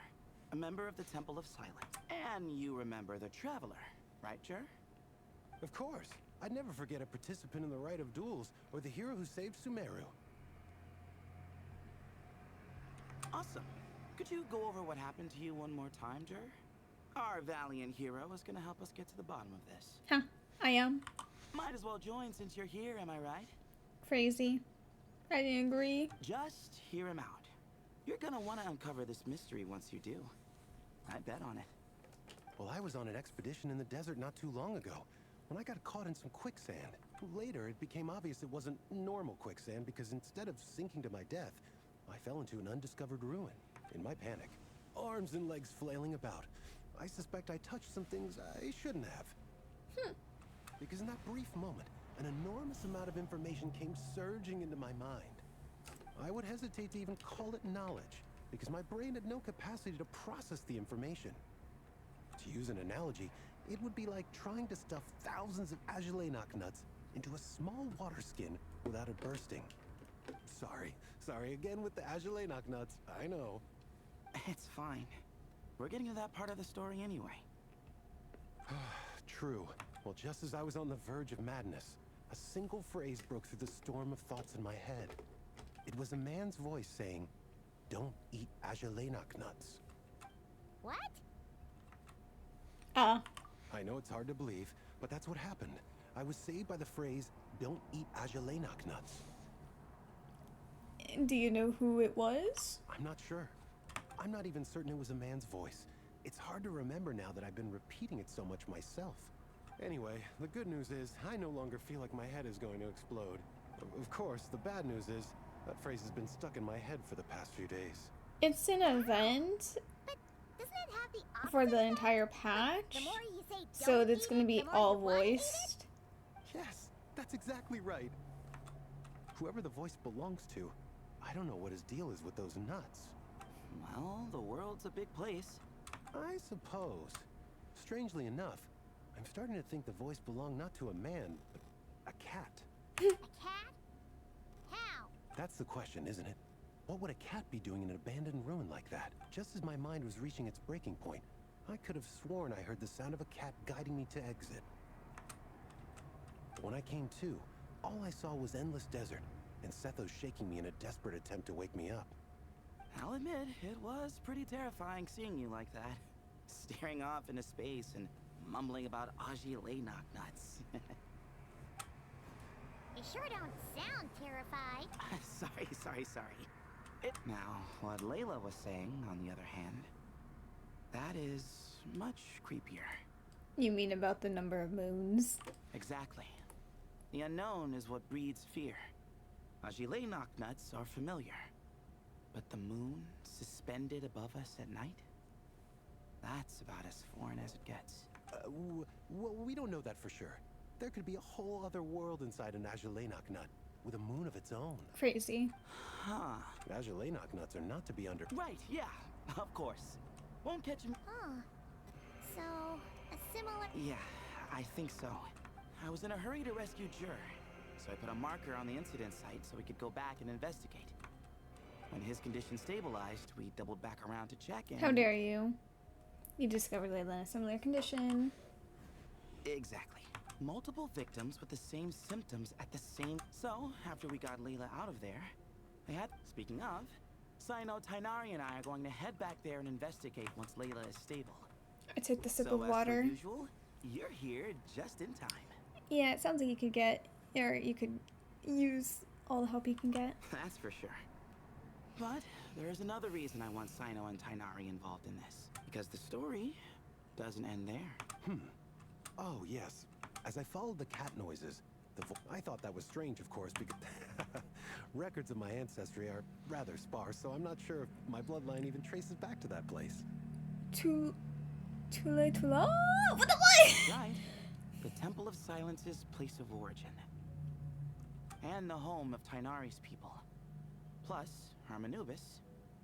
a member of the Temple of Silence. And you remember the Traveler, right, Jer? Of course. I'd never forget a participant in the Rite of Duels or the hero who saved Sumeru. Awesome. Could you go over what happened to you one more time, Jer? Our valiant hero is gonna help us get to the bottom of this. Huh, I am. Might as well join since you're here, am I right? Crazy. I didn't agree. Just hear him out. You're gonna want to uncover this mystery once you do. I bet on it. Well, I was on an expedition in the desert not too long ago, when I got caught in some quicksand. Later, it became obvious it wasn't normal quicksand because instead of sinking to my death, I fell into an undiscovered ruin. In my panic, arms and legs flailing about, I suspect I touched some things I shouldn't have. Because in that brief moment, an enormous amount of information came surging into my mind. I would hesitate to even call it knowledge, because my brain had no capacity to process the information. To use an analogy, it would be like trying to stuff thousands of Agilenok nuts into a small water skin without it bursting. Sorry again with the Agilenok nuts, I know. It's fine. We're getting to that part of the story anyway. True. Well, just as I was on the verge of madness, a single phrase broke through the storm of thoughts in my head. It was a man's voice saying, "Don't eat Agilenok nuts." What? I know it's hard to believe, but that's what happened. I was saved by the phrase, "Don't eat Agilenok nuts." Do you know who it was? I'm not sure. I'm not even certain it was a man's voice. It's hard to remember now that I've been repeating it so much myself. Anyway, the good news is I no longer feel like my head is going to explode. Of course, the bad news is that phrase has been stuck in my head for the past few days. It's an event But doesn't it have the opposite for the effect? entire Like, patch, the more you say so don't it's eat gonna it, be the more all you wanna eat it? voiced. Yes, that's exactly right. Whoever the voice belongs to, I don't know what his deal is with those nuts. Well, the world's a big place. I suppose. Strangely enough, I'm starting to think the voice belonged not to a man, but a cat. A cat? How? That's the question, isn't it? What would a cat be doing in an abandoned ruin like that? Just as my mind was reaching its breaking point, I could have sworn I heard the sound of a cat guiding me to exit. But when I came to, all I saw was endless desert, and Sethos shaking me in a desperate attempt to wake me up. I'll admit, it was pretty terrifying seeing you like that. Staring off into space and mumbling about Agilenok nuts. You sure don't sound terrified. Sorry. Now, what Layla was saying, on the other hand, that is much creepier. You mean about the number of moons? Exactly. The unknown is what breeds fear. Agilenok nuts are familiar. But the moon, suspended above us at night? That's about as foreign as it gets. Well, we don't know that for sure. There could be a whole other world inside an Agilenok nut, with a moon of its own. Crazy. Huh. Agilenok nuts are not to be under... Right, yeah, of course. Won't catch him. Huh. So, a similar... Yeah, I think so. I was in a hurry to rescue Jer, so I put a marker on the incident site so we could go back and investigate. When his condition stabilized, we doubled back around to check and... How dare you? You discovered Layla in a similar condition. Exactly. Multiple victims with the same symptoms at the same... So, after we got Layla out of there, I had... Speaking of, Sino, Tainari, and I are going to head back there and investigate once Layla is stable. I took the sip So, of water. as per usual, you're here just in time. Yeah, it sounds like you could get, or you could use all the help you can get. That's for sure. But there's another reason I want Sino and Tainari involved in this. Because the story doesn't end there. Oh, yes. As I followed the cat noises, I thought that was strange, of course, because records of my ancestry are rather sparse, so I'm not sure if my bloodline even traces back to that place. Too late to love? What the what? Right. The Temple of Silence's place of origin. And the home of Tainari's people. Plus, Hermanubis,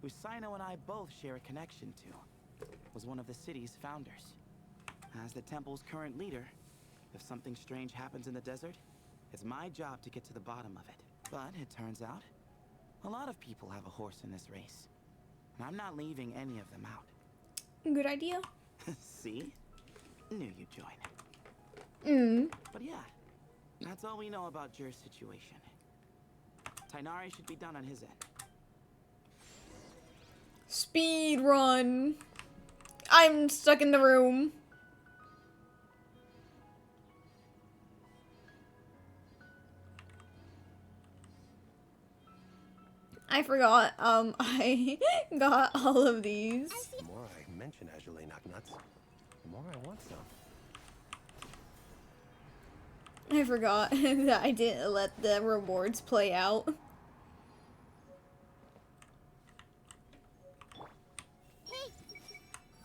who Sino and I both share a connection to, was one of the city's founders. As the temple's current leader, if something strange happens in the desert, it's my job to get to the bottom of it. But it turns out, a lot of people have a horse in this race. And I'm not leaving any of them out. Good idea. See? Knew you'd join. But yeah, that's all we know about Jer's situation. Tainari should be done on his end. Speed run. I'm stuck in the room. I forgot, I got all of these. The more I mention Azulay Knocknuts, the more I want some. I forgot that I didn't let the rewards play out.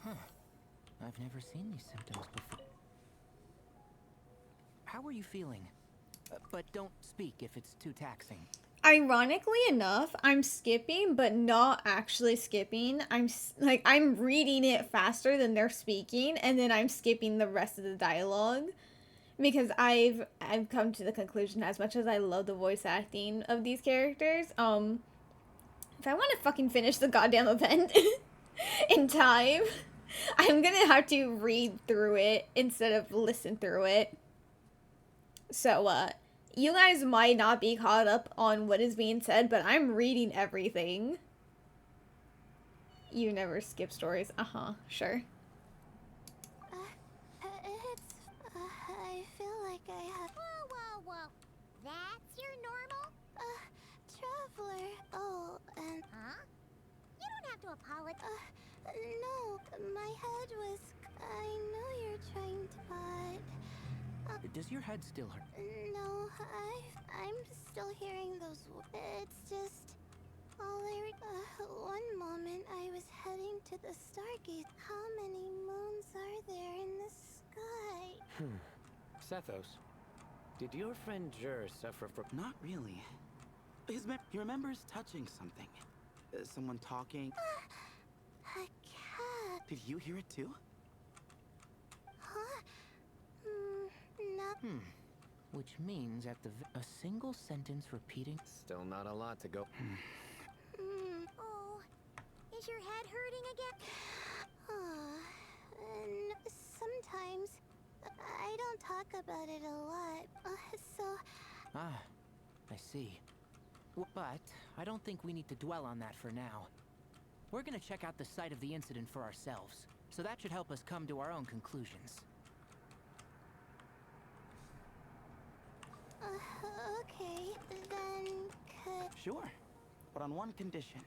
Huh. I've never seen these symptoms before. How are you feeling? But don't speak if it's too taxing. Ironically enough, I'm skipping, but not actually skipping. I'm reading it faster than they're speaking, and then I'm skipping the rest of the dialogue. Because I've come to the conclusion, as much as I love the voice acting of these characters, if I want to fucking finish the goddamn event in time, I'm gonna have to read through it instead of listen through it. So, you guys might not be caught up on what is being said, but I'm reading everything. You never skip stories. Sure. I feel like I have... Whoa. That's your normal? Traveler. Oh, and... Huh? You don't have to apologize. No, my head was... I know you're trying to, but... Does your head still hurt? No, I'm still hearing those... It's just... one moment I was heading to the Stargate. How many moons are there in the sky? Sethos, did your friend Jer suffer from... Not really. He remembers touching something. Someone talking. A cat. Did you hear it too? Huh? No. Which means at a single sentence repeating... Still not a lot to go. Oh, is your head hurting again? And sometimes I don't talk about it a lot, so... Ah, I see. But I don't think we need to dwell on that for now. We're gonna check out the site of the incident for ourselves, so that should help us come to our own conclusions. Okay, then could... Sure, but on one condition.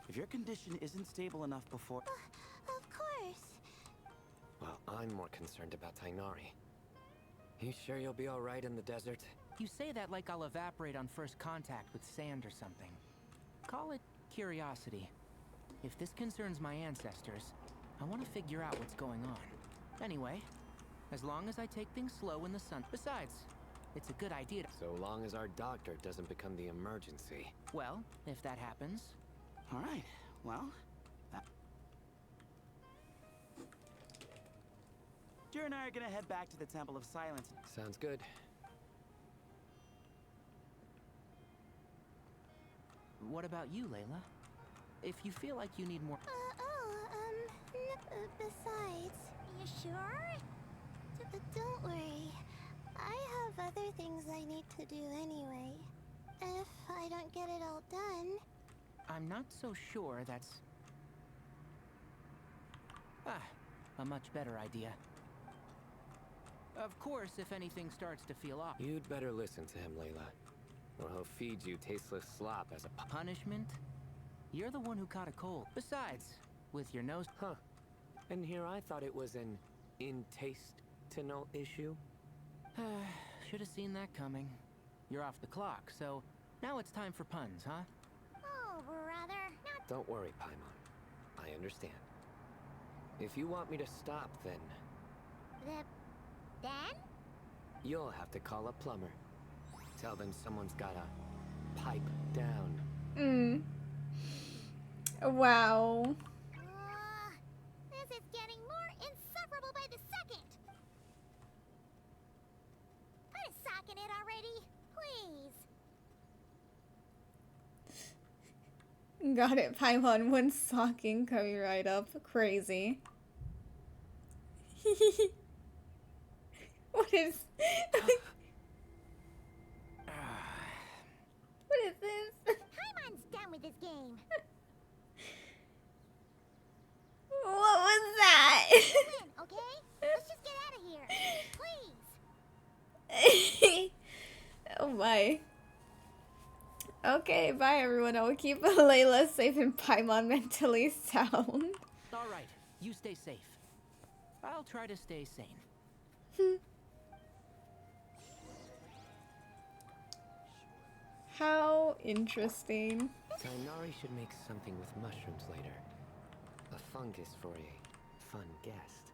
If your condition isn't stable enough before... of course. Well, I'm more concerned about Tainari. You sure you'll be alright in the desert? You say that like I'll evaporate on first contact with sand or something. Call it curiosity. If this concerns my ancestors, I want to figure out what's going on. Anyway, as long as I take things slow in the sun... Besides, it's a good idea to... So long as our doctor doesn't become the emergency. Well, if that happens... All right, well... Jer and I are gonna head back to the Temple of Silence. Sounds good. What about you, Layla? If you feel like you need more... Besides... You sure? Don't worry. I have other things I need to do anyway. If I don't get it all done... I'm not so sure that's... a much better idea. Of course, if anything starts to feel off... You'd better listen to him, Layla. Or he'll feed you tasteless slop as a punishment? You're the one who caught a cold. Besides, with your nose... Huh. And here I thought it was an in-taste-to-know issue. Should have seen that coming. You're off the clock, so now it's time for puns, huh? Oh, brother. Not Don't worry, Paimon. I understand. If you want me to stop, then then? you'll have to call a plumber. Tell them someone's gotta pipe down. Wow. This is getting more insufferable by the second. Put a sock in it already, please. Got it, Paimon. One socking coming right up. Crazy. What is... What is this? Paimon's done with this game. What was that? Win, okay? Let's just get out of here. Please. Oh my. Okay, bye everyone. I will keep Layla safe and Paimon mentally sound. Alright, you stay safe. I'll try to stay sane. How interesting. Tainari should make something with mushrooms later. A fungus for a fun guest.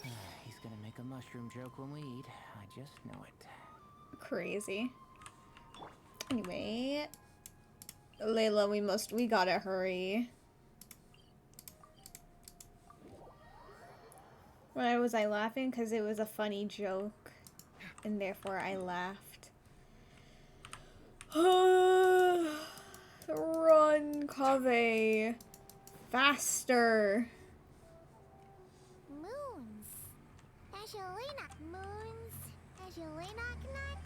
He's gonna make a mushroom joke when we eat. I just know it. Crazy. Anyway, Layla, we gotta hurry. Why was I laughing? Because it was a funny joke, and therefore I laughed. Run, Kaveh! Faster! Moons. Ashelina. Moons. Ashelina.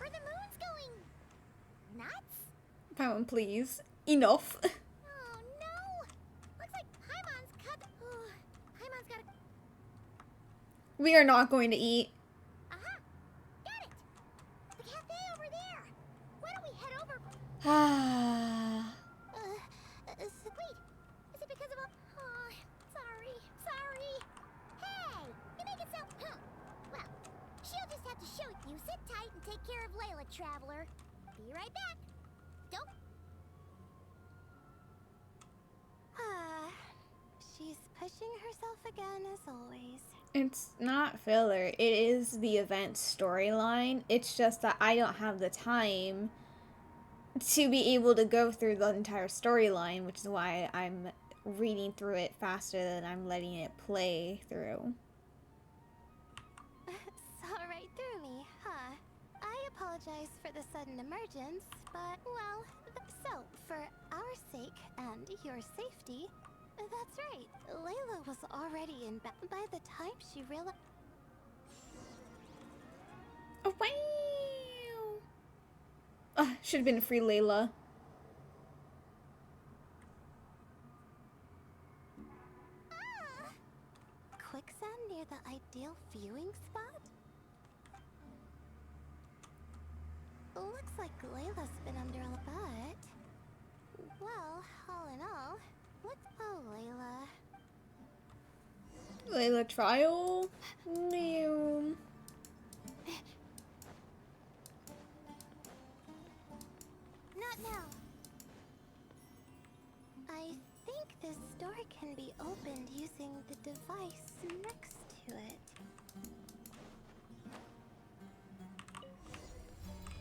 Are the moons going nuts? Paimon, please. Enough. Oh no! Looks like Paimon's cut. Paimon's got a. We are not going to eat. Aha! Got it! The cafe over there! Why don't we head over? Ah. Wait! Is it because of a. Oh, sorry. Hey! You make it sound. Well, she'll just have to show it. You sit tight and take care of Layla, traveler. Be right back. Don't. She's pushing herself again as always. It's not filler. It is the event storyline. It's just that I don't have the time to be able to go through the entire storyline, which is why I'm reading through it faster than I'm letting it play through. Saw right through me, huh? I apologize for the sudden emergence, but, well, so, for our sake and your safety, that's right. Layla was already in bed by the time she realized. Oh, wow! Should have been free Layla. Quicksand near the ideal viewing spot? Looks like Layla's been under a butt. Well, all in all, let's... Oh, Layla. Layla trial? No. Not now. I think this door can be opened using the device next to it.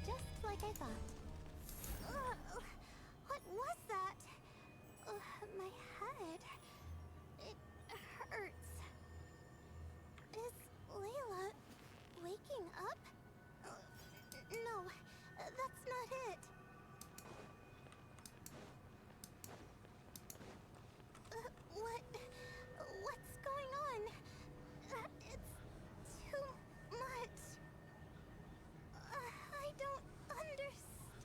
Just like I thought. What was that? My head. It hurts. Is Layla waking up? No, that's not it. What's going on? It's too much. I don't understand.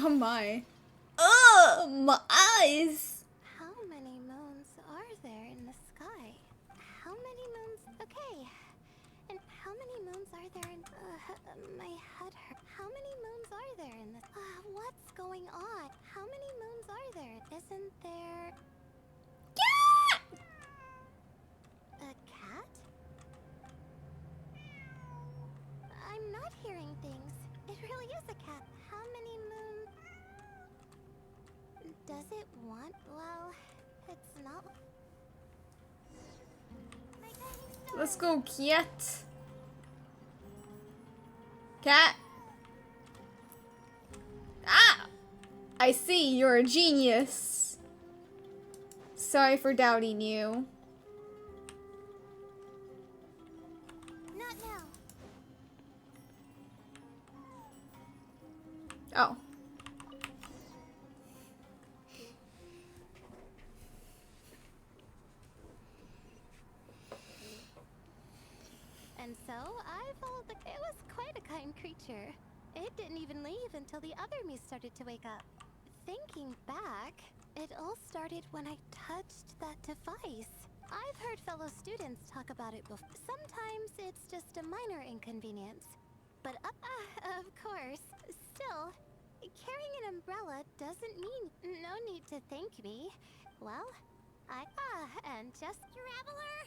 Oh my. Oh, my eyes. How many moons are there in the sky? How many moons? Okay. And how many moons are there in... my head hurt. How many moons are there in this? What's going on? How many moons are there? Isn't there... a cat? I'm not hearing things. It really is a cat. How many moons... Does it want? Well, it's not... Let's go, cat. Cat. Ah! I see, you're a genius. Sorry for doubting you. Not now. Oh. And so I followed the... It was quite a kind creature. It didn't even leave until the other me started to wake up. Thinking back, it all started when I touched that device. I've heard fellow students talk about it before. Sometimes it's just a minor inconvenience. But of course, still, carrying an umbrella doesn't mean no need to thank me. Well, and just... Traveler!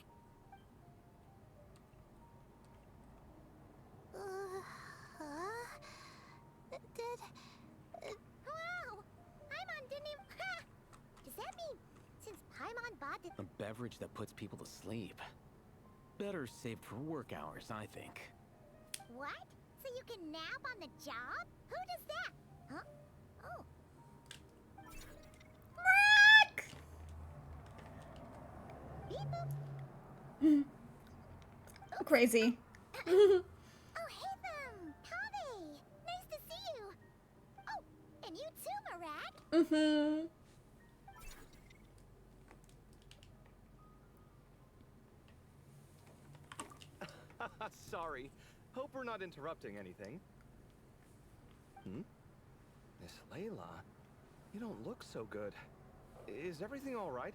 Wow! Paimon didn't even... Ha! Does that mean since Paimon bought the... A beverage that puts people to sleep. Better saved for work hours, I think. What? So you can nap on the job? Who does that? Huh? Oh. Beep boop. Crazy. Oh, hey them! Kave! Nice to see you! Oh, and you too, Marat! Mm-hmm. Sorry. Hope we're not interrupting anything. Miss Layla, you don't look so good. Is everything all right?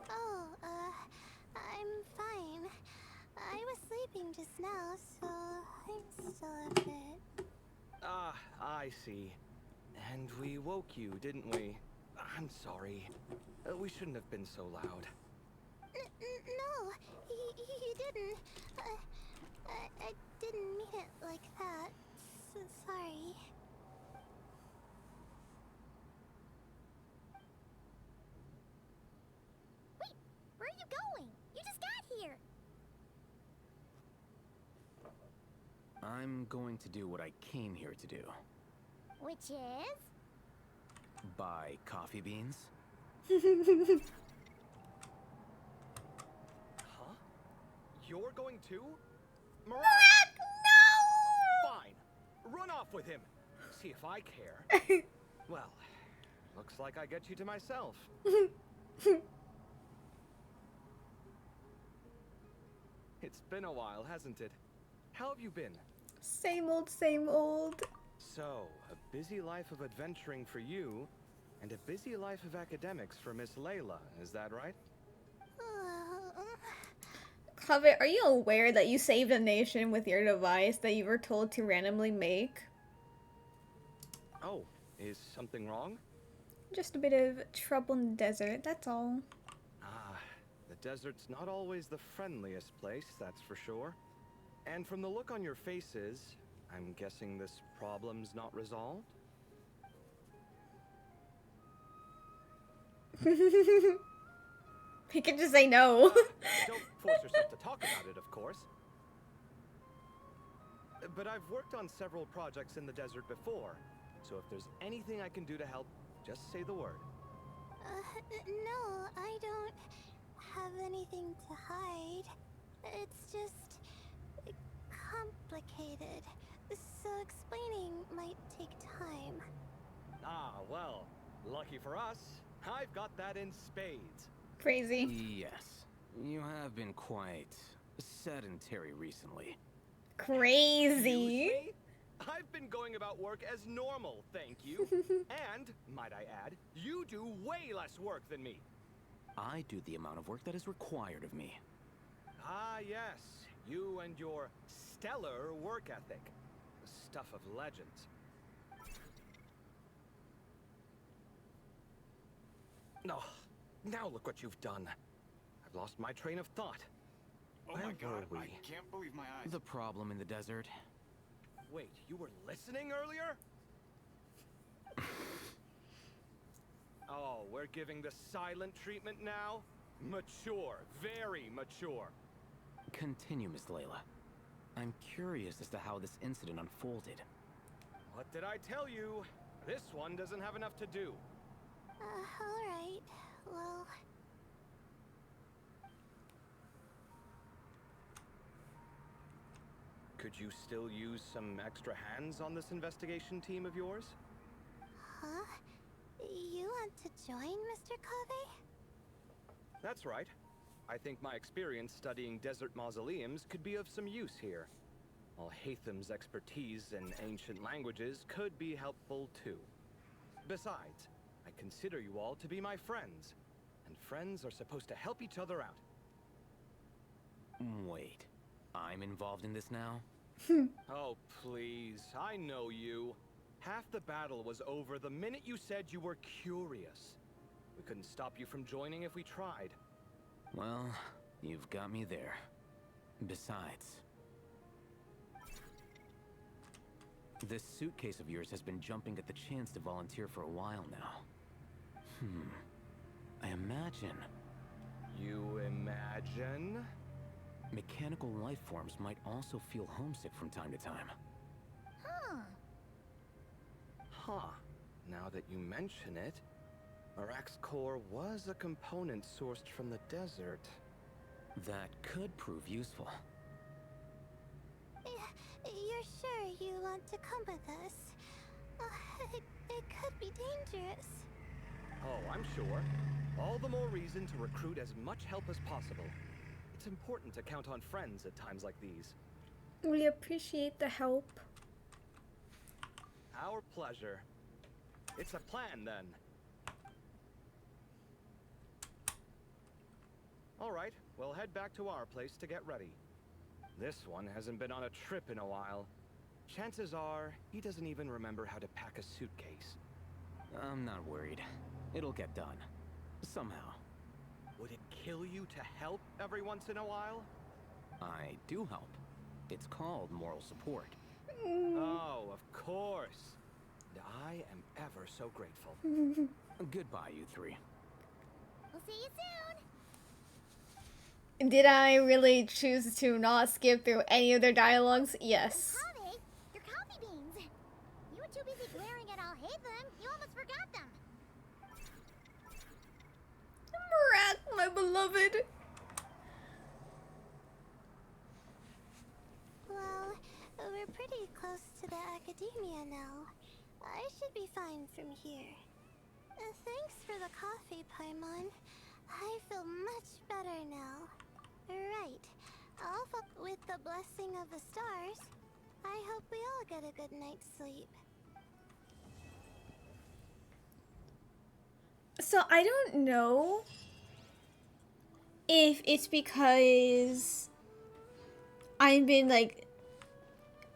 Oh, I'm fine. I was sleeping just now, so I'm still a bit... Ah, I see. And we woke you, didn't we? I'm sorry. We shouldn't have been so loud. No, you didn't. I didn't mean it like that. Sorry. Wait, where are you going? You just got here! I'm going to do what I came here to do. Which is? Buy coffee beans. Huh? You're going too? Marat! No! Fine. Run off with him. See if I care. Well, looks like I get you to myself. It's been a while, hasn't it? How have you been? Same old, same old. So, a busy life of adventuring for you, and a busy life of academics for Miss Layla, is that right? Covet, are you aware that you saved a nation with your device that you were told to randomly make? Oh, is something wrong? Just a bit of trouble in the desert, that's all. Ah, the desert's not always the friendliest place, that's for sure. And from the look on your faces, I'm guessing this problem's not resolved? He could just say no. Don't force yourself to talk about it, of course. But I've worked on several projects in the desert before, so if there's anything I can do to help, just say the word. No, I don't have anything to hide. It's just... complicated. So explaining might take time. Ah, well, lucky for us, I've got that in spades. Crazy. Yes, you have been quite sedentary recently. Crazy. Excuse me? I've been going about work as normal, thank you. And, might I add, you do way less work than me. I do the amount of work that is required of me. Ah, yes. You and your stellar work ethic. The stuff of legends. Oh, now look what you've done. I've lost my train of thought. Oh Where my god, were we? I can't believe my eyes. The problem in the desert. Wait, you were listening earlier? Oh, we're giving the silent treatment now? Mature, very mature. Continue, Miss Layla. I'm curious as to how this incident unfolded. What did I tell you? This one doesn't have enough to do. Alright. Well... Could you still use some extra hands on this investigation team of yours? Huh? You want to join, Mr. Kave? That's right. I think my experience studying desert mausoleums could be of some use here. While Hatham's expertise in ancient languages could be helpful too. Besides, I consider you all to be my friends, and friends are supposed to help each other out. Wait, I'm involved in this now? Oh, please, I know you. Half the battle was over the minute you said you were curious. We couldn't stop you from joining if we tried. Well, you've got me there. Besides, this suitcase of yours has been jumping at the chance to volunteer for a while now. I imagine You imagine? mechanical life forms might also feel homesick from time to time. Huh. Huh. Now that you mention it, Arak's core was a component sourced from the desert. That could prove useful. You're sure you want to come with us? It could be dangerous. Oh, I'm sure. All the more reason to recruit as much help as possible. It's important to count on friends at times like these. We appreciate the help. Our pleasure. It's a plan, then. All right, we'll head back to our place to get ready. This one hasn't been on a trip in a while. Chances are, he doesn't even remember how to pack a suitcase. I'm not worried. It'll get done. Somehow. Would it kill you to help every once in a while? I do help. It's called moral support. Oh, of course. And I am ever so grateful. Goodbye, you three. We'll see you soon. Did I really choose to not skip through any of their dialogues? Yes. Kave, your coffee beans. You were too busy glaring at all Hatham. You almost forgot them. Murat, my beloved. Well, we're pretty close to the academia now. I should be fine from here. Thanks for the coffee, Paimon. I feel much better now. Right. I'll fuck with the blessing of the stars. I hope we all get a good night's sleep. So I don't know if it's because I've been like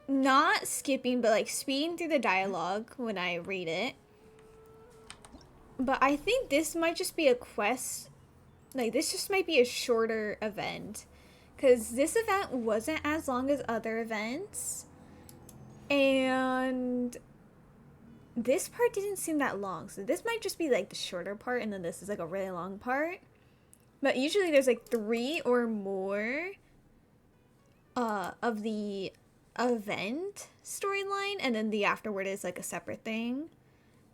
not skipping but like speeding through the dialogue when I read it. But I think this might just be a quest. Like, this just might be a shorter event. Because this event wasn't as long as other events. And this part didn't seem that long. So this might just be, like, the shorter part. And then this is, like, a really long part. But usually there's, like, 3 or more of the event storyline. And then the afterward is, like, a separate thing.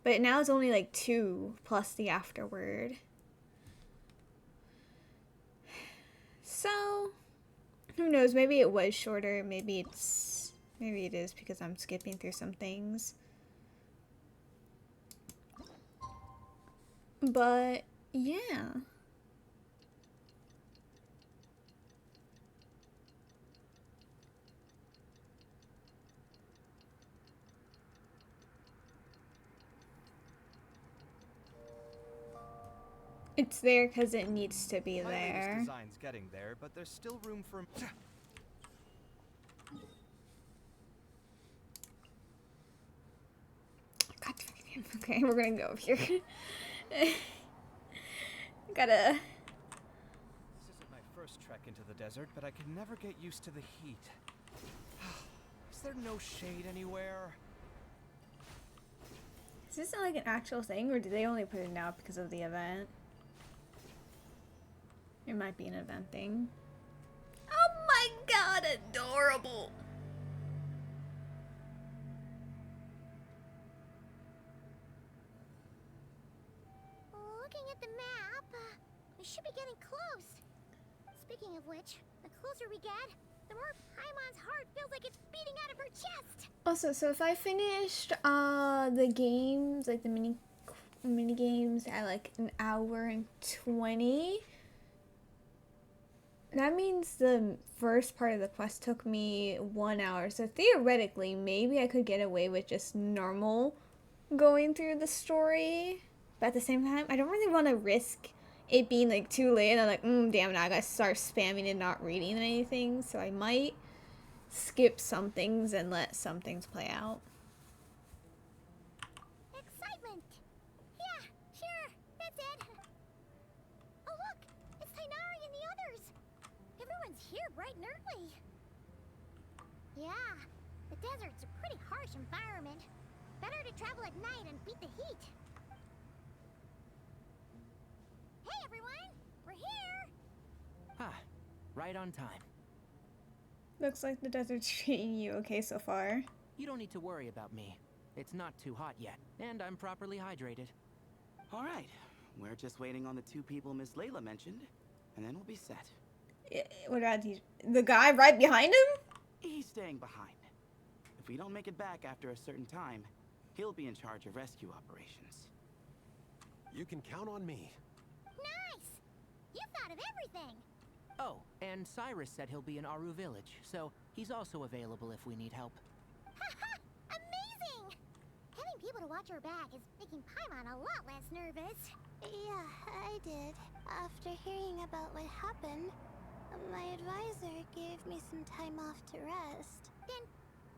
But now it's only, like, 2 plus the afterward. So, who knows? Maybe it was shorter. Maybe it is because I'm skipping through some things. But, yeah. It's there because it needs to be My latest there. design's getting there, but there's still room for... God damn. Okay, we're gonna go over here. Gotta. This isn't my first trek into the desert, but I can never get used to the heat. Is there no shade anywhere? Is this like an actual thing, or did they only put it out because of the event? It might be an event thing. Oh my god, adorable! Looking at the map, we should be getting close. Speaking of which, the closer we get, the more Paimon's heart feels like it's beating out of her chest. Also, so if I finished the games, like the mini games at like an hour and 20, that means the first part of the quest took me 1 hour. So theoretically, maybe I could get away with just normal going through the story. But at the same time, I don't really want to risk it being like too late and I'm like, damn, now I gotta start spamming and not reading anything. So I might skip some things and let some things play out. Excitement! Yeah, sure, that's it. Oh look, it's Tainari and the others. Everyone's here bright and early. Yeah, the desert's a pretty harsh environment. Better to travel at night and beat the heat. Hey everyone, we're here! Ah, right on time. Looks like the desert's treating you okay so far. You don't need to worry about me. It's not too hot yet, and I'm properly hydrated. All right, we're just waiting on the two people Miss Layla mentioned, and then we'll be set. What about the guy right behind him? He's staying behind. If we don't make it back after a certain time, he'll be in charge of rescue operations. You can count on me. Nice! You thought of everything! Oh, and Cyrus said he'll be in Aru Village, so he's also available if we need help. Haha! Amazing! Having people to watch your back is making Paimon a lot less nervous. Yeah, I did. After hearing about what happened, my advisor gave me some time off to rest. Then,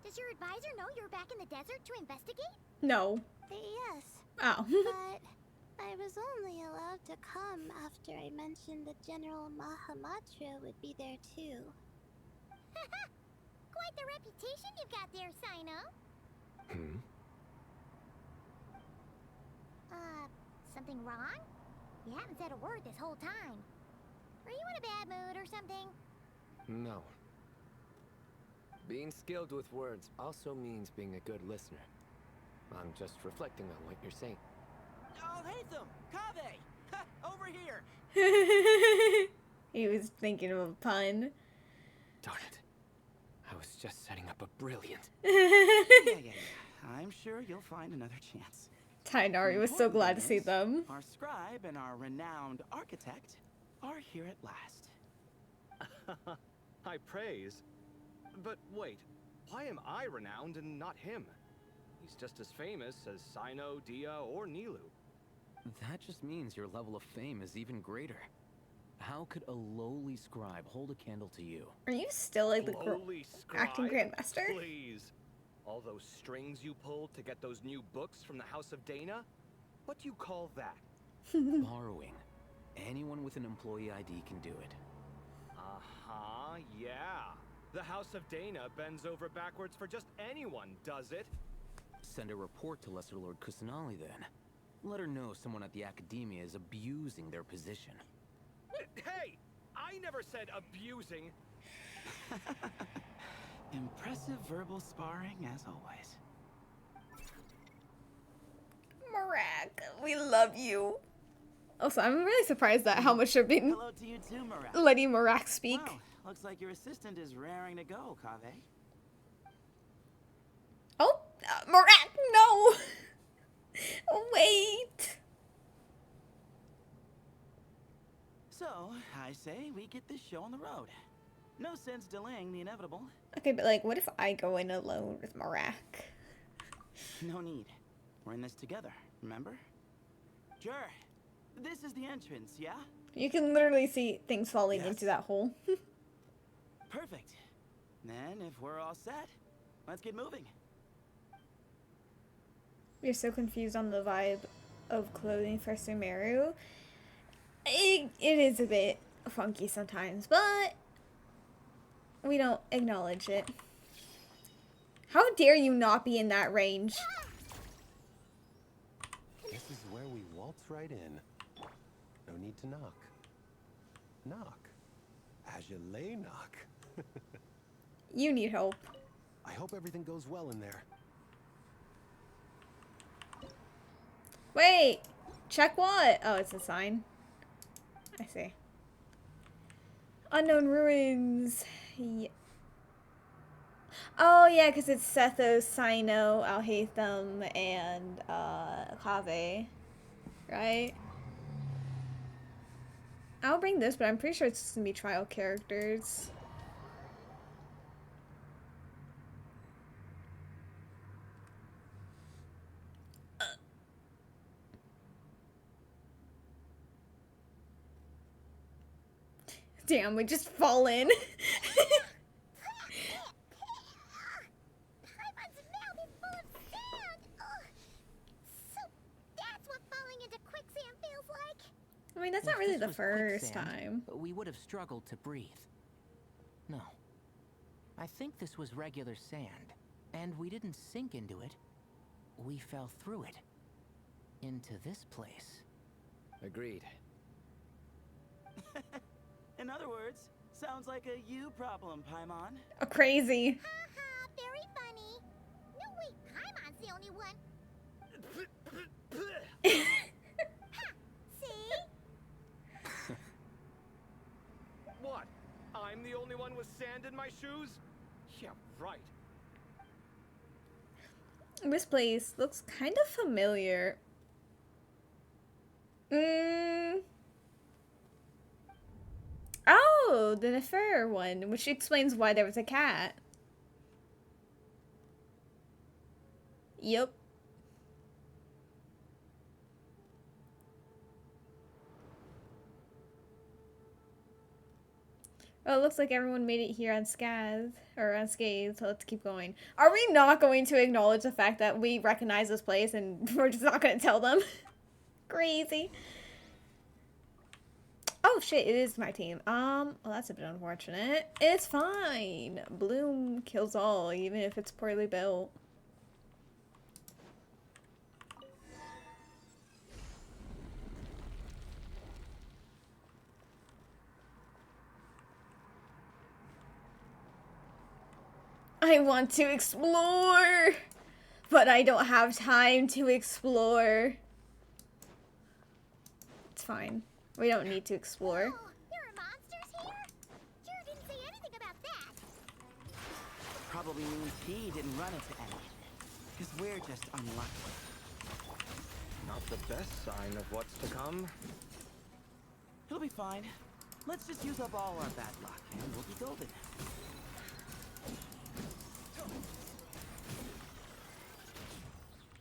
does your advisor know you're back in the desert to investigate? No. Yes. Oh. But I was only allowed to come after I mentioned that General Mahamatra would be there too. Haha! Quite the reputation you've got there, Sino. Something wrong? You haven't said a word this whole time. Are you in a bad mood or something? No. Being skilled with words also means being a good listener. I'm just reflecting on what you're saying. Oh, Hatham! Kaveh! Ha, over here! He was thinking of a pun. Darn it. I was just setting up a brilliant... Yeah. I'm sure you'll find another chance. Tainari was so glad to see them. Our scribe and our renowned architect are here at last. High praise. But wait, why am I renowned and not him? He's just as famous as Sino, Dia, or Nilu. That just means your level of fame is even greater. How could a lowly scribe hold a candle to you? Are you still like the Lowly acting scribe? grandmaster? Please. All those strings you pulled to get those new books from the House of Dana? What do you call that? Borrowing. Anyone with an employee ID can do it. Uh-huh, yeah. The House of Dana bends over backwards for just anyone, does it? Send a report to Lesser Lord Kusanali then. Let her know someone at the Academia is abusing their position. Hey! I never said abusing. Impressive verbal sparring, as always. Marak, we love you. Also, I'm really surprised at how much they've been Hello to you too, Marak. letting Marak speak. Wow, looks like your assistant is raring to go, Kaveh. Oh, Marak, no! Wait. So, I say we get this show on the road. No sense delaying the inevitable. Okay, but like, what if I go in alone with Marak? No need. We're in this together, remember? Sure. This is the entrance, yeah? You can literally see things falling Yes. into that hole. Perfect. Then, if we're all set, let's get moving. You're so confused on the vibe of clothing for Sumeru. It is a bit funky sometimes, but we don't acknowledge it. How dare you not be in that range? This is where we waltz right in. No need to knock. Knock. As you lay knock. You need help. I hope everything goes well in there. Wait! Check what? Oh, it's a sign. I see. Unknown ruins. Yeah. Oh, yeah, because it's Sethos, Sino, Alhaitham, and Kaveh. Right? I'll bring this, but I'm pretty sure it's just gonna be trial characters. Damn, we just fall in. Paimon's mouth is full of sand! Ugh. So that's what falling into quicksand feels like? I mean, that's not If really this the was first quicksand, time. we would have struggled to breathe. No. I think this was regular sand, and we didn't sink into it. We fell through it. Into this place. Agreed. In other words, sounds like a you problem, Paimon. Oh, crazy. Haha, very funny. No, wait, Paimon's the only one. Ha! See? What? I'm the only one with sand in my shoes? Yeah, right. This place looks kind of familiar. Oh, the Nefer one, which explains why there was a cat. Yep. Oh, it looks like everyone made it here unscathed, or unscathed, so let's keep going. Are we not going to acknowledge the fact that we recognize this place and we're just not going to tell them? Crazy. Oh shit, it is my team. Well that's a bit unfortunate. It's fine. Bloom kills all, even if it's poorly built. I want to explore, but I don't have time to explore. It's fine. We don't need to explore. Oh, there are monsters here? Jir didn't say anything about that. Probably means he didn't run into any. Because we're just unlucky. Not the best sign of what's to come. It'll be fine. Let's just use up all our bad luck, and we'll be golden.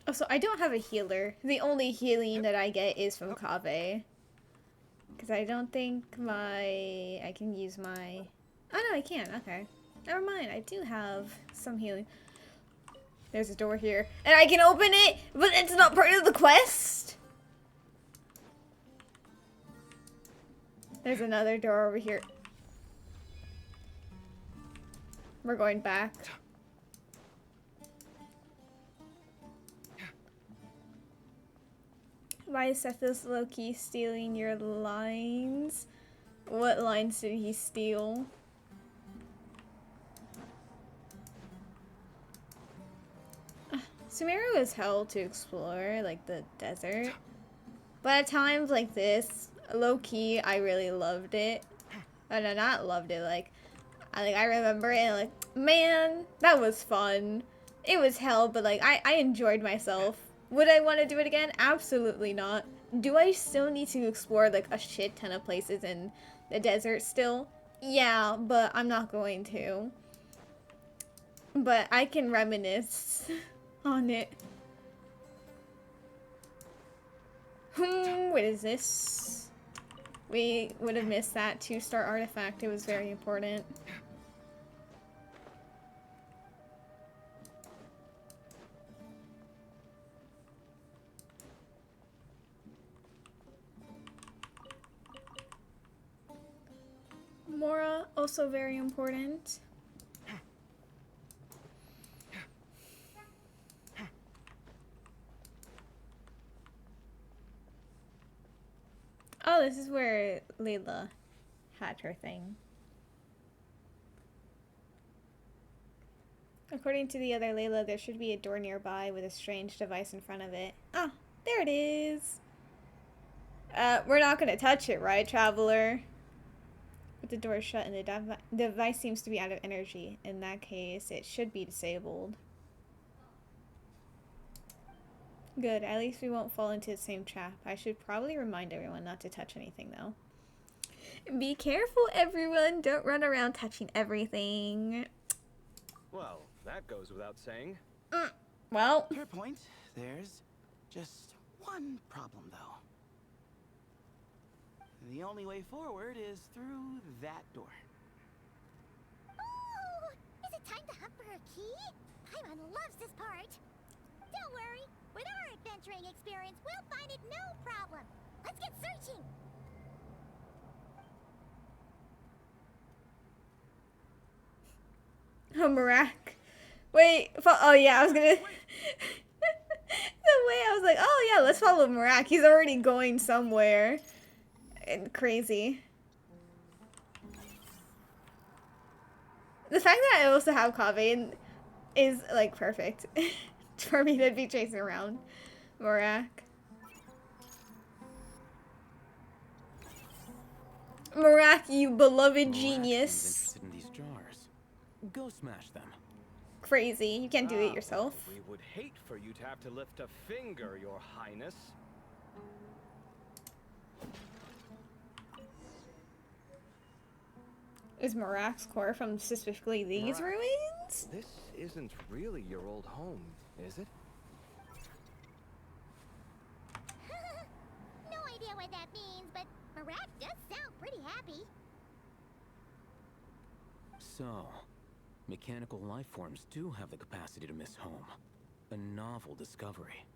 Oh, so I don't have a healer. The only healing that I get is from Kaveh. Because I don't think I can use my... Oh no, I can. Okay. Never mind. I do have some healing. There's a door here. And I can open it, but it's not part of the quest. There's another door over here. We're going back. Why is Sethos low-key stealing your lines? What lines did he steal? Sumeru is hell to explore, like the desert. But at times like this, low-key, I really loved it. No, not loved it, like I remember it and like, man, that was fun. It was hell, but like, I enjoyed myself. Would I want to do it again? Absolutely not. Do I still need to explore like a shit ton of places in the desert still? Yeah, but I'm not going to. But I can reminisce on it. What is this? We would have missed that 2-star artifact. It was very important. Mora, also very important. Oh, this is where Layla had her thing. According to the other Layla, there should be a door nearby with a strange device in front of it. Ah, there it is. We're not gonna touch it, right, Traveler? But the door is shut and the device seems to be out of energy. In that case, it should be disabled. Good, at least we won't fall into the same trap. I should probably remind everyone not to touch anything, though. Be careful, everyone. Don't run around touching everything. Well, that goes without saying. Well. Fair point. There's just one problem, though. The only way forward is through that door. Ooh! Is it time to hunt for a key? Paimon loves this part. Don't worry. With our adventuring experience, we'll find it no problem. Let's get searching. Oh, Marak. Wait. Oh, yeah, I was gonna... The way I was like, oh, yeah, let's follow Marak. He's already going somewhere. And crazy. The fact that I also have Kaveh is, like, perfect. For me to be chasing around Marak. Marak, you beloved genius. Interested in these jars. Go smash them. Crazy. You can't do it yourself. We would hate for you to have to lift a finger, Your Highness. Is Marak's core from specifically these ruins? This isn't really your old home, is it? No idea what that means, but Marak does sound pretty happy. So, mechanical life forms do have the capacity to miss home. A novel discovery.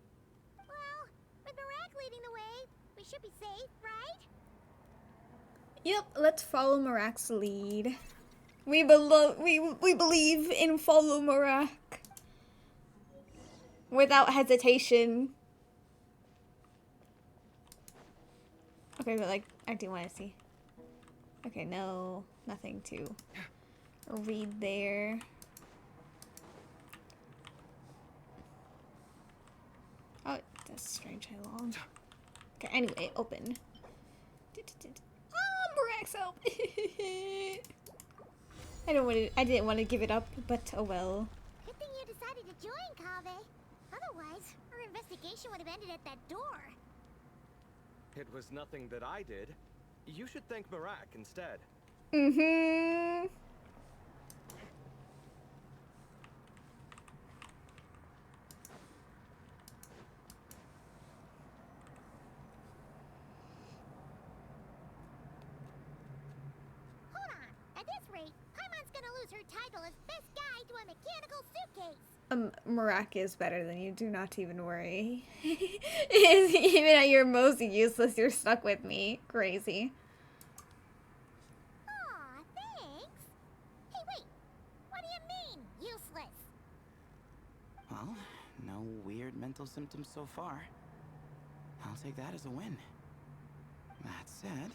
Well, with Marak leading the way, we should be safe, right? Yep, let's follow Marak's lead. We believe in follow Marak. Without hesitation. Okay, but like, I do want to see. Okay, no, nothing to read there. Oh, that's strange how long. Okay, anyway, open. Oh, Marak's help. I didn't want to give it up, but oh well. Good thing you decided to join, Kaveh. Otherwise, our investigation would have ended at that door. It was nothing that I did. You should thank Marak instead. Mm-hmm. Hold on. At this rate, Paimon's gonna lose her title as best guide to a mechanical suitcase. Marak is better than you. Do not even worry. Even at your most useless, you're stuck with me. Crazy. Aw, thanks. Hey, wait. What do you mean, useless? Well, no weird mental symptoms so far. I'll take that as a win. That said...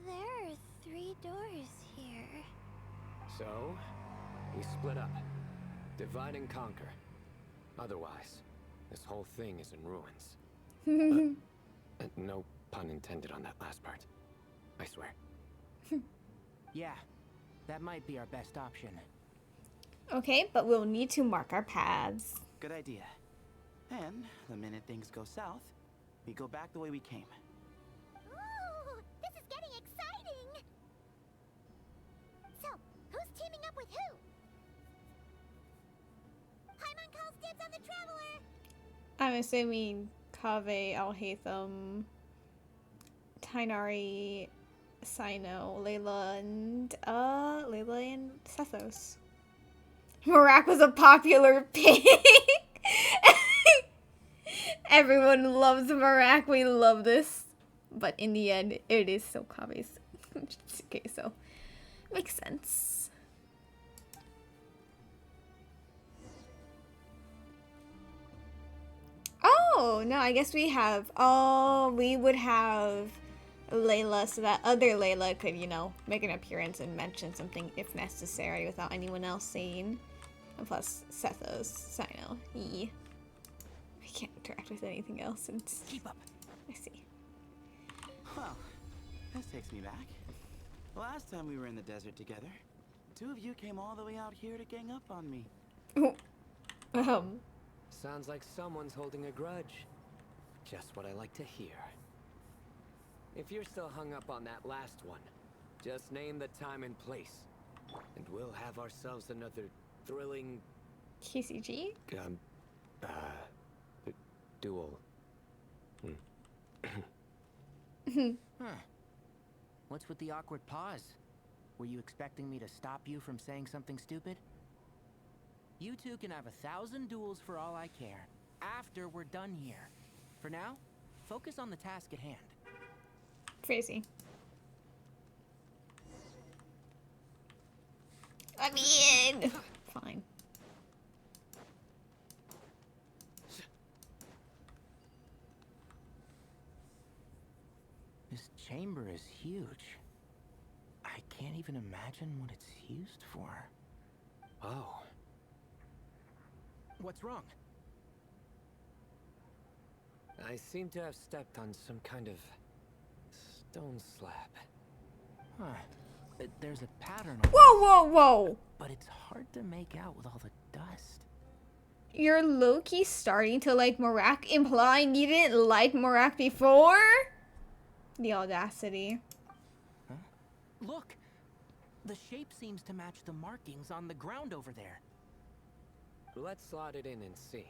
There are 3 doors here. So, we split up. Divide and conquer. Otherwise, this whole thing is in ruins. No pun intended on that last part. I swear. Yeah, that might be our best option. Okay, but we'll need to mark our paths. Good idea. And the minute things go south, we go back the way we came. Ooh, this is getting exciting! So, I'm assuming Kaveh, Alhaitham, Tainari, Sino, Layla, and Sethos. Marak was a popular pick. Everyone loves Marak. We love this. But in the end, it is still Kaveh's. Okay, so makes sense. Oh, no, I guess we have... Oh, we would have Layla so that other Layla could, you know, make an appearance and mention something if necessary without anyone else seeing. And plus, Sethos, Sino, I can't interact with anything else since... Keep up. I see. Well, this takes me back. Last time we were in the desert together, two of you came all the way out here to gang up on me. Sounds like someone's holding a grudge. Just what I like to hear. If you're still hung up on that last one, just name the time and place. And we'll have ourselves another thrilling... KCG? Duel. Huh. What's with the awkward pause? Were you expecting me to stop you from saying something stupid? You two can have 1,000 duels for all I care, after we're done here. For now, focus on the task at hand. Crazy. I mean... Fine. This chamber is huge. I can't even imagine what it's used for. Oh. What's wrong? I seem to have stepped on some kind of stone slab. Huh. There's a pattern on Whoa, whoa, whoa! but it's hard to make out with all the dust. You're low-key starting to like Marak, implying you didn't like Marak before? The audacity. Huh? Look! The shape seems to match the markings on the ground over there. Let's slot it in and see.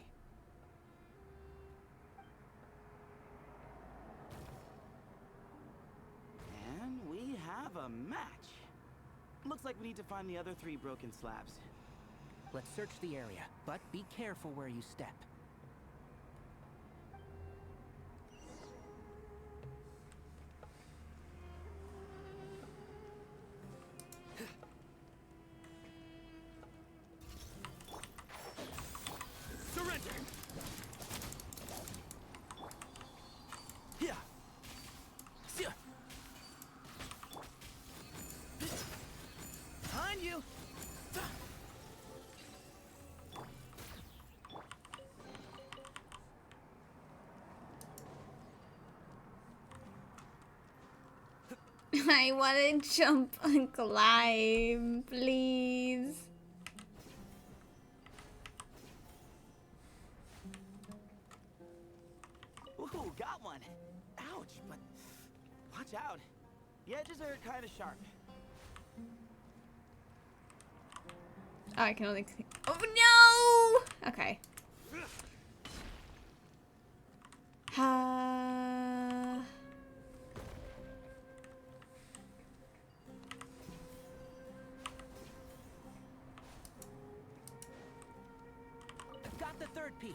And we have a match. Looks like we need to find the other 3 broken slabs. Let's search the area, but be careful where you step. Surrender! Yeah. Behind you! I want to jump and climb, please. Ooh, got one. Ouch, but watch out. The edges are kind of sharp. Oh, I can only... Oh, no! Okay. I've got the 3rd piece.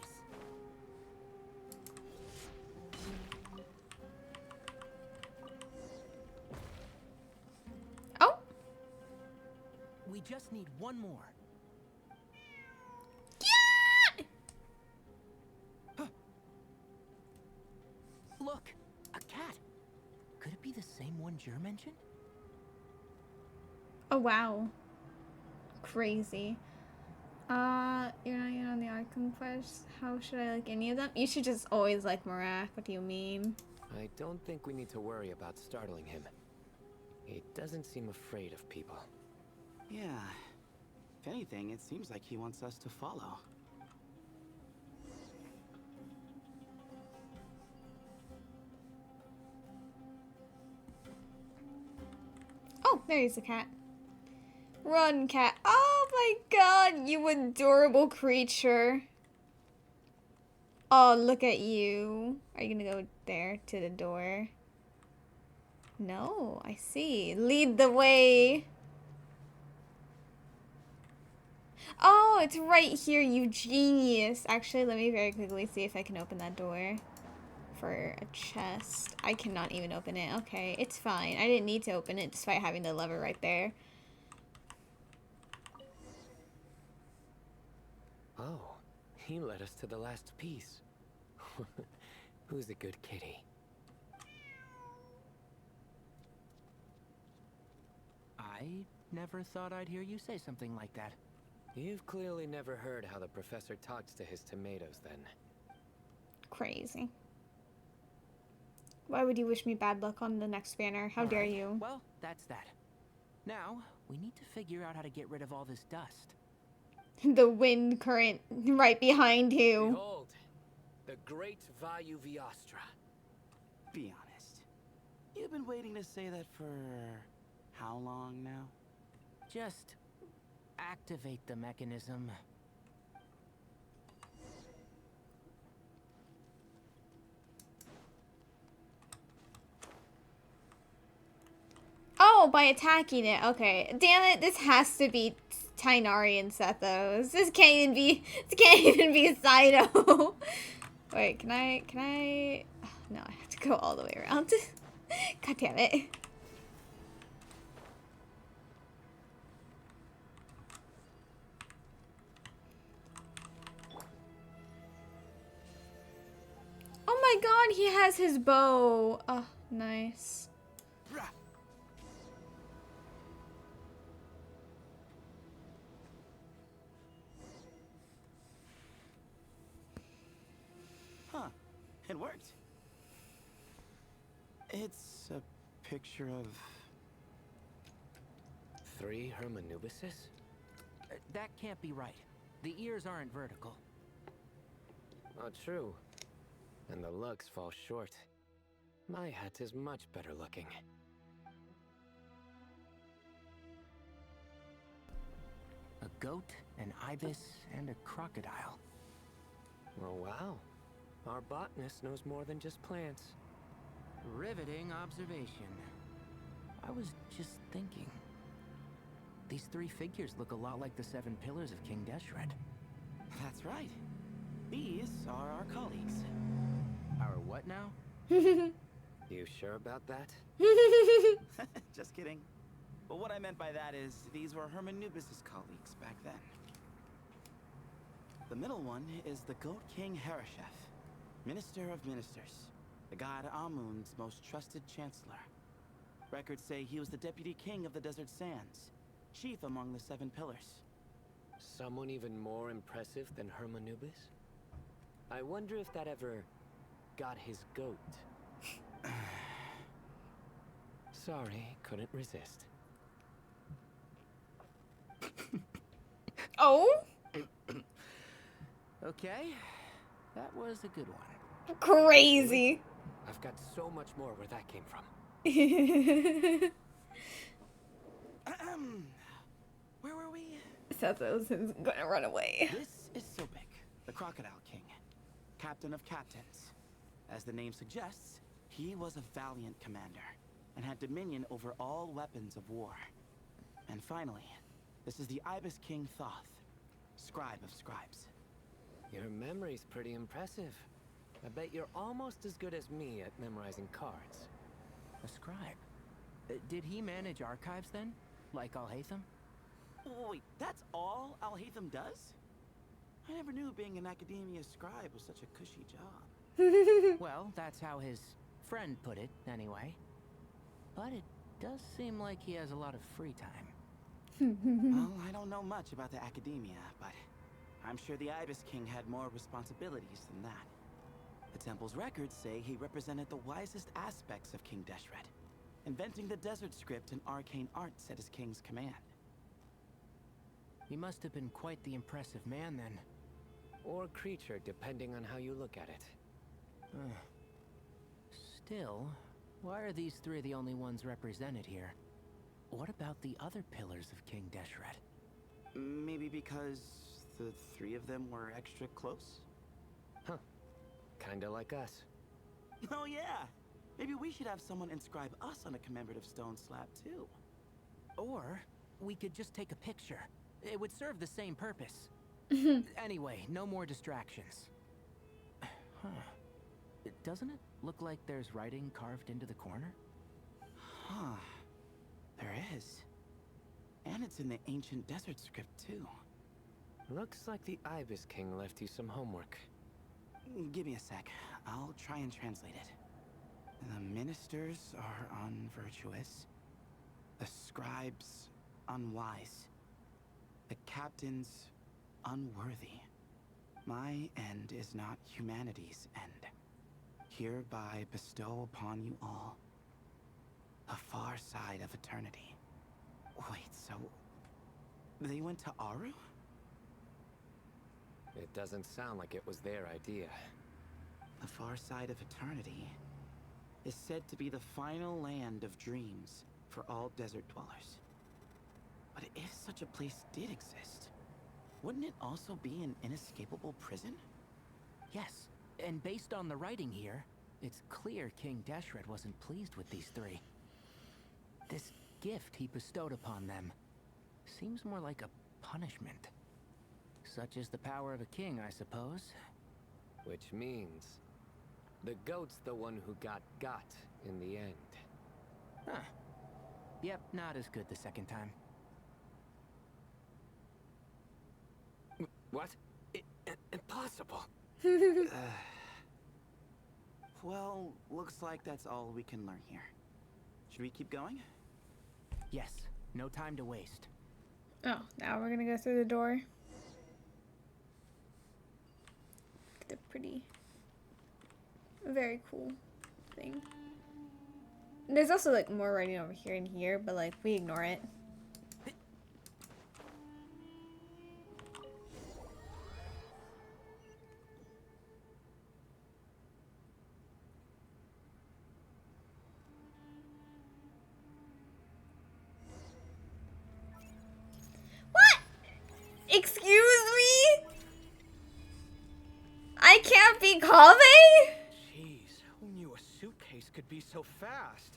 Oh! We just need one more. Yeah! Huh. Look, a cat. Could it be the same one Jer mentioned? Oh, wow. Crazy. You're not yet on the Arkham quest. How should I like any of them? You should just always like Marak. What do you mean? I don't think we need to worry about startling him. He doesn't seem afraid of people. Yeah. If anything, it seems like he wants us to follow. Oh, there's the cat. Run, cat. Oh my god, you adorable creature. Oh, look at you. Are you gonna go there to the door? No, I see. Lead the way. Oh, it's right here, you genius. Actually, let me very quickly see if I can open that door for a chest. I cannot even open it. Okay, it's fine. I didn't need to open it despite having the lever right there. Oh, he led us to the last piece. Who's a good kitty? I never thought I'd hear you say something like that. You've clearly never heard how the professor talks to his tomatoes, then. Crazy. Why would you wish me bad luck on the next banner? How dare you? Well, that's that. Now, we need to figure out how to get rid of all this dust. The wind current right behind you. Behold, the great Vayu Viastra. Be honest. You've been waiting to say that for how long now? Just activate the mechanism. Oh, by attacking it. Okay. Damn it, this has to be Tainari and Sethos. This can't even be Saito. Wait, can I no, I have to go all the way around. God damn it. Oh my god, he has his bow. Oh, nice. Huh. It worked. It's a picture of... 3 Hermanubises? That can't be right. The ears aren't vertical. Oh, true. And the lugs fall short. My hat is much better looking. A goat, an ibis, and a crocodile. Oh, wow. Our botanist knows more than just plants. Riveting observation. I was just thinking. These 3 figures look a lot like the 7 pillars of King Deshret. That's right. These are our colleagues. Our what now? You sure about that? Just kidding. But what I meant by that is, these were Hermanubis' colleagues back then. The middle one is the Goat King Harashef, Minister of Ministers, the god Amun's most trusted chancellor. Records say he was the deputy king of the Desert Sands, chief among the 7 pillars. Someone even more impressive than Hermanubis? I wonder if that ever got his goat. Sorry, couldn't resist. Oh? Okay, that was a good one. Crazy. I've got so much more where that came from. Where were we? Sethos is gonna run away. This is Sobek, the Crocodile King, captain of captains. As the name suggests, he was a valiant commander and had dominion over all weapons of war. And finally, this is the Ibis King Thoth, scribe of scribes. Your memory's pretty impressive. I bet you're almost as good as me at memorizing cards. A scribe? Did he manage archives then? Like Alhaitham? Wait, that's all Alhaitham does? I never knew being an academia scribe was such a cushy job. Well, that's how his friend put it, anyway. But it does seem like he has a lot of free time. Well, I don't know much about the academia, but I'm sure the Ibis King had more responsibilities than that. The temple's records say he represented the wisest aspects of King Deshret, inventing the desert script and arcane arts at his king's command. He must have been quite the impressive man then. Or creature, depending on how you look at it. Still, why are these 3 the only ones represented here? What about the other pillars of King Deshret? Maybe because the 3 of them were extra close? Huh. Kinda like us. Oh yeah! Maybe we should have someone inscribe us on a commemorative stone slab too. Or we could just take a picture. It would serve the same purpose. Anyway, no more distractions. Huh. Doesn't it look like there's writing carved into the corner? Huh. There is. And it's in the ancient desert script too. Looks like the Ibis King left you some homework. Give me a sec. I'll try and translate it. The ministers are unvirtuous. The scribes unwise. The captains unworthy. My end is not humanity's end. Hereby bestow upon you all the far side of eternity. Wait, so they went to Aru? It doesn't sound like it was their idea. The far side of eternity is said to be the final land of dreams for all desert dwellers. But if such a place did exist, wouldn't it also be an inescapable prison? Yes, and based on the writing here, it's clear King Deshret wasn't pleased with these three. This gift he bestowed upon them seems more like a punishment. Such is the power of a king, I suppose. Which means the goat's the one who got in the end. Huh. Yep, not as good the second time. What? Impossible. Well, looks like that's all we can learn here. Should we keep going? Yes, no time to waste. Oh, now we're gonna go through the door. The pretty, very cool thing. There's also like more writing over here and here, but like we ignore it. Excuse me? I can't be Kave? Jeez, who knew a suitcase could be so fast?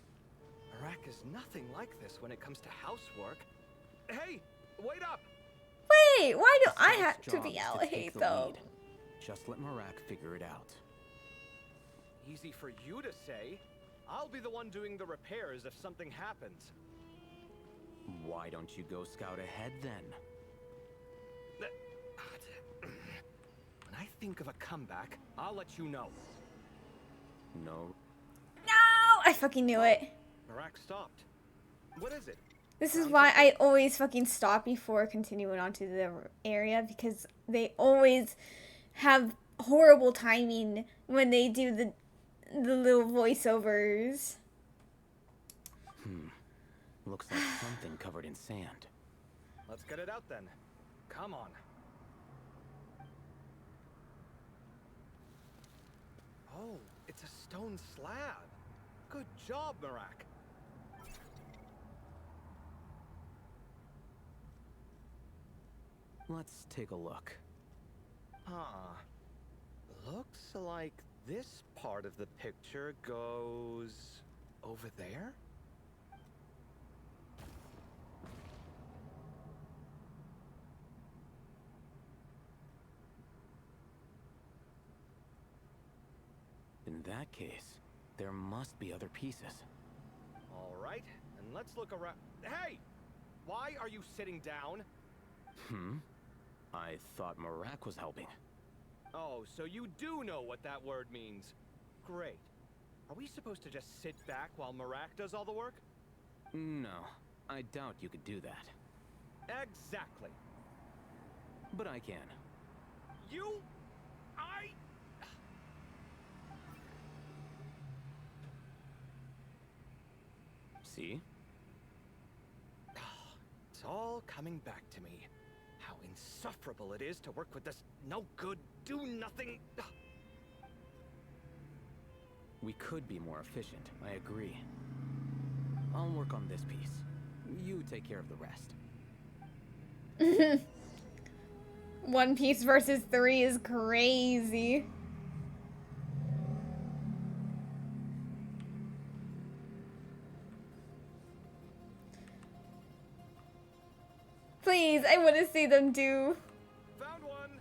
Marak is nothing like this when it comes to housework. Hey, wait up! Wait, why do I have to be Job is to take Alahate the though? lead. Just let Marak figure it out. Easy for you to say. I'll be the one doing the repairs if something happens. Why don't you go scout ahead then? When I think of a comeback, I'll let you know. No. No! I fucking knew it. Marak stopped. What is it? This is why I always fucking stop before continuing onto the area, because they always have horrible timing when they do the little voiceovers. Looks like something covered in sand. Let's get it out then. Come on. Oh, it's a stone slab. Good job, Marak. Let's take a look. Huh. Looks like this part of the picture goes over there? In that case, there must be other pieces. All right, and let's look around. Hey! Why are you sitting down? I thought Marak was helping. Oh, so you do know what that word means. Great. Are we supposed to just sit back while Marak does all the work? No, I doubt you could do that. Exactly. But I can. See? It's all coming back to me. How insufferable it is to work with this no-good, do-nothing... We could be more efficient, I agree. I'll work on this piece. You take care of the rest. One Piece versus 3 is crazy. Please, I want to see them do. Found one.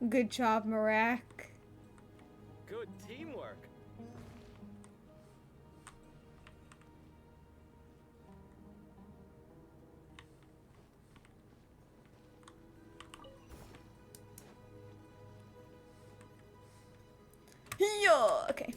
Good job, Marak. Good teamwork. Yo, okay.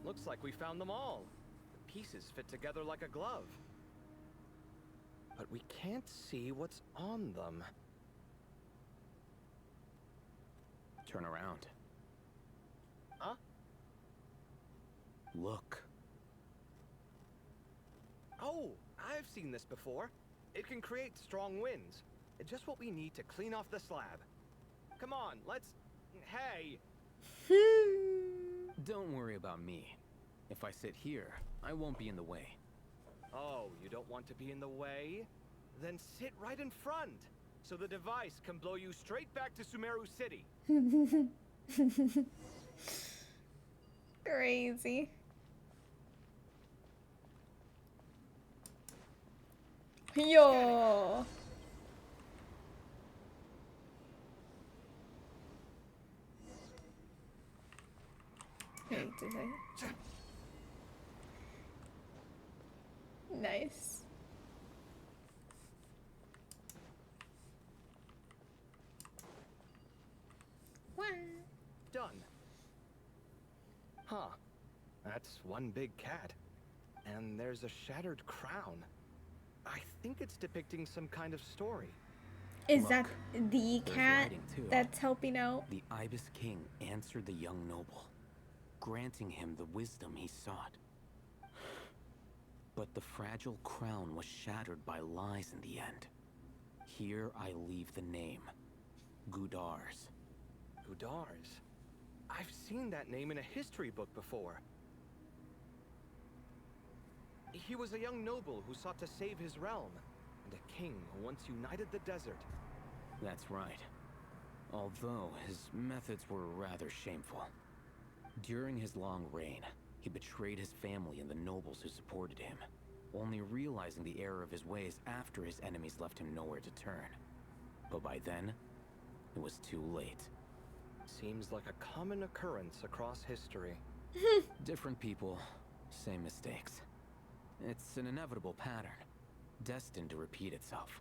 Looks like we found them all. The pieces fit together like a glove. But we can't see what's on them. Turn around. Huh? Look. Oh, I've seen this before. It can create strong winds. It's just what we need to clean off the slab. Come on, let's... Hey! Don't worry about me. If I sit here, I won't be in the way. Oh, you don't want to be in the way? Then sit right in front, so the device can blow you straight back to Sumeru City. Crazy. Yo. Wait, did I? Nice. Done. Huh. That's one big cat. And there's a shattered crown. I think it's depicting some kind of story. Is Look, that the there's cat writing, too. that's helping out? The Ibis King answered the young noble, granting him the wisdom he sought. But the fragile crown was shattered by lies in the end. Here I leave the name, Gudars. Gudars. I've seen that name in a history book before. He was a young noble who sought to save his realm, and a king who once united the desert. That's right. Although his methods were rather shameful. During his long reign, he betrayed his family and the nobles who supported him, only realizing the error of his ways after his enemies left him nowhere to turn. But by then, it was too late. Seems like a common occurrence across history. Different people, same mistakes. It's an inevitable pattern, destined to repeat itself.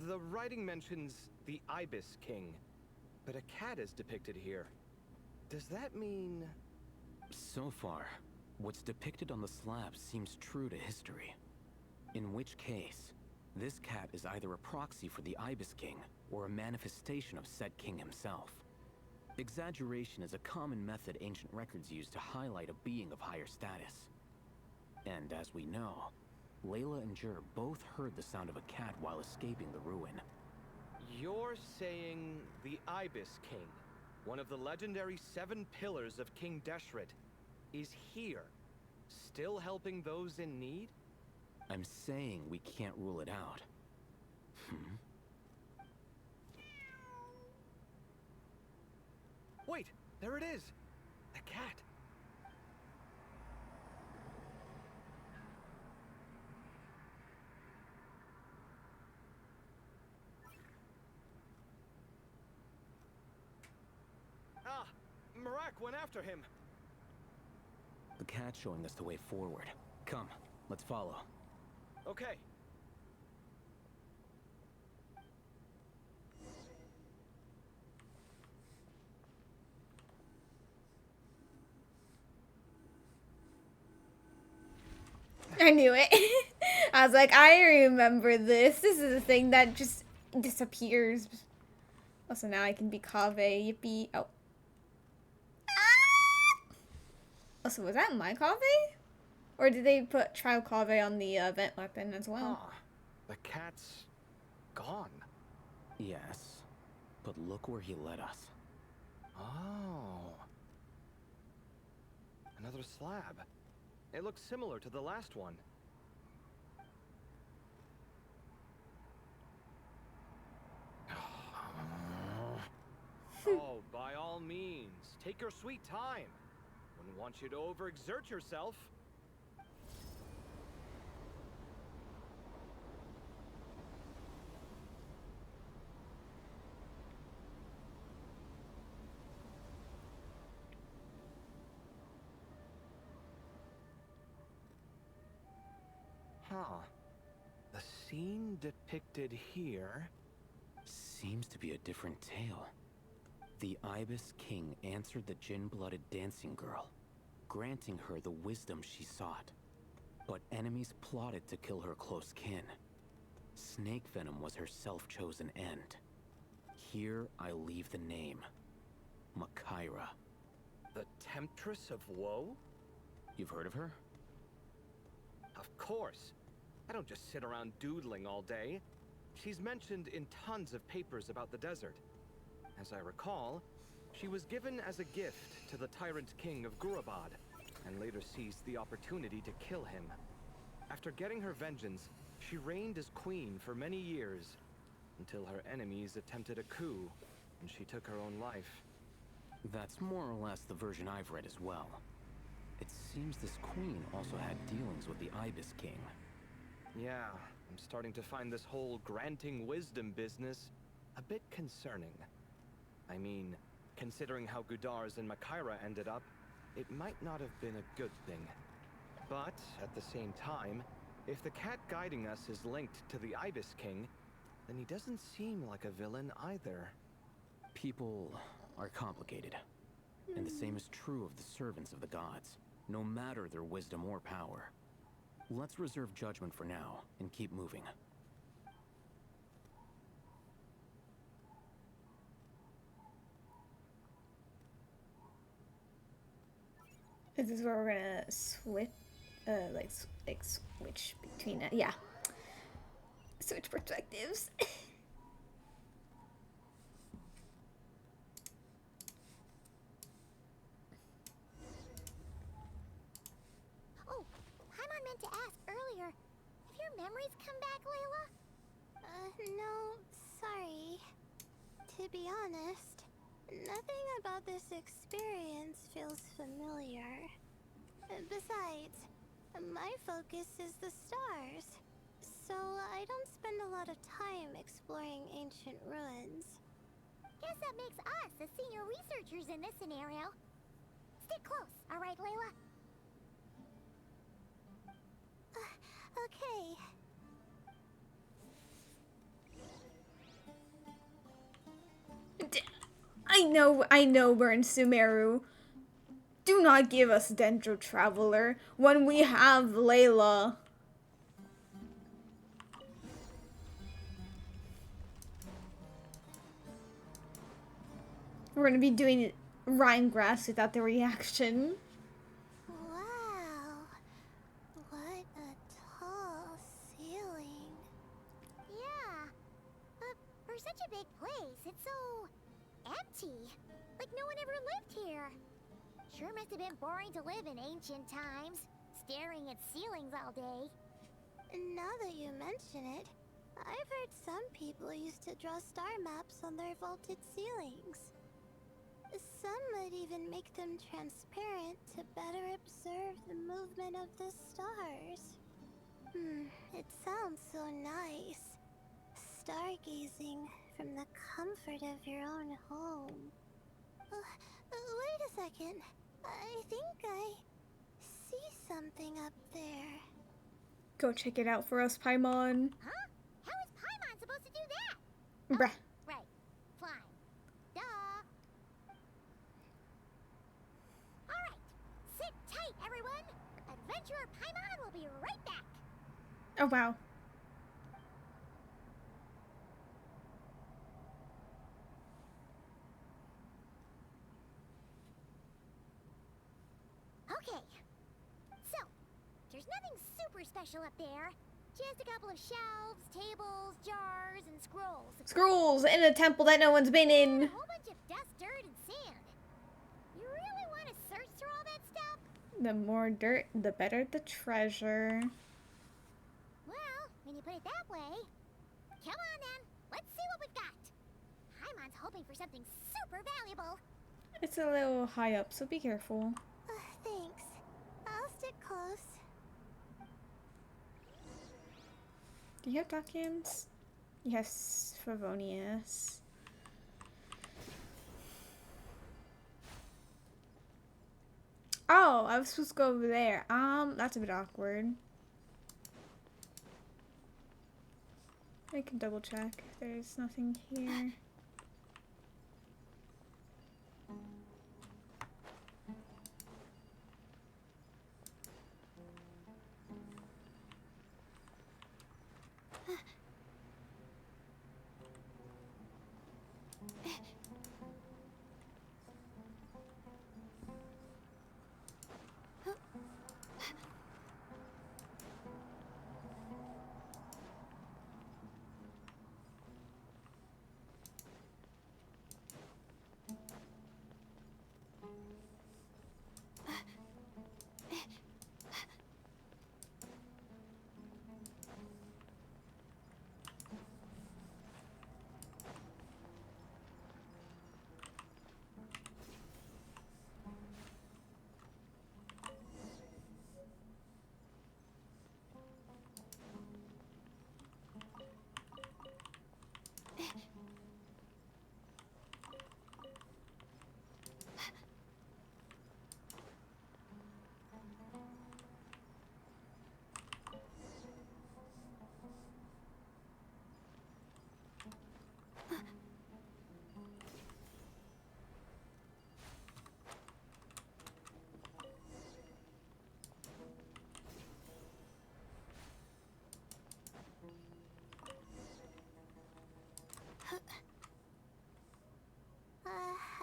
The writing mentions the Ibis King, but a cat is depicted here. Does that mean... So far, what's depicted on the slab seems true to history. In which case, this cat is either a proxy for the Ibis King, or a manifestation of said king himself. Exaggeration is a common method ancient records use to highlight a being of higher status. And as we know, Layla and Jur both heard the sound of a cat while escaping the ruin. You're saying the Ibis King, one of the legendary 7 pillars of King Deshret, is here, still helping those in need? I'm saying we can't rule it out. Wait, there it is! The cat! Ah! Marak went after him! The cat's showing us the way forward. Come, let's follow. Okay. I knew it. I was like, I remember this. This is a thing that just disappears. Also, now I can be Kave. Yippee. Oh. Also, was that my Kave? Or did they put Trial Kave on the vent weapon as well? The cat's gone. Yes, but look where he led us. Oh. Another slab. It looks similar to the last one. Oh, by all means, take your sweet time. Wouldn't want you to overexert yourself. Huh. The scene depicted here seems to be a different tale. The Ibis King answered the gin-blooded dancing girl, granting her the wisdom she sought. But enemies plotted to kill her close kin. Snake venom was her self-chosen end. Here I leave the name. Makaira. The Temptress of Woe? You've heard of her? Of course. I don't just sit around doodling all day. She's mentioned in tons of papers about the desert. As I recall, she was given as a gift to the tyrant king of Gurabad, and later seized the opportunity to kill him. After getting her vengeance, she reigned as queen for many years, until her enemies attempted a coup, and she took her own life. That's more or less the version I've read as well. It seems this queen also had dealings with the Ibis King. Yeah, I'm starting to find this whole granting wisdom business a bit concerning. I mean, considering how Gudars and Makaira ended up, it might not have been a good thing. But, at the same time, if the cat guiding us is linked to the Ibis King, then he doesn't seem like a villain either. People are complicated. And the same is true of the servants of the gods, no matter their wisdom or power. Let's reserve judgment for now, and keep moving. This is where we're gonna switch, like switch between, yeah. Switch perspectives. Oh, Paimon meant to ask earlier. Have your memories come back, Layla? No, sorry. To be honest, nothing about this experience feels familiar. Besides, my focus is the stars, so I don't spend a lot of time exploring ancient ruins. Guess that makes us the senior researchers in this scenario. Stick close, alright, Layla? Okay. I know we're in Sumeru. Do not give us Dendro Traveler when we have Layla. We're gonna be doing Rhyme Grass without the reaction. Wow. What a tall ceiling. Yeah. But for such a big place, it's so empty. Like no one ever lived here. Sure must have been boring to live in ancient times, staring at ceilings all day. Now that you mention it, I've heard some people used to draw star maps on their vaulted ceilings. Some might even make them transparent to better observe the movement of the stars. It sounds so nice. Stargazing from the comfort of your own home. Wait a second. I think I see something up there. Go check it out for us, Paimon. Huh? How is Paimon supposed to do that? Bruh. Oh, right. Flying. Duh. Alright. Sit tight, everyone. Adventurer Paimon will be right back. Oh, wow. Okay. So, there's nothing super special up there, Just a couple of shelves, tables, jars, and scrolls. Scrolls in a temple that no one's been in. A whole bunch of dust, dirt, and sand. You really want to search through all that stuff? The more dirt, the better the treasure. Well, when you put it that way. Come on then, let's see what we've got. Paimon's hoping for something super valuable. It's a little high up, so be careful. Thanks. I'll stick close. Do you have documents? Yes, Favonius. Oh, I was supposed to go over there. That's a bit awkward. I can double check. There's nothing here.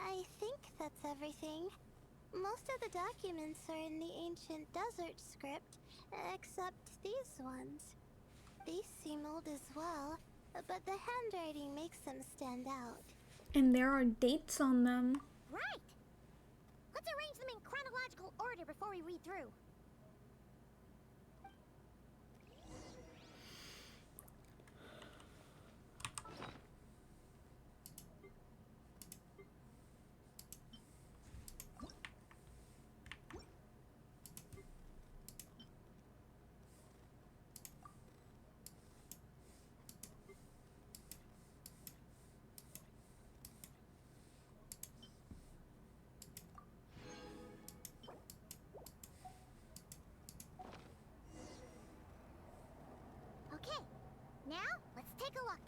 I think that's everything. Most of the documents are in the ancient desert script, except these ones. These seem old as well, but the handwriting makes them stand out. And there are dates on them. Right! Let's arrange them in chronological order before we read through. Okay, now let's take a look.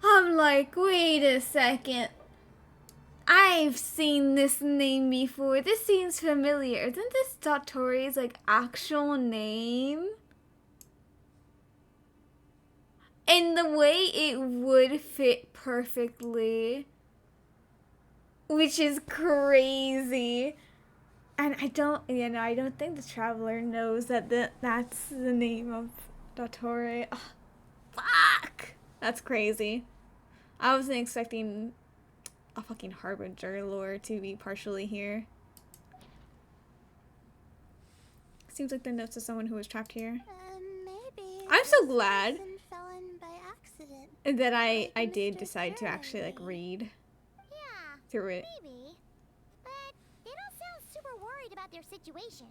I'm like, wait a second. I I've seen this name before. This seems familiar. Isn't this Dottoro's like actual name? And the way it would fit perfectly, which is crazy. And I don't think the Traveler knows that that's the name of Dottore. Oh, fuck! That's crazy. I wasn't expecting a fucking Harbinger lore to be partially here. Seems like the notes of someone who was trapped here. Maybe. I'm so glad Fell in by accident. that I did decide to actually like read through it. Maybe. But they don't sound super worried about their situation.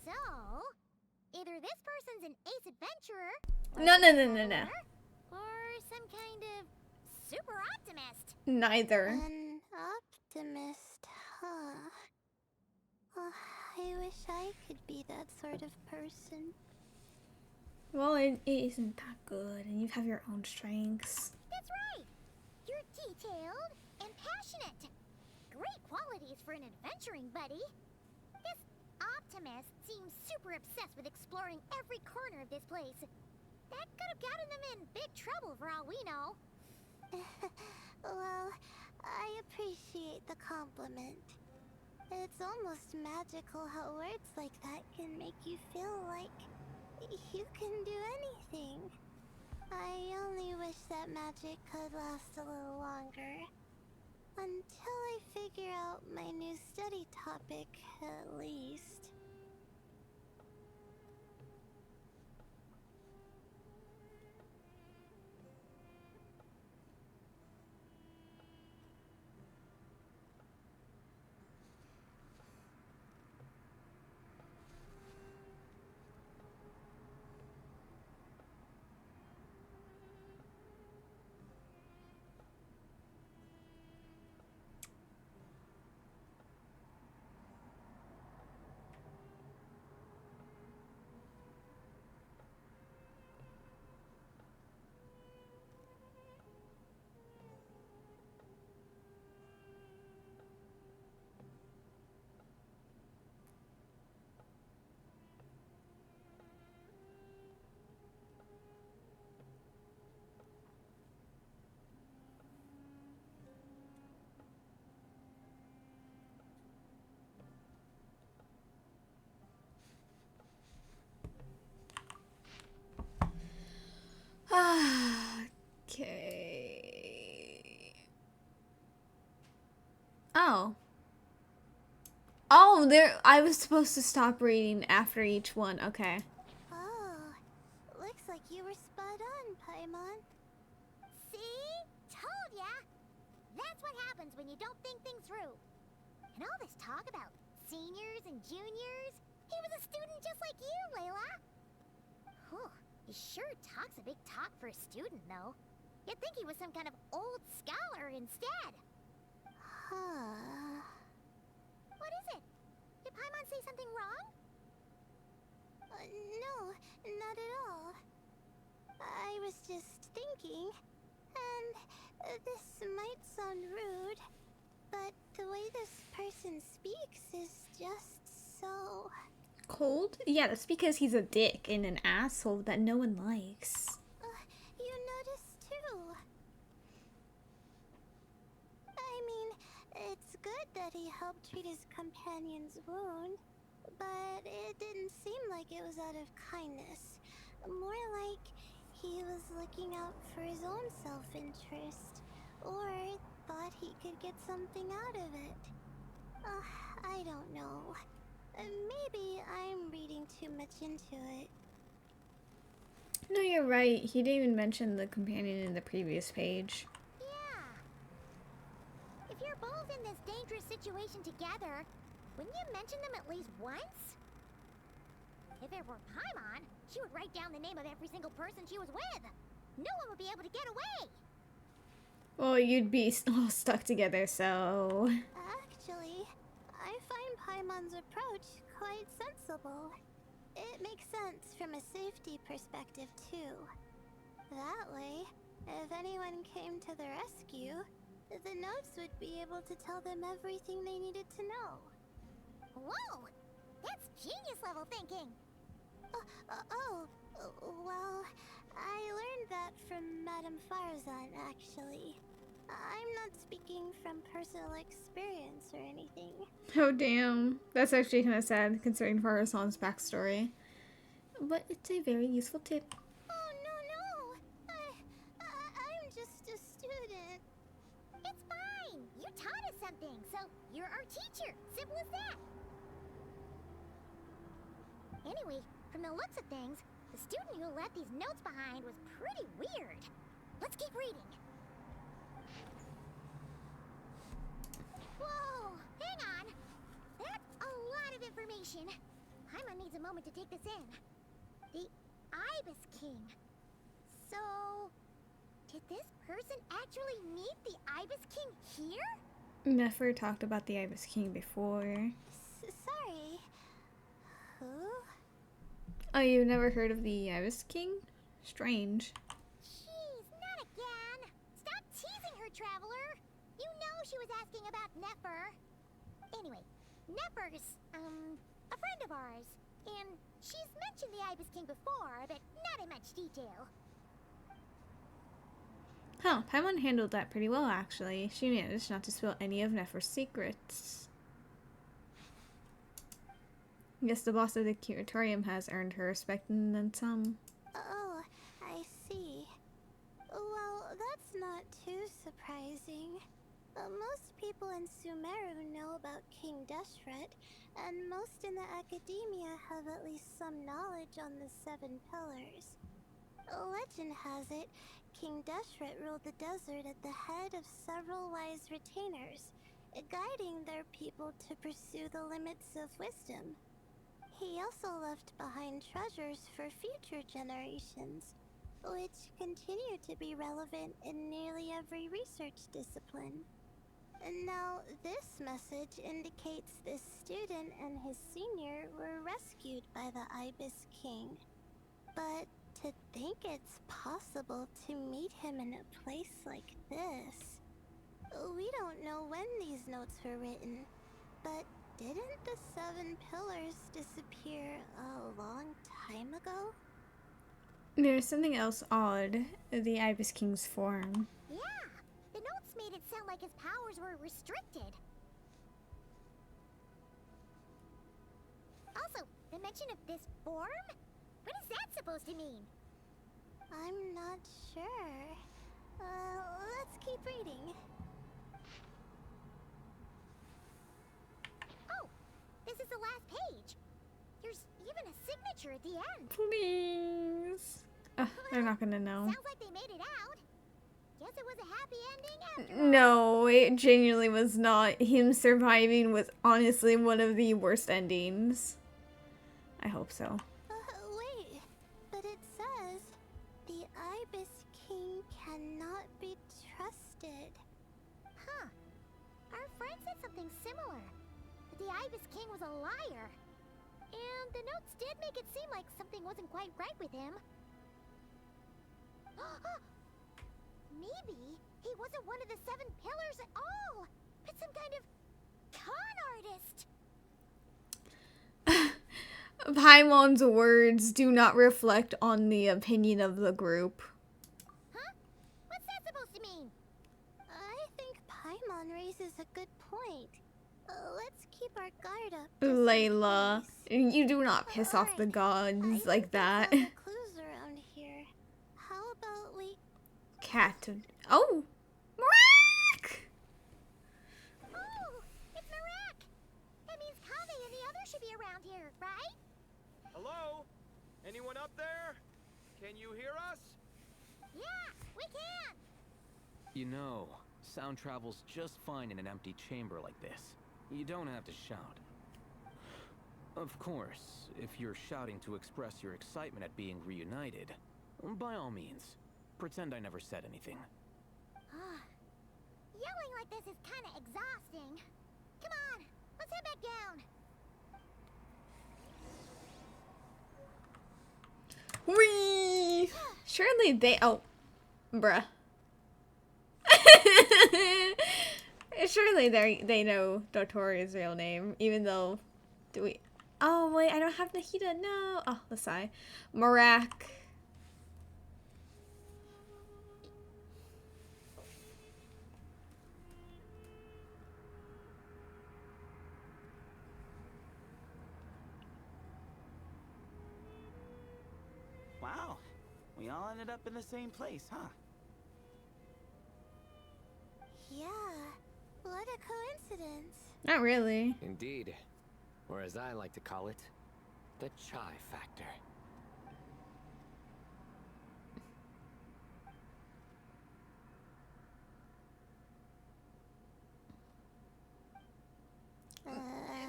So, either this person's an ace adventurer, No. or some kind of super optimist. Neither. An optimist, huh? I wish I could be that sort of person. Well, it isn't that good, and you have your own strengths. That's right. You're detailed and passionate. Great qualities for an adventuring buddy. This optimist seems super obsessed with exploring every corner of this place. That could have gotten them in big trouble for all we know. Well, I appreciate the compliment. It's almost magical how words like that can make you feel like you can do anything. I only wish that magic could last a little longer. Until I figure out my new study topic, at least. Okay. Oh. Oh, there. I was supposed to stop reading after each one. Okay. Oh, looks like you were spot on, Paimon. See? Told ya! That's what happens when you don't think things through. And all this talk about seniors and juniors, he was a student just like you, Layla. Whew, he sure talks a big talk for a student, though. You'd think he was some kind of old scholar instead. Huh. What is it? Did Paimon say something wrong? No, not at all. I was just thinking, and this might sound rude, but the way this person speaks is just so... Cold? Yeah, that's because he's a dick and an asshole that no one likes. You noticed too. I mean, it's good that he helped treat his companion's wound, but it didn't seem like it was out of kindness. More like he was looking out for his own self-interest, or thought he could get something out of it. I don't know. Maybe I'm reading too much into it. No, you're right. He didn't even mention the companion in the previous page. Yeah. If you're both in this dangerous situation together, wouldn't you mention them at least once? If it were Paimon, she would write down the name of every single person she was with. No one would be able to get away. Well, you'd be all stuck together, so... Actually, I find Paimon's approach quite sensible. It makes sense from a safety perspective, too. That way, if anyone came to the rescue, The notes would be able to tell them everything they needed to know. Whoa! That's genius level thinking! Well, I learned that from Madame Farazan, actually. I'm not speaking from personal experience or anything. Oh, damn. That's actually kind of sad, considering Farazan's backstory. But it's a very useful tip. Oh, no. I'm just a student. It's fine! You taught us something, so you're our teacher. Simple as that. Anyway, from the looks of things, the student who left these notes behind was pretty weird. Let's keep reading. Whoa! Hang on! That's a lot of information. Paimon needs a moment to take this in. The Ibis King. So, did this person actually meet the Ibis King here? Never talked about the Ibis King before. Sorry. Who? Oh, you've never heard of the Ibis King? Strange. Jeez, not again! Stop teasing her, Traveler! You know she was asking about Nefer. Anyway, Nefer's, a friend of ours. And she's mentioned the Ibis King before, but not in much detail. Huh, Paimon handled that pretty well, actually. She managed not to spill any of Nefer's secrets. Guess the boss of the curatorium has earned her respect and then some. Oh, I see. Well, that's not too surprising. Most people in Sumeru know about King Deshret, and most in the academia have at least some knowledge on the 7 pillars. Legend has it, King Deshret ruled the desert at the head of several wise retainers, guiding their people to pursue the limits of wisdom. He also left behind treasures for future generations, which continue to be relevant in nearly every research discipline. And now, this message indicates this student and his senior were rescued by the Ibis King. But to think it's possible to meet him in a place like this... We don't know when these notes were written, but didn't the 7 pillars disappear a long time ago? There's something else odd. The Ibis King's form. Yeah, the notes made it sound like his powers were restricted. Also, the mention of this form? What is that supposed to mean? I'm not sure. Let's keep reading. Oh, this is the last page. There's even a signature at the end. Please. They're not gonna know. Sounds like they made it out. Guess it was a happy ending after all. No, it genuinely was not. Him surviving was honestly one of the worst endings. I hope so. Wait, but it says the Ibis King cannot be trusted. Huh. Our friend said something similar. That the Ibis King was a liar. And the notes did make it seem like something wasn't quite right with him. Maybe he wasn't one of the 7 pillars at all, but some kind of con artist. Paimon's words do not reflect on the opinion of the group. Huh? What's that supposed to mean? I think Paimon raises a good point. Let's keep our guard up. Layla, you do not piss off the gods like that. Clues around here. How about we... Cat. Oh! Marak! Oh, it's Marak! That means Kave and the others should be around here, right? Hello? Anyone up there? Can you hear us? Yeah, we can! You know, sound travels just fine in an empty chamber like this. You don't have to shout. Of course, if you're shouting to express your excitement at being reunited, by all means, pretend I never said anything. Yelling like this is kind of exhausting. Come on, let's head back down. Whee! Surely they... Oh. Bruh. Surely they know Dotori's real name, even though... Do we... Oh, wait, I don't have Nahida. No. Oh, the sigh. Marak. Wow. We all ended up in the same place, huh? Yeah, what a coincidence. Not really. Indeed. Or as I like to call it, the chai factor.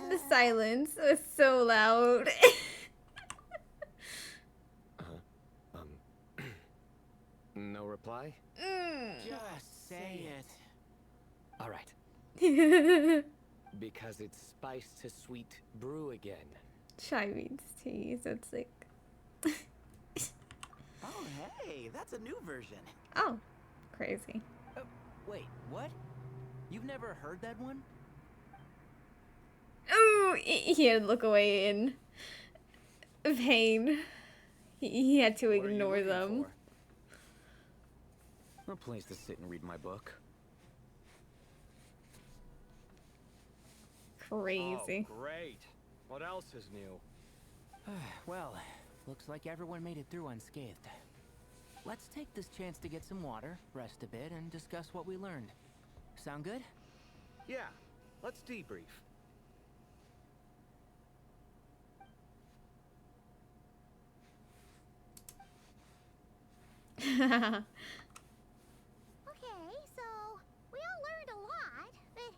The silence was so loud. No reply? Just say it. All right. Because it's spiced to sweet brew again. Chai means tea, so it's like... Oh, hey, that's a new version. Oh, crazy. Wait, what? You've never heard that one? Oh, he had to look away in pain. He had to ignore them. A place to sit and read my book. Crazy. Oh, great. What else is new? Well, looks like everyone made it through unscathed. Let's take this chance to get some water, rest a bit, and discuss what we learned. Sound good? Yeah, let's debrief. Okay, so we all learned a lot, but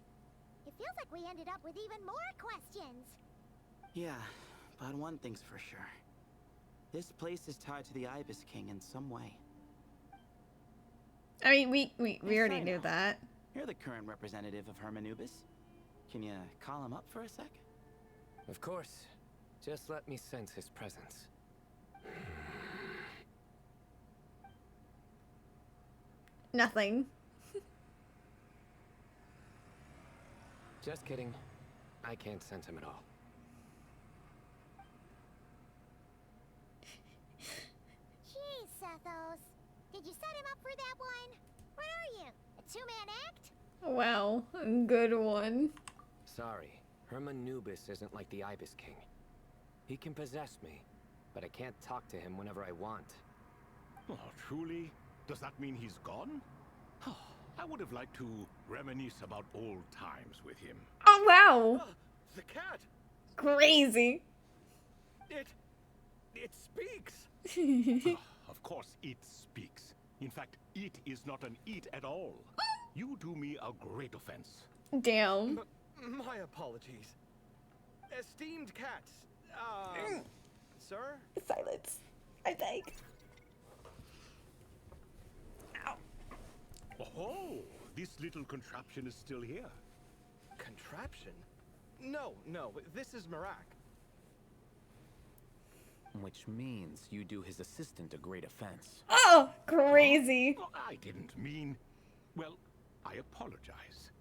it feels like we ended up with even more questions. Yeah, but one thing's for sure. This place is tied to the Ibis King in some way. I mean, we already knew that. You're the current representative of Hermanubis. Can you call him up for a sec? Of course. Just let me sense his presence. Nothing. Just kidding. I can't sense him at all. Jeez, Sethos. Did you set him up for that one? What are you, a two-man act? Wow, good one. Sorry, Hermanubis isn't like the Ibis King. He can possess me, but I can't talk to him whenever I want. Oh, truly? Does that mean he's gone? I would have liked to reminisce about old times with him. Oh, wow. The cat! Crazy. It speaks! Of course it speaks. In fact, it is not an it at all. You do me a great offense. Damn. My apologies. Esteemed cats, sir? Silence. I beg. Oh, this little contraption is still here. Contraption? No, this is Marak. Which means you do his assistant a great offense. Oh, crazy. Oh, I didn't mean... Well, I apologize.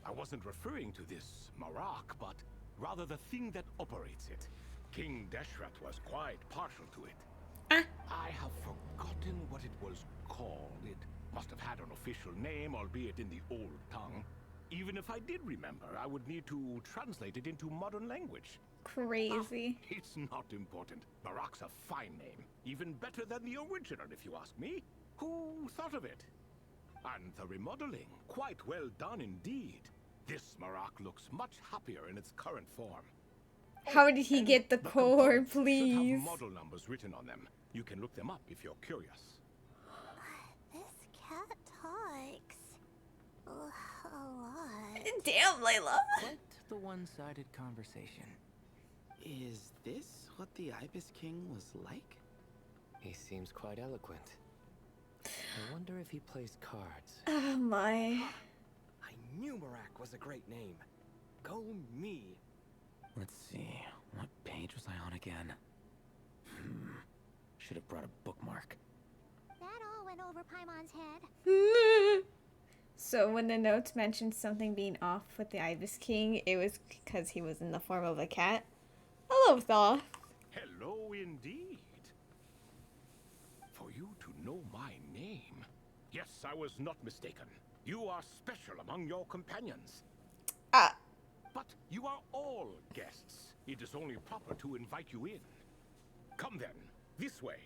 I wasn't referring to this Marak, but rather the thing that operates it. King Deshret was quite partial to it. I have forgotten what it was called. It must have had an official name, albeit in the old tongue. Even if I did remember, I would need to translate it into modern language. Crazy. It's not important. Marak's a fine name. Even better than the original, if you ask me. Who thought of it? And the remodeling, quite well done indeed. This Marak looks much happier in its current form. How did he get the core, components should please? have model numbers written on them. You can look them up if you're curious. This cat talks a lot. Damn, Layla. Quite the one-sided conversation. Is this what the Ibis King was like? He seems quite eloquent. I wonder if he plays cards. Oh my. I knew Marak was a great name. Go me. Let's see, what page was I on again? Should have brought a bookmark. That all went over Paimon's head. So when the notes mentioned something being off with the Ibis King, it was because he was in the form of a cat. Hello, Thaw. Hello indeed. For you to know my name. Yes, I was not mistaken. You are special among your companions. But you are all guests. It is only proper to invite you in. Come then, this way.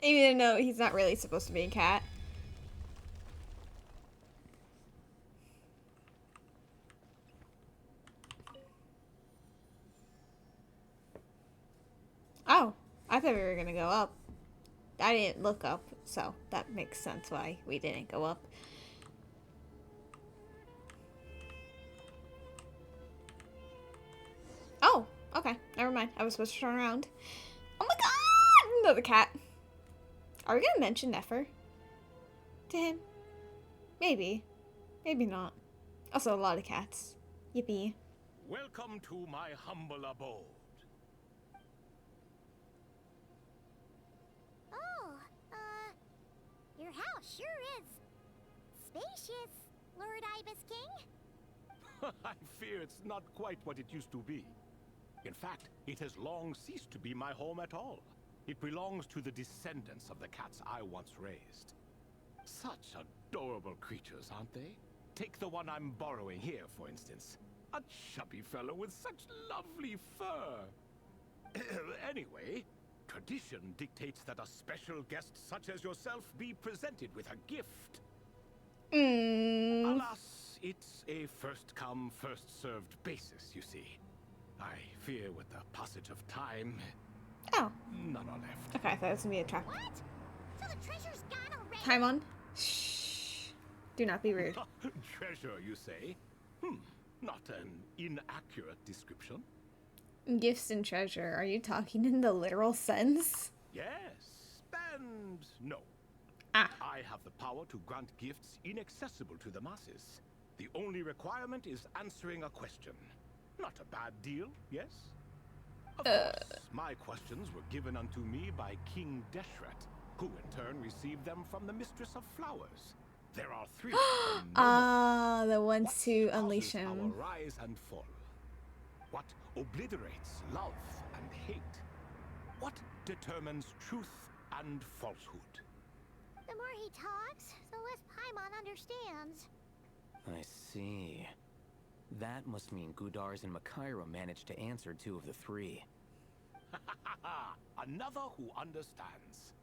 Even though he's not really supposed to be a cat. Oh, I thought we were gonna go up. I didn't look up, so that makes sense why we didn't go up. Oh, okay. Never mind. I was supposed to turn around. Oh my god! Another cat. Are we gonna mention Nefer to him? Maybe. Maybe not. Also, a lot of cats. Yippee. Welcome to my humble abode. Oh, your house sure is spacious, Lord Ibis King. I fear it's not quite what it used to be. In fact, it has long ceased to be my home at all. It belongs to the descendants of the cats I once raised. Such adorable creatures, aren't they? Take the one I'm borrowing here, for instance. A chubby fellow with such lovely fur. Anyway, tradition dictates that a special guest such as yourself be presented with a gift. Alas, it's a first-come, first-served basis, you see. I fear with the passage of time, none are left. Okay, I thought it was gonna be a trap. What? So the treasure's gone already? Paimon? Shh. Do not be rude. Treasure, you say? Not an inaccurate description. Gifts and treasure. Are you talking in the literal sense? Yes, and no. I have the power to grant gifts inaccessible to the masses. The only requirement is answering a question. Not a bad deal, yes? Of course, my questions were given unto me by King Deshret, who in turn received them from the Mistress of Flowers. There are three. The ones who unleash him. Our rise and fall. What obliterates love and hate? What determines truth and falsehood? The more he talks, the less Paimon understands. I see. That must mean Gudars and Makaira managed to answer 2 of the 3. Another who understands.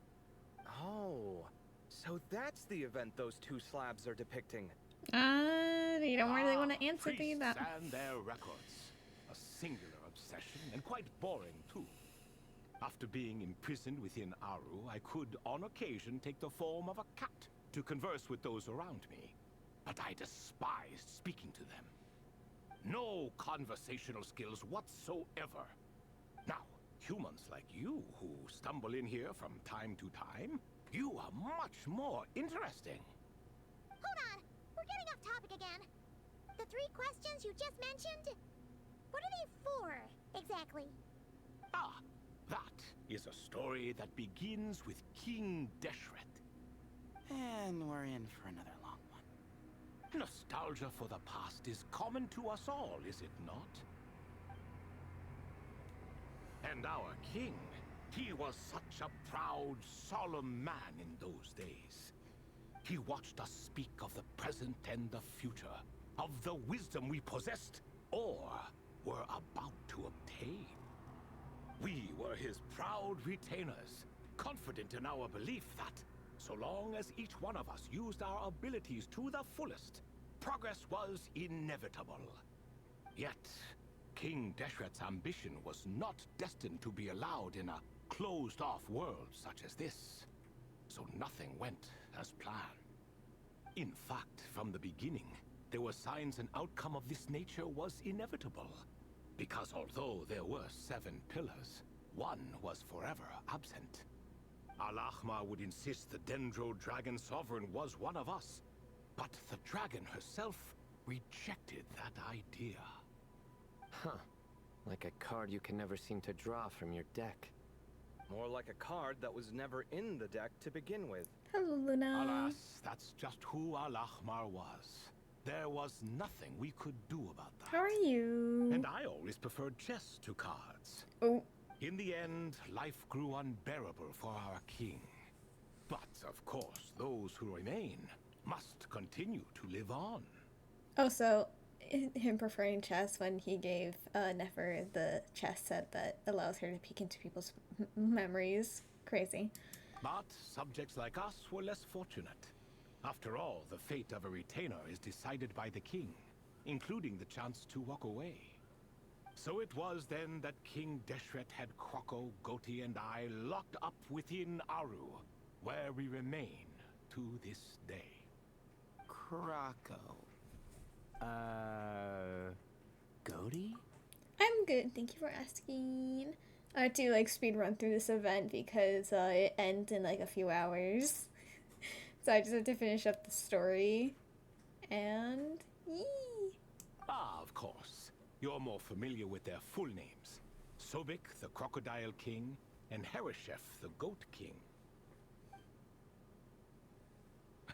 Oh, so that's the event those 2 slabs are depicting. You don't really want to answer Priests that. and their records. A singular obsession, and quite boring too. After being imprisoned within Aru, I could, on occasion, take the form of a cat to converse with those around me. But I despised speaking to them. No conversational skills whatsoever. Now, humans like you who stumble in here from time to time, you are much more interesting. Hold on, we're getting off topic again. The 3 questions you just mentioned, what are they for, exactly? That is a story that begins with King Deshret. And we're in for another long one. Nostalgia for the past is common to us all, is it not? And our king, he was such a proud, solemn man in those days. He watched us speak of the present and the future, of the wisdom we possessed or were about to obtain. We were his proud retainers, confident in our belief that, so long as each one of us used our abilities to the fullest, progress was inevitable. Yet, King Deshret's ambition was not destined to be allowed in a closed-off world such as this. So nothing went as planned. In fact, from the beginning, there were signs an outcome of this nature was inevitable. Because although there were 7 pillars, one was forever absent. Al-Ahmar would insist the Dendro Dragon Sovereign was one of us. But the dragon herself rejected that idea. Huh. Like a card you can never seem to draw from your deck. More like a card that was never in the deck to begin with. Hello, Luna. Alas, that's just who Al-Ahmar was. There was nothing we could do about that. How are you? And I always preferred chess to cards. Oh. In the end, life grew unbearable for our king. But, of course, those who remain must continue to live on. Oh, so him preferring chess when he gave Nefer the chess set that allows her to peek into people's memories. Crazy. But subjects like us were less fortunate. After all, the fate of a retainer is decided by the king, including the chance to walk away. So it was then that King Deshret had Kroko, Goti, and I locked up within Aru, where we remain to this day. Krako. Goti? I'm good, thank you for asking. I had to like speed run through this event because it ends in like a few hours. So I just have to finish up the story. And yee! Ah, of course. You're more familiar with their full names. Sobek, the Crocodile King, and Hereshef, the Goat King.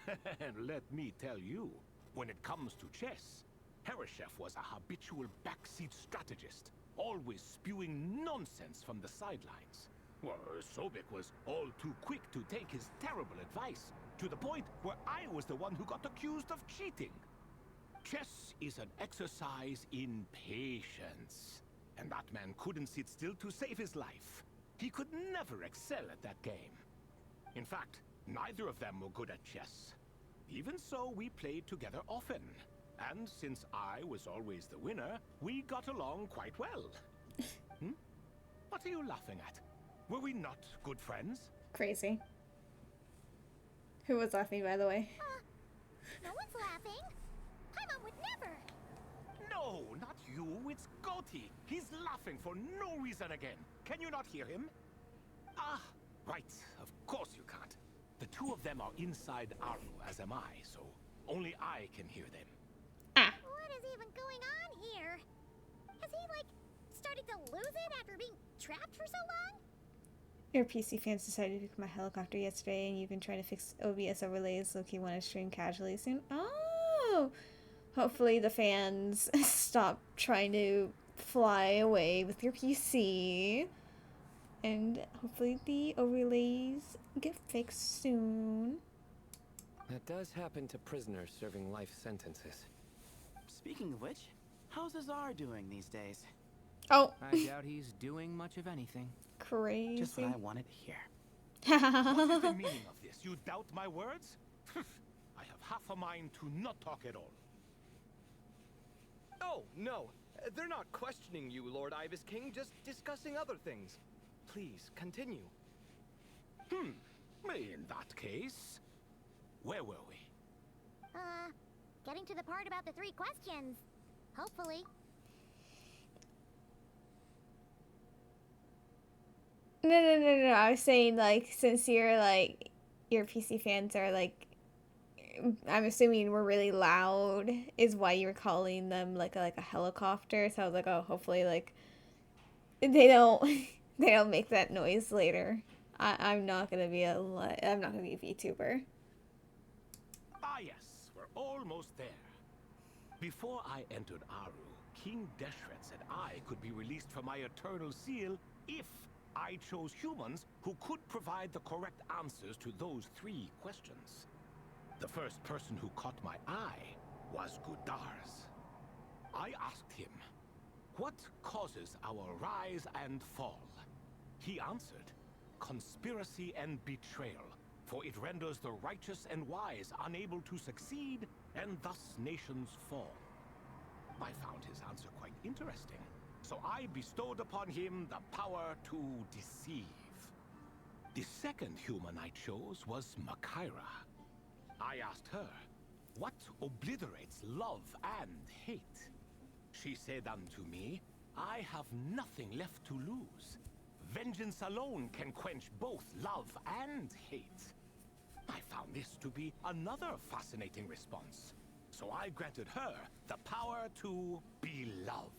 And let me tell you, when it comes to chess, Hereshef was a habitual backseat strategist, always spewing nonsense from the sidelines. Well, Sobek was all too quick to take his terrible advice, to the point where I was the one who got accused of cheating. Chess is an exercise in patience, and that man couldn't sit still to save his life. He could never excel at that game. In fact, neither of them were good at chess. Even so, we played together often. And since I was always the winner, we got along quite well. What are you laughing at? Were we not good friends? Crazy. Who was laughing, by the way? No one's laughing. Paimon would never. No, not you. It's Goti. He's laughing for no reason again. Can you not hear him? Ah, right. Of course you can't. The two of them are inside Aru, as am I, so only I can hear them. What is even going on here? Has he, like, started to lose it after being trapped for so long? Your PC fans decided to pick my helicopter yesterday, and you've been trying to fix OBS overlays. Loki want to stream casually soon. Oh! Hopefully the fans stop trying to fly away with your PC. And hopefully the overlays get fixed soon. That does happen to prisoners serving life sentences. Speaking of which, how's Azar doing these days? Oh. I doubt he's doing much of anything. Crazy. Just what I wanted to hear. What is the meaning of this? You doubt my words? I have half a mind to not talk at all. Oh, no. They're not questioning you, Lord Ibis King, just discussing other things. Please, continue. In that case, where were we? Getting to the part about the 3 questions. Hopefully. No. I was saying, like, since you're, like, your PC fans are, like, I'm assuming we're really loud, is why you were calling them, like a helicopter. So I was like, oh, hopefully, like, they don't make that noise later. I'm not gonna be a VTuber. Ah, yes, we're almost there. Before I entered Aru, King Deshret said I could be released from my eternal seal if I chose humans who could provide the correct answers to those 3 questions. The first person who caught my eye was Gudars. I asked him, what causes our rise and fall? He answered, conspiracy and betrayal, for it renders the righteous and wise unable to succeed, and thus nations fall. I found his answer quite interesting, so I bestowed upon him the power to deceive. The second human I chose was Makaira. I asked her, what obliterates love and hate? She said unto me, I have nothing left to lose. Vengeance alone can quench both love and hate. I found this to be another fascinating response. So I granted her the power to be loved.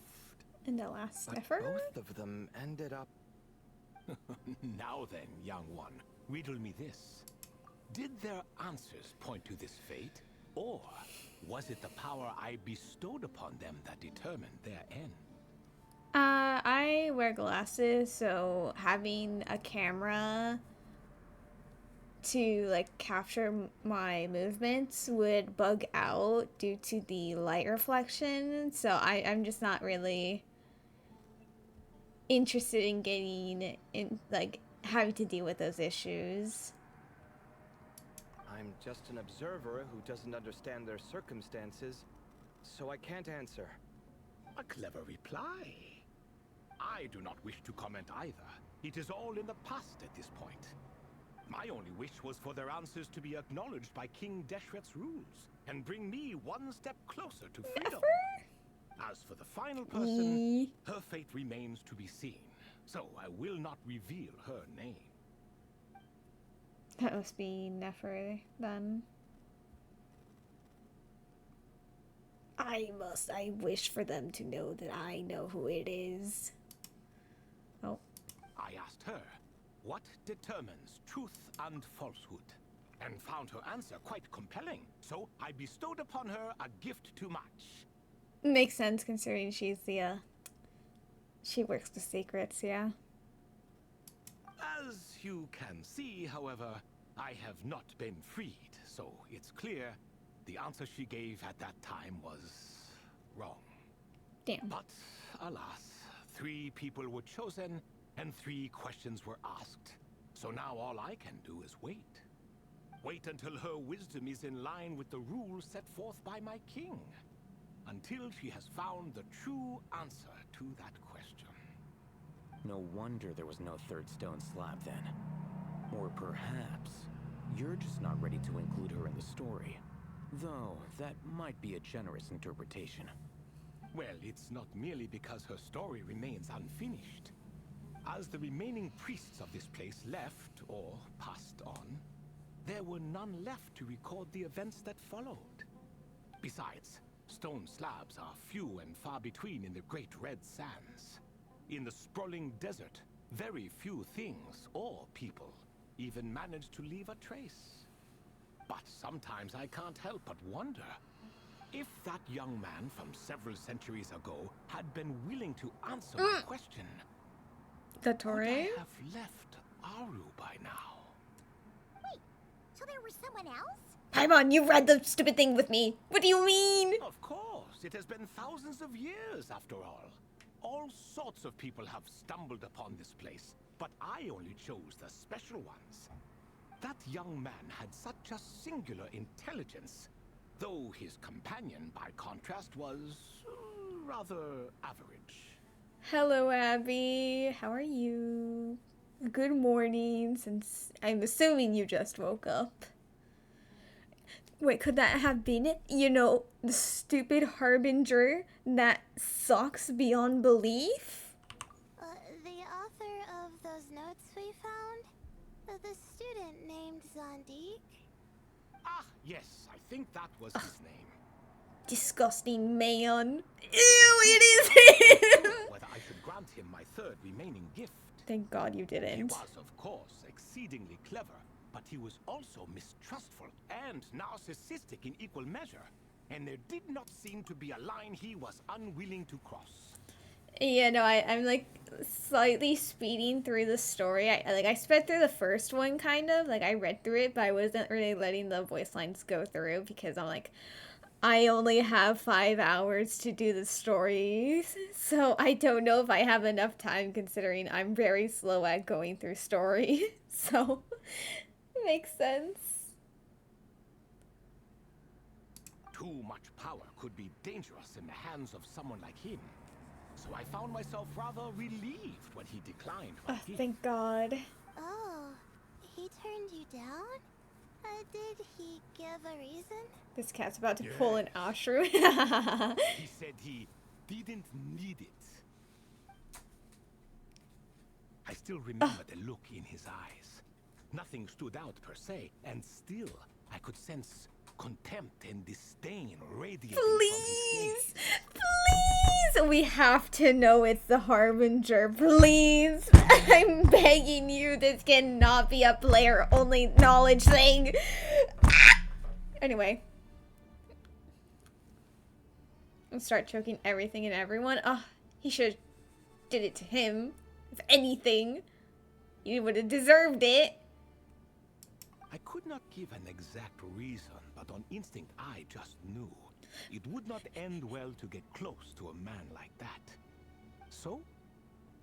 And the last But stepper? both of them ended up... Now then, young one, riddle me this. Did their answers point to this fate? Or was it the power I bestowed upon them that determined their end? I wear glasses, so having a camera to like capture my movements would bug out due to the light reflection. So I'm just not really interested in getting in, like, having to deal with those issues. I'm just an observer who doesn't understand their circumstances, so I can't answer. A clever reply. I do not wish to comment either. It is all in the past at this point. My only wish was for their answers to be acknowledged by King Deshret's rules and bring me one step closer to freedom. As for the final person, her fate remains to be seen, so I will not reveal her name. That must be Nefer then. I wish for them to know that I know who it is. Oh. I asked her, what determines truth and falsehood? And found her answer quite compelling, so I bestowed upon her a gift to match. Makes sense considering she's the, she works the secrets, yeah. As you can see, however, I have not been freed, so it's clear the answer she gave at that time was wrong. Damn. But, alas, 3 people were chosen and 3 questions were asked. So now all I can do is wait. Wait until her wisdom is in line with the rules set forth by my king. Until she has found the true answer to that question. No wonder there was no third stone slab then. Or perhaps you're just not ready to include her in the story. Though, that might be a generous interpretation. Well, it's not merely because her story remains unfinished. As the remaining priests of this place left, or passed on, there were none left to record the events that followed. Besides, stone slabs are few and far between in the Great Red Sands. In the sprawling desert, very few things or people even manage to leave a trace. But sometimes I can't help but wonder if that young man from several centuries ago had been willing to answer my question. The Could Torre? I have left Aru by now? Wait, so there was someone else? Paimon, you read the stupid thing with me. What do you mean? Of course, it has been thousands of years after all. All sorts of people have stumbled upon this place, but I only chose the special ones. That young man had such a singular intelligence, though his companion, by contrast, was rather average. Hello, Abby. How are you? Good morning, since I'm assuming you just woke up. Wait, could that have been, you know, the stupid harbinger that sucks beyond belief? The author of those notes we found? The student named Zondik? Ah, yes, I think that was his name. Disgusting man. Ew, it is him! Whether I should grant him my third remaining gift. Thank God you didn't. He was, of course, exceedingly clever, but he was also mistrustful and narcissistic in equal measure. And there did not seem to be a line he was unwilling to cross. Yeah, no, I'm like slightly speeding through the story. I sped through the first one kind of, like I read through it, but I wasn't really letting the voice lines go through because I'm like, I only have 5 hours to do the story, so I don't know if I have enough time considering I'm very slow at going through story. So, makes sense. Too much power could be dangerous in the hands of someone like him. So I found myself rather relieved when he declined my gift. Thank God. Oh, he turned you down? Did he give a reason? This cat's about to pull an Ashru. He said he didn't need it. I still remember the look in his eyes. Nothing stood out per se, and still I could sense contempt and disdain radiating from his gaze. Please! We have to know it's the Harbinger, please! I'm begging you, this cannot be a player-only knowledge thing! Anyway. I'll start choking everything and everyone. Oh, he should've did it to him. If anything. You would've deserved it. I could not give an exact reason, but on instinct I just knew. It would not end well to get close to a man like that. So,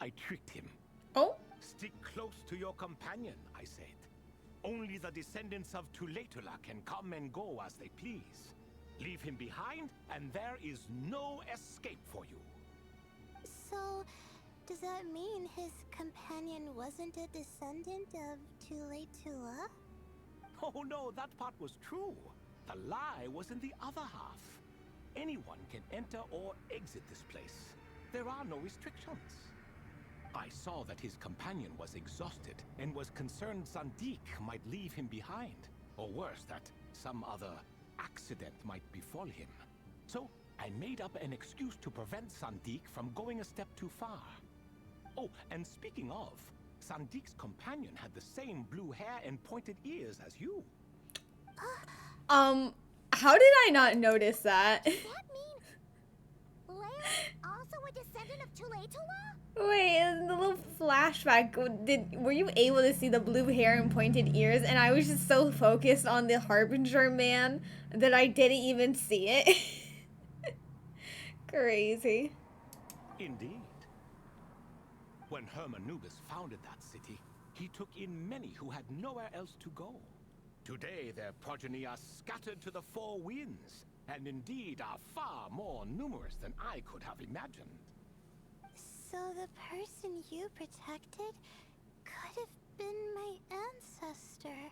I tricked him. Oh? Stick close to your companion, I said. Only the descendants of Tulatula can come and go as they please. Leave him behind, and there is no escape for you. So, does that mean his companion wasn't a descendant of Tulatula? Oh no, that part was true. The lie was in the other half. Anyone can enter or exit this place. There are no restrictions. I saw that his companion was exhausted and was concerned Zandik might leave him behind. Or worse, that some other accident might befall him. So I made up an excuse to prevent Zandik from going a step too far. Oh, and speaking of, Sandik's companion had the same blue hair and pointed ears as you. How did I not notice that? Does that mean Layla's also a descendant of Tulatula? Wait, in the little flashback, were you able to see the blue hair and pointed ears? And I was just so focused on the Harbinger man that I didn't even see it. Crazy. Indeed. When Hermanubis founded that city, he took in many who had nowhere else to go. Today, their progeny are scattered to the four winds, and indeed are far more numerous than I could have imagined. So the person you protected could have been my ancestor.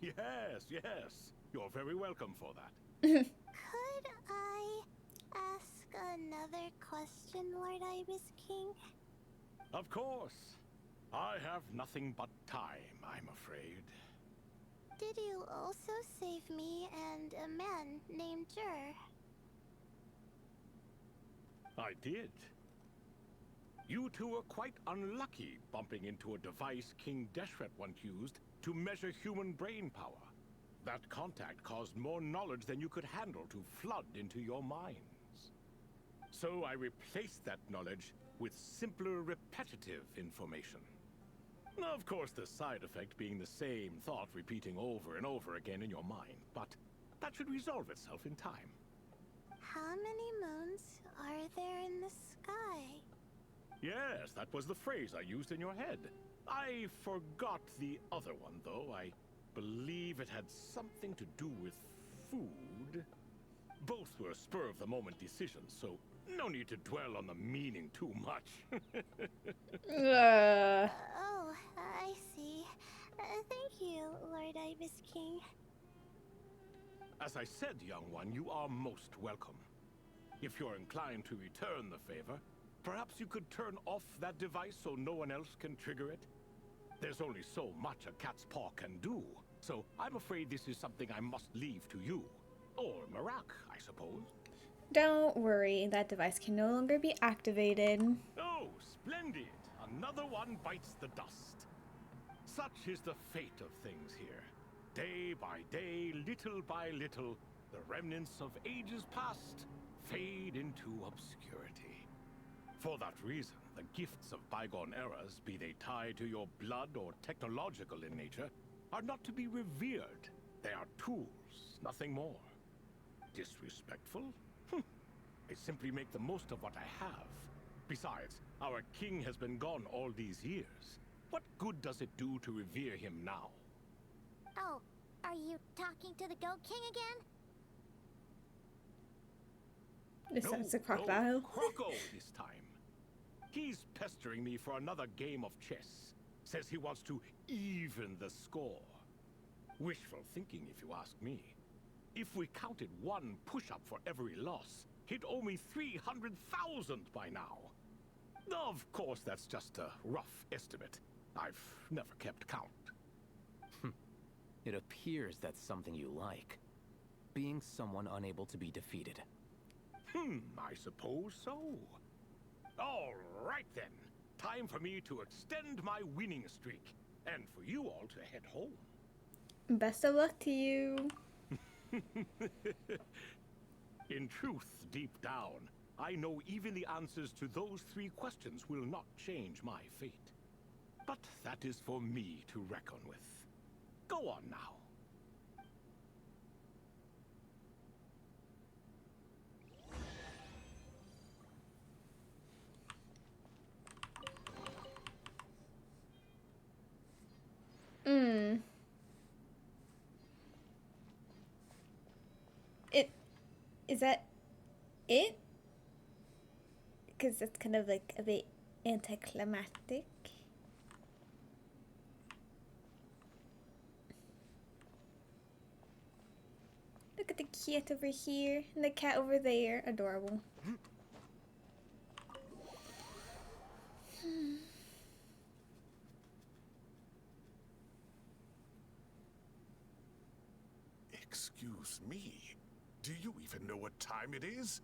Yes. You're very welcome for that. Could I ask another question, Lord Ibis King? Of course. I have nothing but time, I'm afraid. Did you also save me and a man named Jur? I did. You two were quite unlucky bumping into a device King Deshret once used to measure human brain power. That contact caused more knowledge than you could handle to flood into your minds. So I replaced that knowledge with simpler, repetitive information. Of course, the side effect being the same thought repeating over and over again in your mind, but that should resolve itself in time. How many moons are there in the sky? Yes, that was the phrase I used in your head. I forgot the other one, though. I believe it had something to do with food. Both were spur-of-the-moment decisions, so no need to dwell on the meaning too much. Oh, I see. Thank you, Lord Ibis King. As I said, young one, you are most welcome. If you're inclined to return the favor, perhaps you could turn off that device so no one else can trigger it? There's only so much a cat's paw can do, so I'm afraid this is something I must leave to you. Or Marak, I suppose. Don't worry, that device can no longer be activated. Oh, splendid! Another one bites the dust. Such is the fate of things here. Day by day, little by little, the remnants of ages past fade into obscurity. For that reason, the gifts of bygone eras, be they tied to your blood or technological in nature, are not to be revered. They are tools, nothing more. Disrespectful? I simply make the most of what I have. Besides, our king has been gone all these years. What good does it do to revere him now? Oh, are you talking to the Goat King again? This sounds a crocodile. No, Croco this time. He's pestering me for another game of chess. Says he wants to even the score. Wishful thinking, if you ask me. If we counted one push-up for every loss, he'd owe me 300,000 by now. Of course, that's just a rough estimate. I've never kept count. It appears that's something you like. Being someone unable to be defeated. I suppose so. All right then. Time for me to extend my winning streak, and for you all to head home. Best of luck to you. In truth, deep down, I know even the answers to those 3 questions will not change my fate. But that is for me to reckon with. Go on now. Is that it? Because that's kind of like a bit anticlimactic. Look at the cat over here and the cat over there. Adorable. Excuse me. Do you even know what time it is?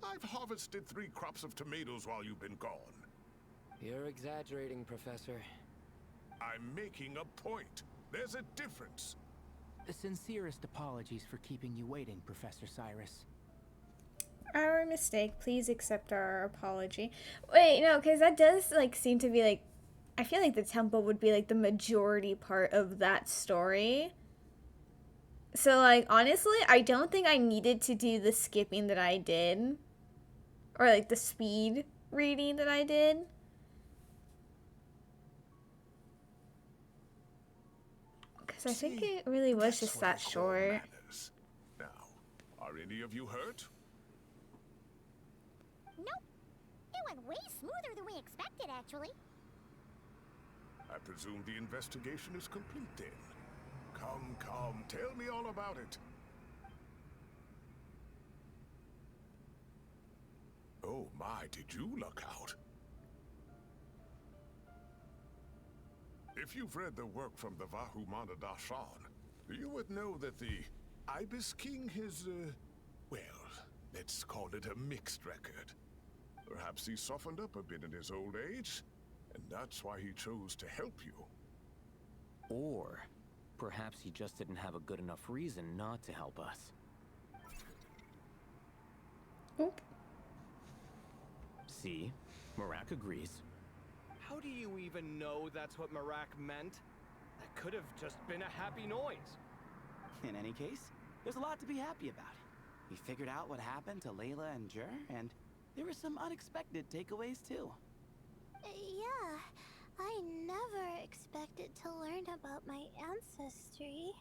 I've harvested 3 crops of tomatoes while you've been gone. You're exaggerating, Professor. I'm making a point. There's a difference. The sincerest apologies for keeping you waiting, Professor Cyrus. Our mistake. Please accept our apology. Wait, no, because that does like seem to be like, I feel like the temple would be like the majority part of that story. So like honestly, I don't think I needed to do the skipping that I did, or like the speed reading that I did. Because I think it really was just that short. Now, are any of you hurt? Nope. It went way smoother than we expected, actually. I presume the investigation is complete then. Come, tell me all about it. Oh my, did you look out? If you've read the work from the Vahumana Dashan, you would know that the Ibis King is, well, let's call it a mixed record. Perhaps he softened up a bit in his old age, and that's why he chose to help you. Or perhaps he just didn't have a good enough reason not to help us. Oop. See? Marak agrees. How do you even know that's what Marak meant? That could have just been a happy noise. In any case, there's a lot to be happy about. We figured out what happened to Layla and Jur, and there were some unexpected takeaways too. Yeah, I never expected to learn about my ancestry.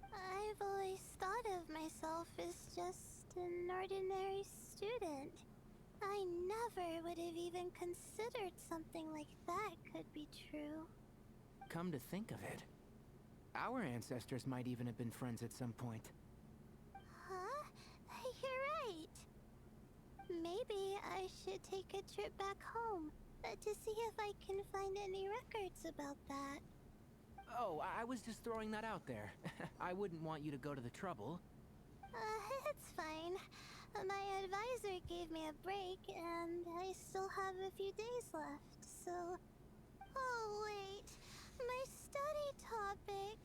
I've always thought of myself as just an ordinary student. I never would have even considered something like that could be true. Come to think of it, our ancestors might even have been friends at some point. Huh? You're right. Maybe I should take a trip back home to see if I can find any records about that. Oh, I was just throwing that out there. I wouldn't want you to go to the trouble. It's fine. My advisor gave me a break, and I still have a few days left, so... Oh, wait. My study topic.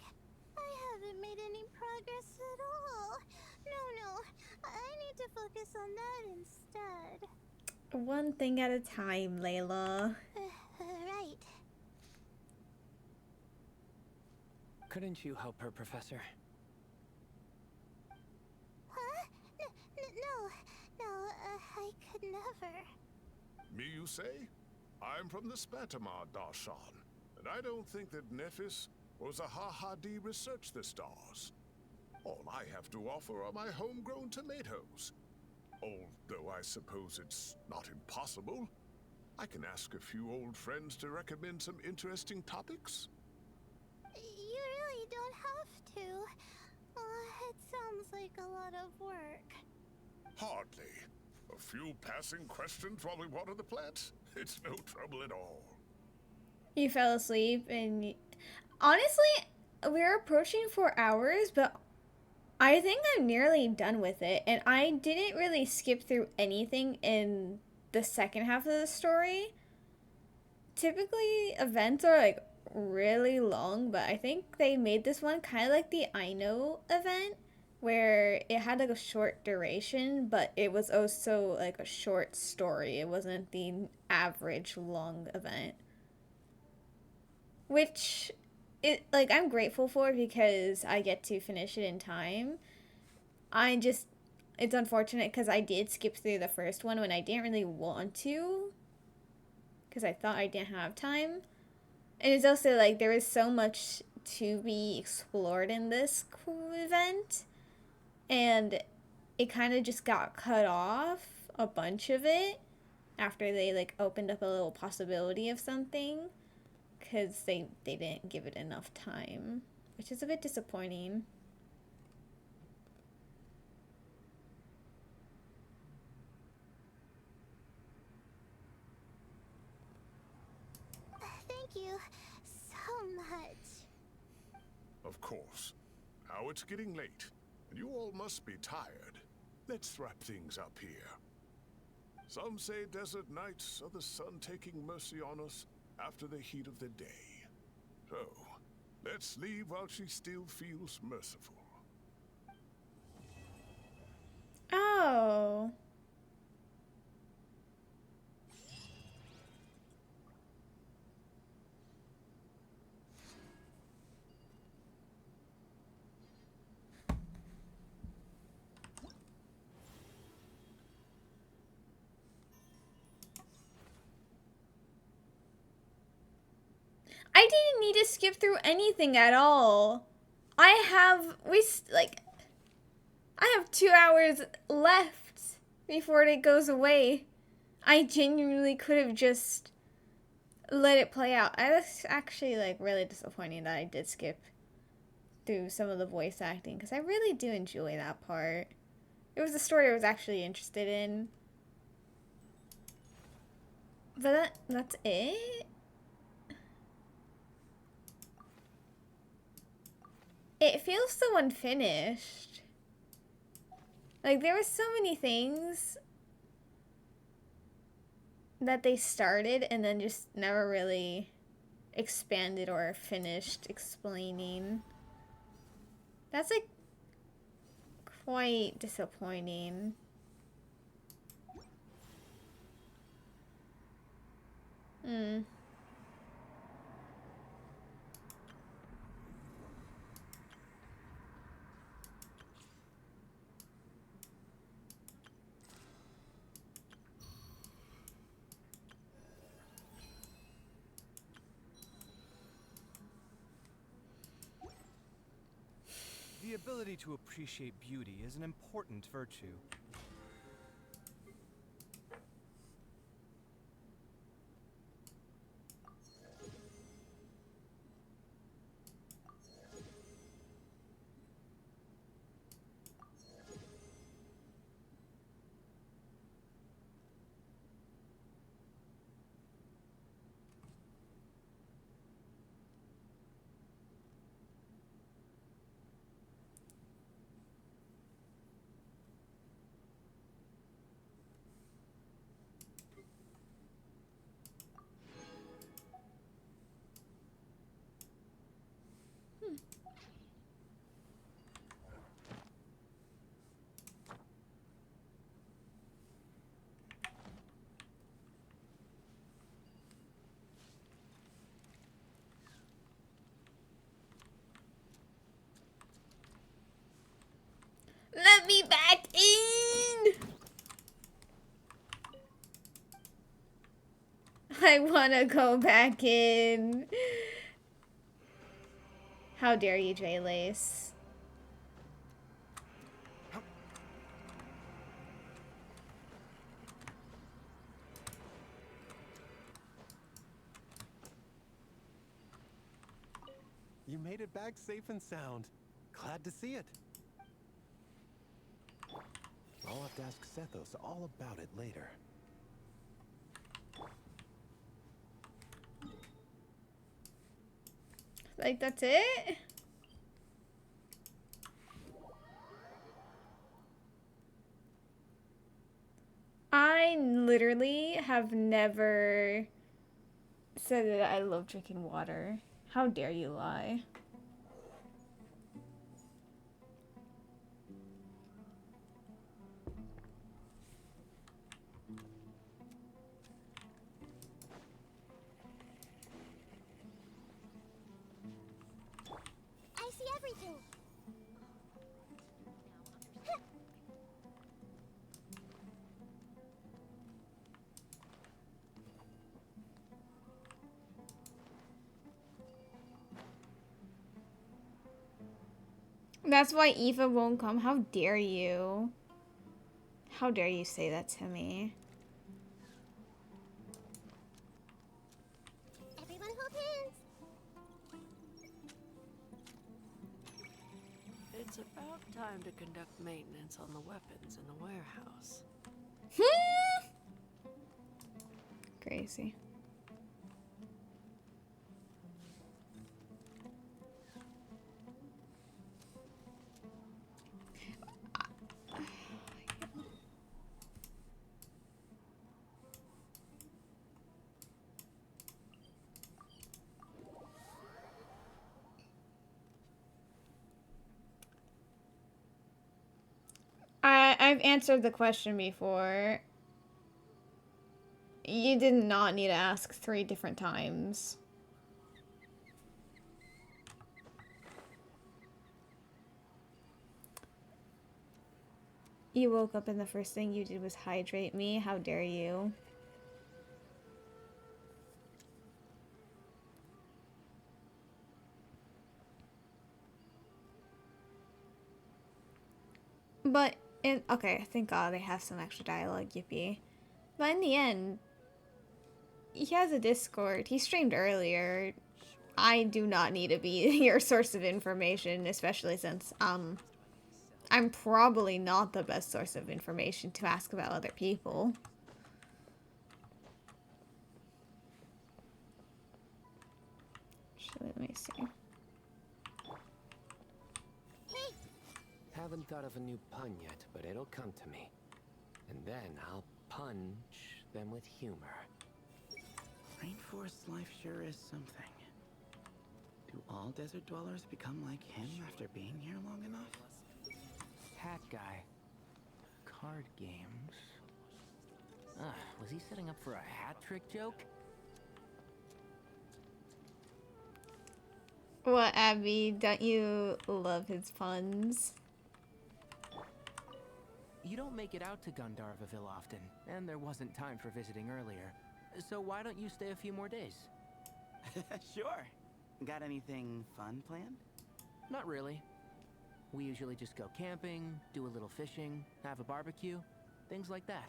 I haven't made any progress at all. No. I need to focus on that instead. One thing at a time, Layla. Right. Couldn't you help her, Professor? Huh? No, I could never. Me, you say? I'm from the Spatamar Darshan, and I don't think that Nephis or Zahahadi researched the stars. All I have to offer are my homegrown tomatoes. Although I suppose it's not impossible. I can ask a few old friends to recommend some interesting topics. You really don't have to. It sounds like a lot of work. Hardly. A few passing questions while we water the plants? It's no trouble at all. You fell asleep and honestly, we're approaching 4 hours, but I think I'm nearly done with it, and I didn't really skip through anything in the second half of the story. Typically, events are like really long, but I think they made this one kind of like the I Know event, where it had like a short duration, but it was also like a short story. It wasn't the average long event. Which I'm grateful for because I get to finish it in time. I just it's unfortunate because I did skip through the first one when I didn't really want to because I thought I didn't have time. And it's also like there is so much to be explored in this event, and it kind of just got cut off, a bunch of it, after they like opened up a little possibility of something, because they didn't give it enough time, which is a bit disappointing. Thank you so much. Of course. Now it's getting late, and you all must be tired. Let's wrap things up here. Some say desert nights are the sun taking mercy on us after the heat of the day. So, let's leave while she still feels merciful. Oh. I didn't need to skip through anything at all. I have I have 2 hours left before it goes away. I genuinely could have just let it play out. I was actually like really disappointed that I did skip through some of the voice acting because I really do enjoy that part. It was a story I was actually interested in. But that's it? It feels so unfinished. Like, there were so many things that they started and then just never really expanded or finished explaining. That's, like, quite disappointing. Hmm. The ability to appreciate beauty is an important virtue. Let me back in! I wanna go back in. How dare you, J Lace? You made it back safe and sound. Glad to see it. I'll have to ask Sethos all about it later. Like, that's it? literally have never said that I love drinking water. How dare you lie? I see everything. That's why Eva won't come. How dare you? How dare you say that to me? Everyone hold hands. It's about time to conduct maintenance on the weapons in the warehouse. Crazy. I've answered the question before. You did not need to ask 3 different times. You woke up and the first thing you did was hydrate me. How dare you? But, okay, thank God they have some extra dialogue, yippee. But in the end, he has a Discord. He streamed earlier. I do not need to be your source of information, especially since, I'm probably not the best source of information to ask about other people. So let me see. Haven't thought of a new pun yet, but it'll come to me. And then I'll punch them with humor. Rainforest life sure is something. Do all desert dwellers become like him after being here long enough? Hat guy. Card games. Was he setting up for a hat trick joke? What, Abby? Don't you love his puns? You don't make it out to Gundarvaville often, and there wasn't time for visiting earlier. So why don't you stay a few more days? Sure. Got anything fun planned? Not really. We usually just go camping, do a little fishing, have a barbecue, things like that.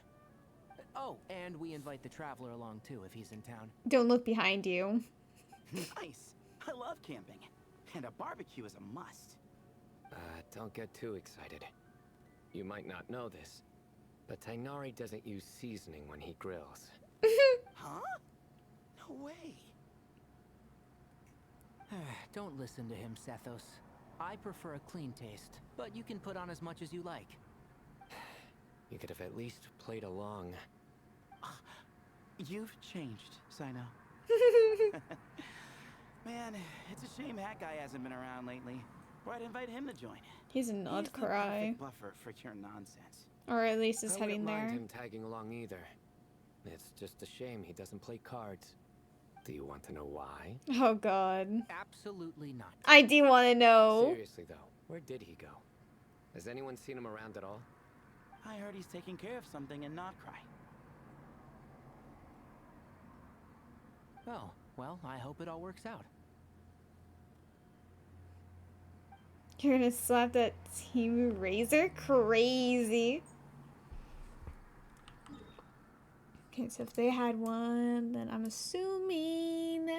Oh, and we invite the Traveler along too if he's in town. Don't look behind you. Nice. I love camping. And a barbecue is a must. Don't get too excited. You might not know this, but Tainari doesn't use seasoning when he grills. Huh? No way. Don't listen to him, Sethos. I prefer a clean taste, but you can put on as much as you like. You could have at least played along. You've changed, Sino. Man, it's a shame Hat Guy hasn't been around lately. Or I'd invite him to join. He's not cry. The buffer for your nonsense. Or at least is heading there. I wouldn't mind him tagging along either. It's just a shame he doesn't play cards. Do you want to know why? Oh God. Absolutely not. I do want to know. Seriously though, where did he go? Has anyone seen him around at all? I heard he's taking care of something in Notcry. Oh, well, I hope it all works out. You're gonna slap that Team Razor? Crazy. Okay, so if they had one, then I'm assuming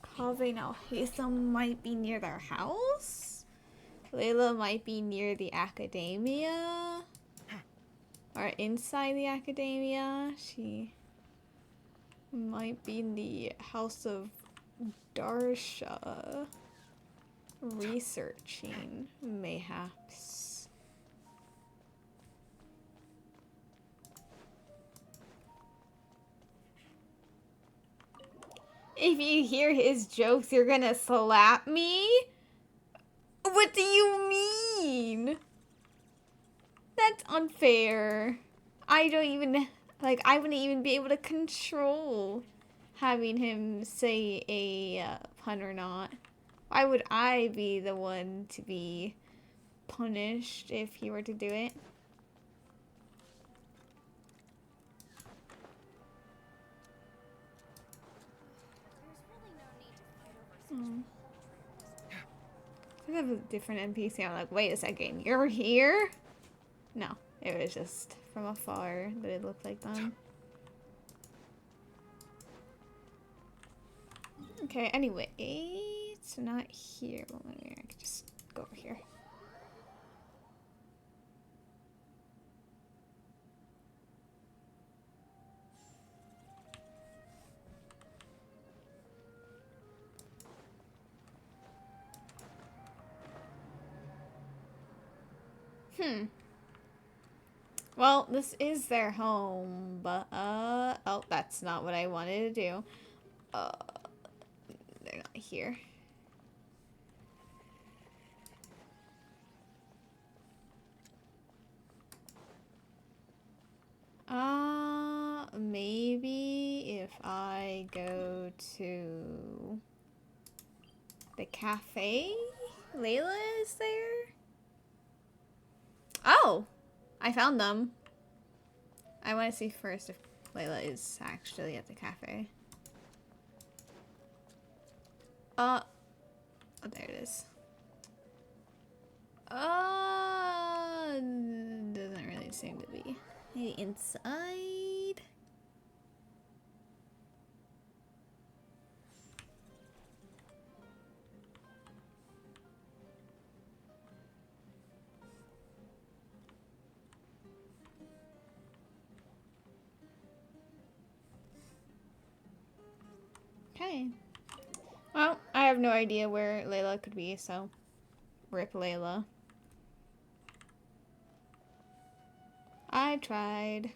Kaveh now Haytham might be near their house. Layla might be near the academia. Or inside the academia. She might be in the house of Darsha. Researching, mayhaps. If you hear his jokes, you're gonna slap me? What do you mean? That's unfair. I don't even, like, I wouldn't even be able to control having him say a pun or not. Why would I be the one to be punished if he were to do it? I have a different NPC. I'm like, wait a second, you're here? No, it was just from afar that it looked like them. Okay, anyway, it's not here. Well, maybe I could just go over here. Well, this is their home, but, oh, that's not what I wanted to do. They're not here. Maybe if I go to the cafe? Layla is there? Oh! I found them. I want to see first if Layla is actually at the cafe. Oh, there it is. Doesn't really seem to be. Maybe inside? Okay. Well, I have no idea where Layla could be, so rip Layla. I tried.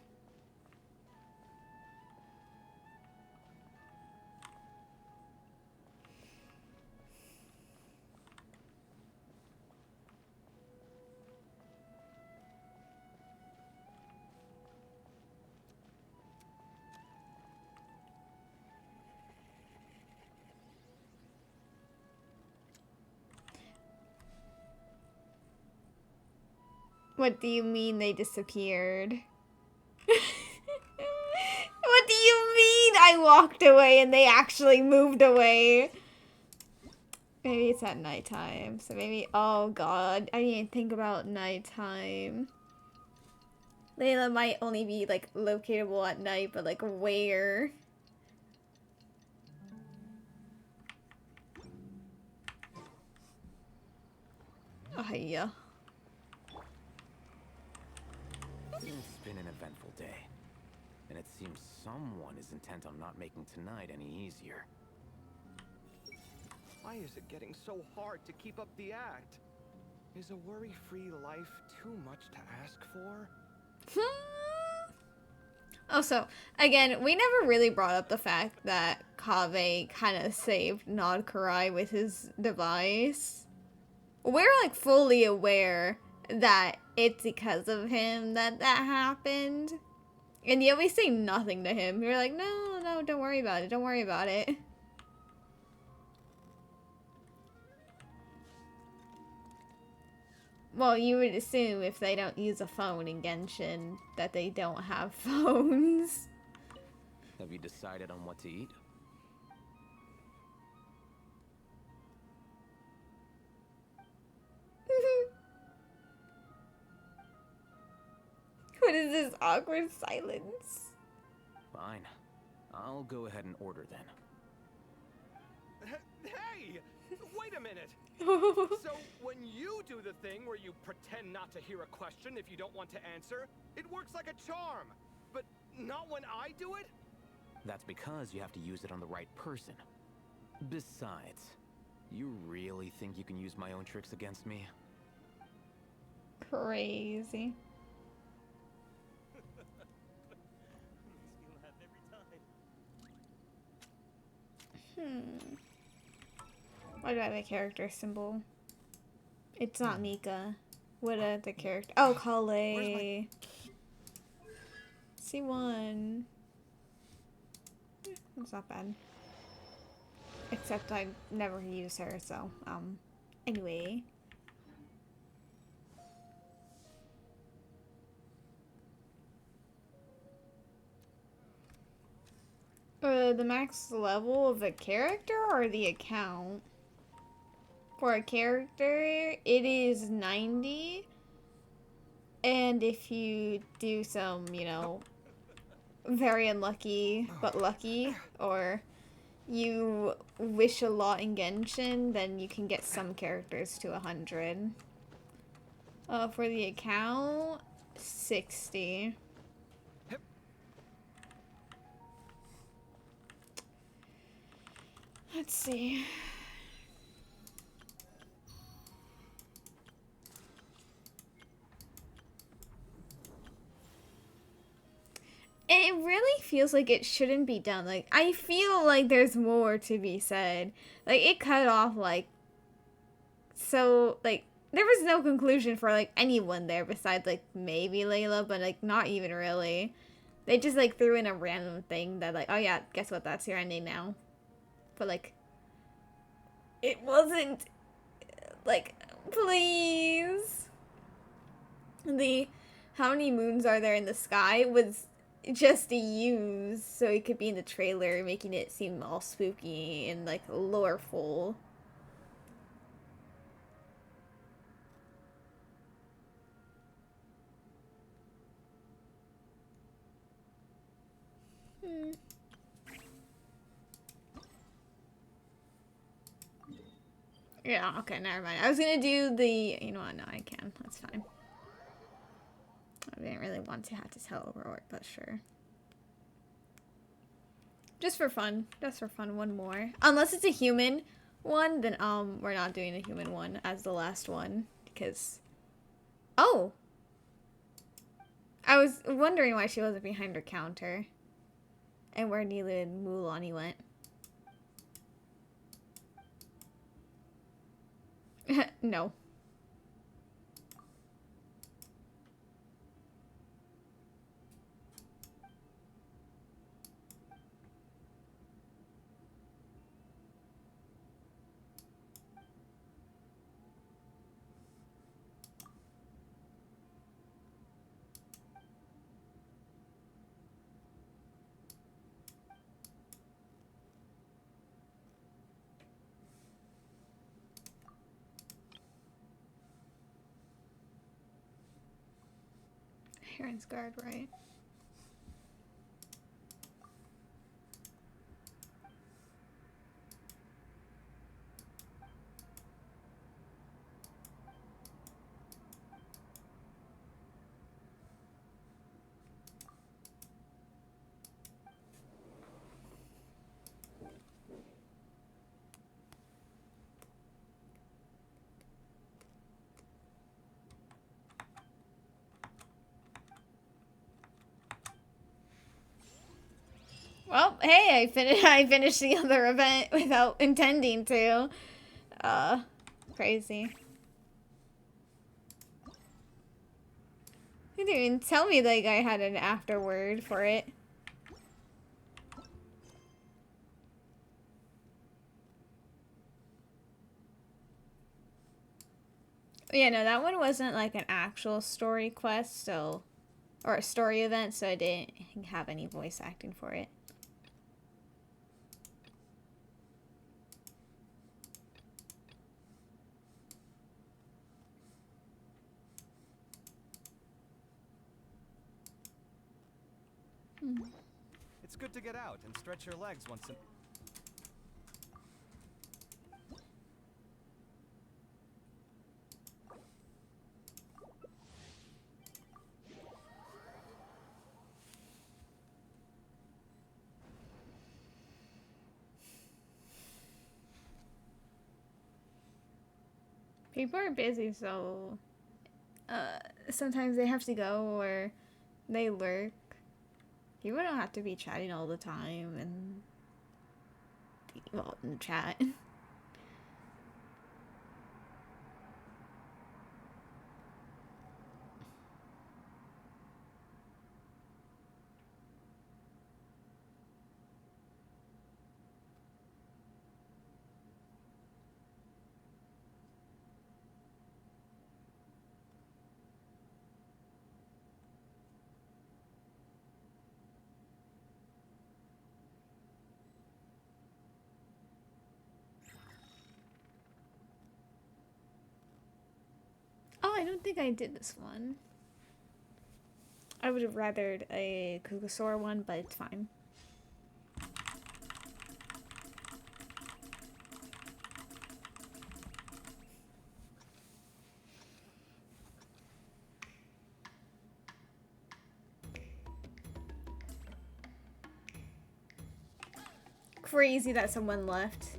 What do you mean they disappeared? What do you mean I walked away and they actually moved away? Maybe it's at nighttime, so maybe, oh god, I didn't think about nighttime. Layla might only be, like, locatable at night, but, like, where? Oh, yeah. It's been an eventful day, and it seems someone is intent on not making tonight any easier. Why is it getting so hard to keep up the act? Is a worry-free life too much to ask for? Also, again, we never really brought up the fact that Kaveh kind of saved Nod Karai with his device. We're, like, fully aware that it's because of him that that happened. And yet we say nothing to him. You're like, no, no, don't worry about it. Don't worry about it. Well, you would assume if they don't use a phone in Genshin that they don't have phones. Have you decided on what to eat? What is this awkward silence? Fine. I'll go ahead and order then. Hey! Wait a minute! So, when you do the thing where you pretend not to hear a question if you don't want to answer, it works like a charm. But not when I do it? That's because you have to use it on the right person. Besides, you really think you can use my own tricks against me? Crazy. Why do I have a character symbol? It's not Mika. What other character? Oh, Kale. C1. That's not bad. Except I never use her, so, anyway. The max level of a character or the account? For a character, it is 90. And if you do some, you know, very unlucky but lucky, or you wish a lot in Genshin, then you can get some characters to 100. For the account, 60. Let's see. It really feels like it shouldn't be done. Like, I feel like there's more to be said. Like, it cut off, like, so, like, there was no conclusion for, like, anyone there besides, like, maybe Layla, but, like, not even really. They just, like, threw in a random thing that, like, oh yeah, guess what, that's your ending now. But, like, it wasn't, like, please. The how many moons are there in the sky was just a use so it could be in the trailer, making it seem all spooky and, like, loreful. Yeah, okay, never mind. I was gonna do the... You know what? No, I can. That's fine. I didn't really want to have to tell Overwork, but sure. Just for fun. Just for fun, one more. Unless it's a human one, then, we're not doing the human one as the last one. Because... Oh! I was wondering why she wasn't behind her counter. And where Neela and Mulani went. No. Heron's Guard, right? Well, hey, I finished the other event without intending to. Crazy. You didn't even tell me like I had an afterword for it. Yeah, no, that one wasn't like an actual story quest, so... Or a story event, so I didn't have any voice acting for it. It's good to get out and stretch your legs once in... People are busy, so... sometimes they have to go or they lurk. People don't have to be chatting all the time, and well, in the chat. Oh, I don't think I did this one. I would have rathered a Kugasaur one, but it's fine. Crazy that someone left.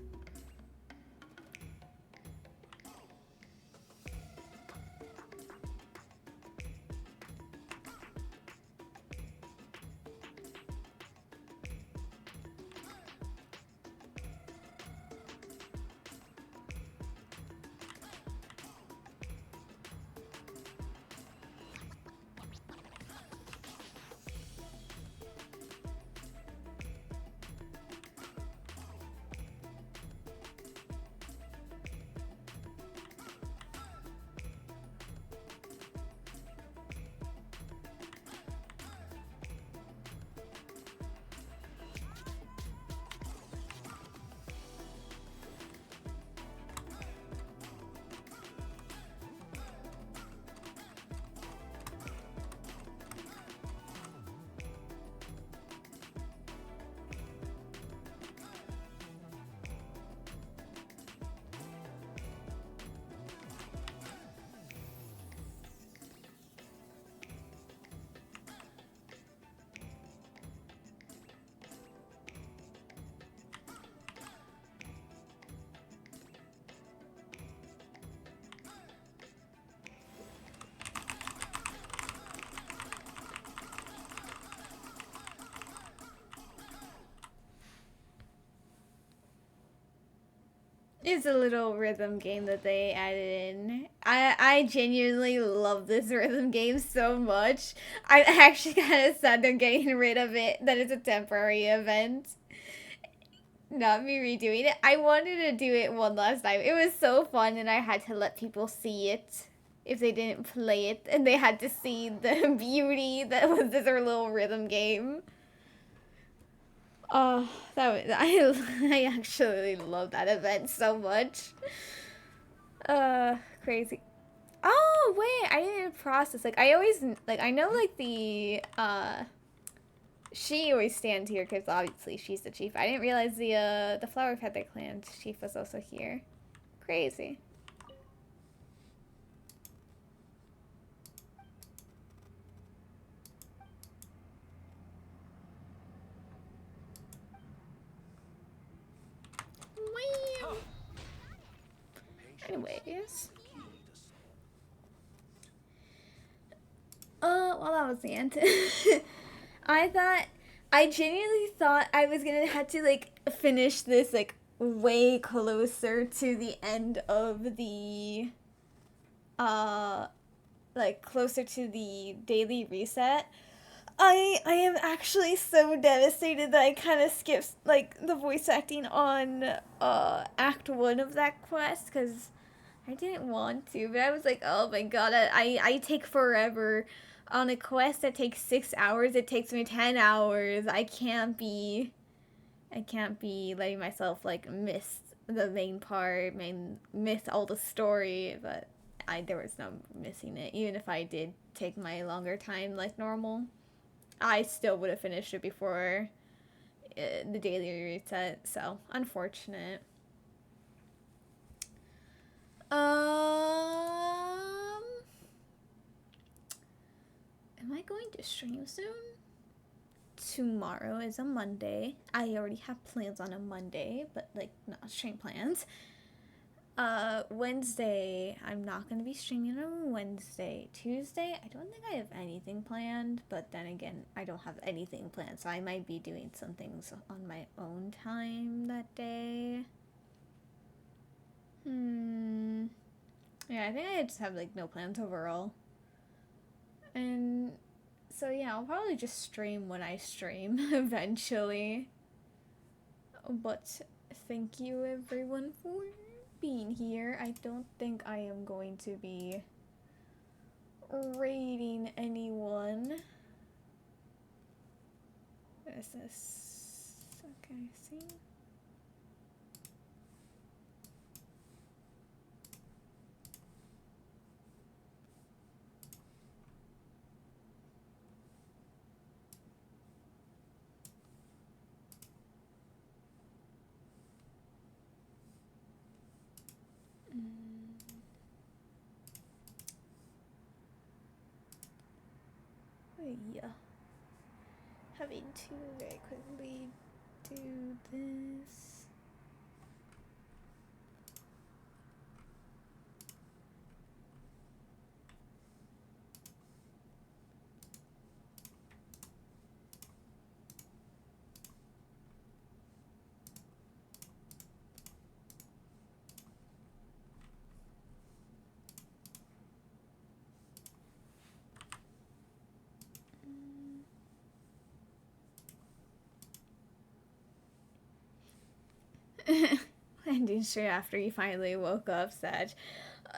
It's a little rhythm game that they added in. I genuinely love this rhythm game so much. I'm actually kind of sad they're getting rid of it, that it's a temporary event. Not me redoing it. I wanted to do it one last time. It was so fun and I had to let people see it if they didn't play it. And they had to see the beauty that was this little rhythm game. Oh, that was, I actually love that event so much. Crazy. Oh, wait, I didn't process. Like, I always, like, I know, like, she always stands here because obviously she's the chief. I didn't realize the Flower Feather Clan chief was also here. Crazy. Anyways. Well, that was the end. I genuinely thought I was gonna have to, like, finish this, like, way closer to the end of the, like, closer to the daily reset. I am actually so devastated that I kind of skipped, like, the voice acting on, Act 1 of that quest, because I didn't want to, but I was like, oh my god, I take forever. On a quest that takes 6 hours, it takes me 10 hours. I can't be letting myself, like, miss the main part, miss all the story, but there was no missing it. Even if I did take my longer time like normal, I still would have finished it before the daily reset, so unfortunate. Am I going to stream soon? Tomorrow is a Monday. I already have plans on a Monday, but, like, not stream plans. Wednesday, I'm not gonna be streaming on Wednesday. Tuesday, I don't think I have anything planned, but then again, I don't have anything planned, so I might be doing some things on my own time that day. Yeah, I think I just have, like, no plans overall. And so, yeah, I'll probably just stream when I stream eventually. But thank you, everyone, for being here. I don't think I am going to be raiding anyone. What is this? Okay, see? Yeah. Having to very quickly do this. Ending straight after you finally woke up, Sag.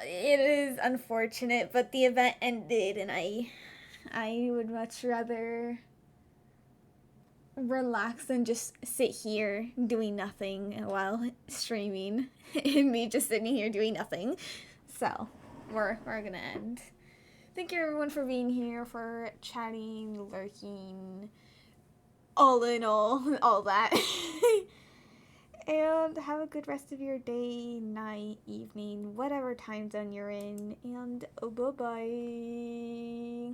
It is unfortunate, but the event ended, and I would much rather relax than just sit here doing nothing while streaming, and me just sitting here doing nothing. So we're gonna end. Thank you everyone for being here, for chatting, lurking, all in all that. And have a good rest of your day, night, evening, whatever time zone you're in. And bye-bye.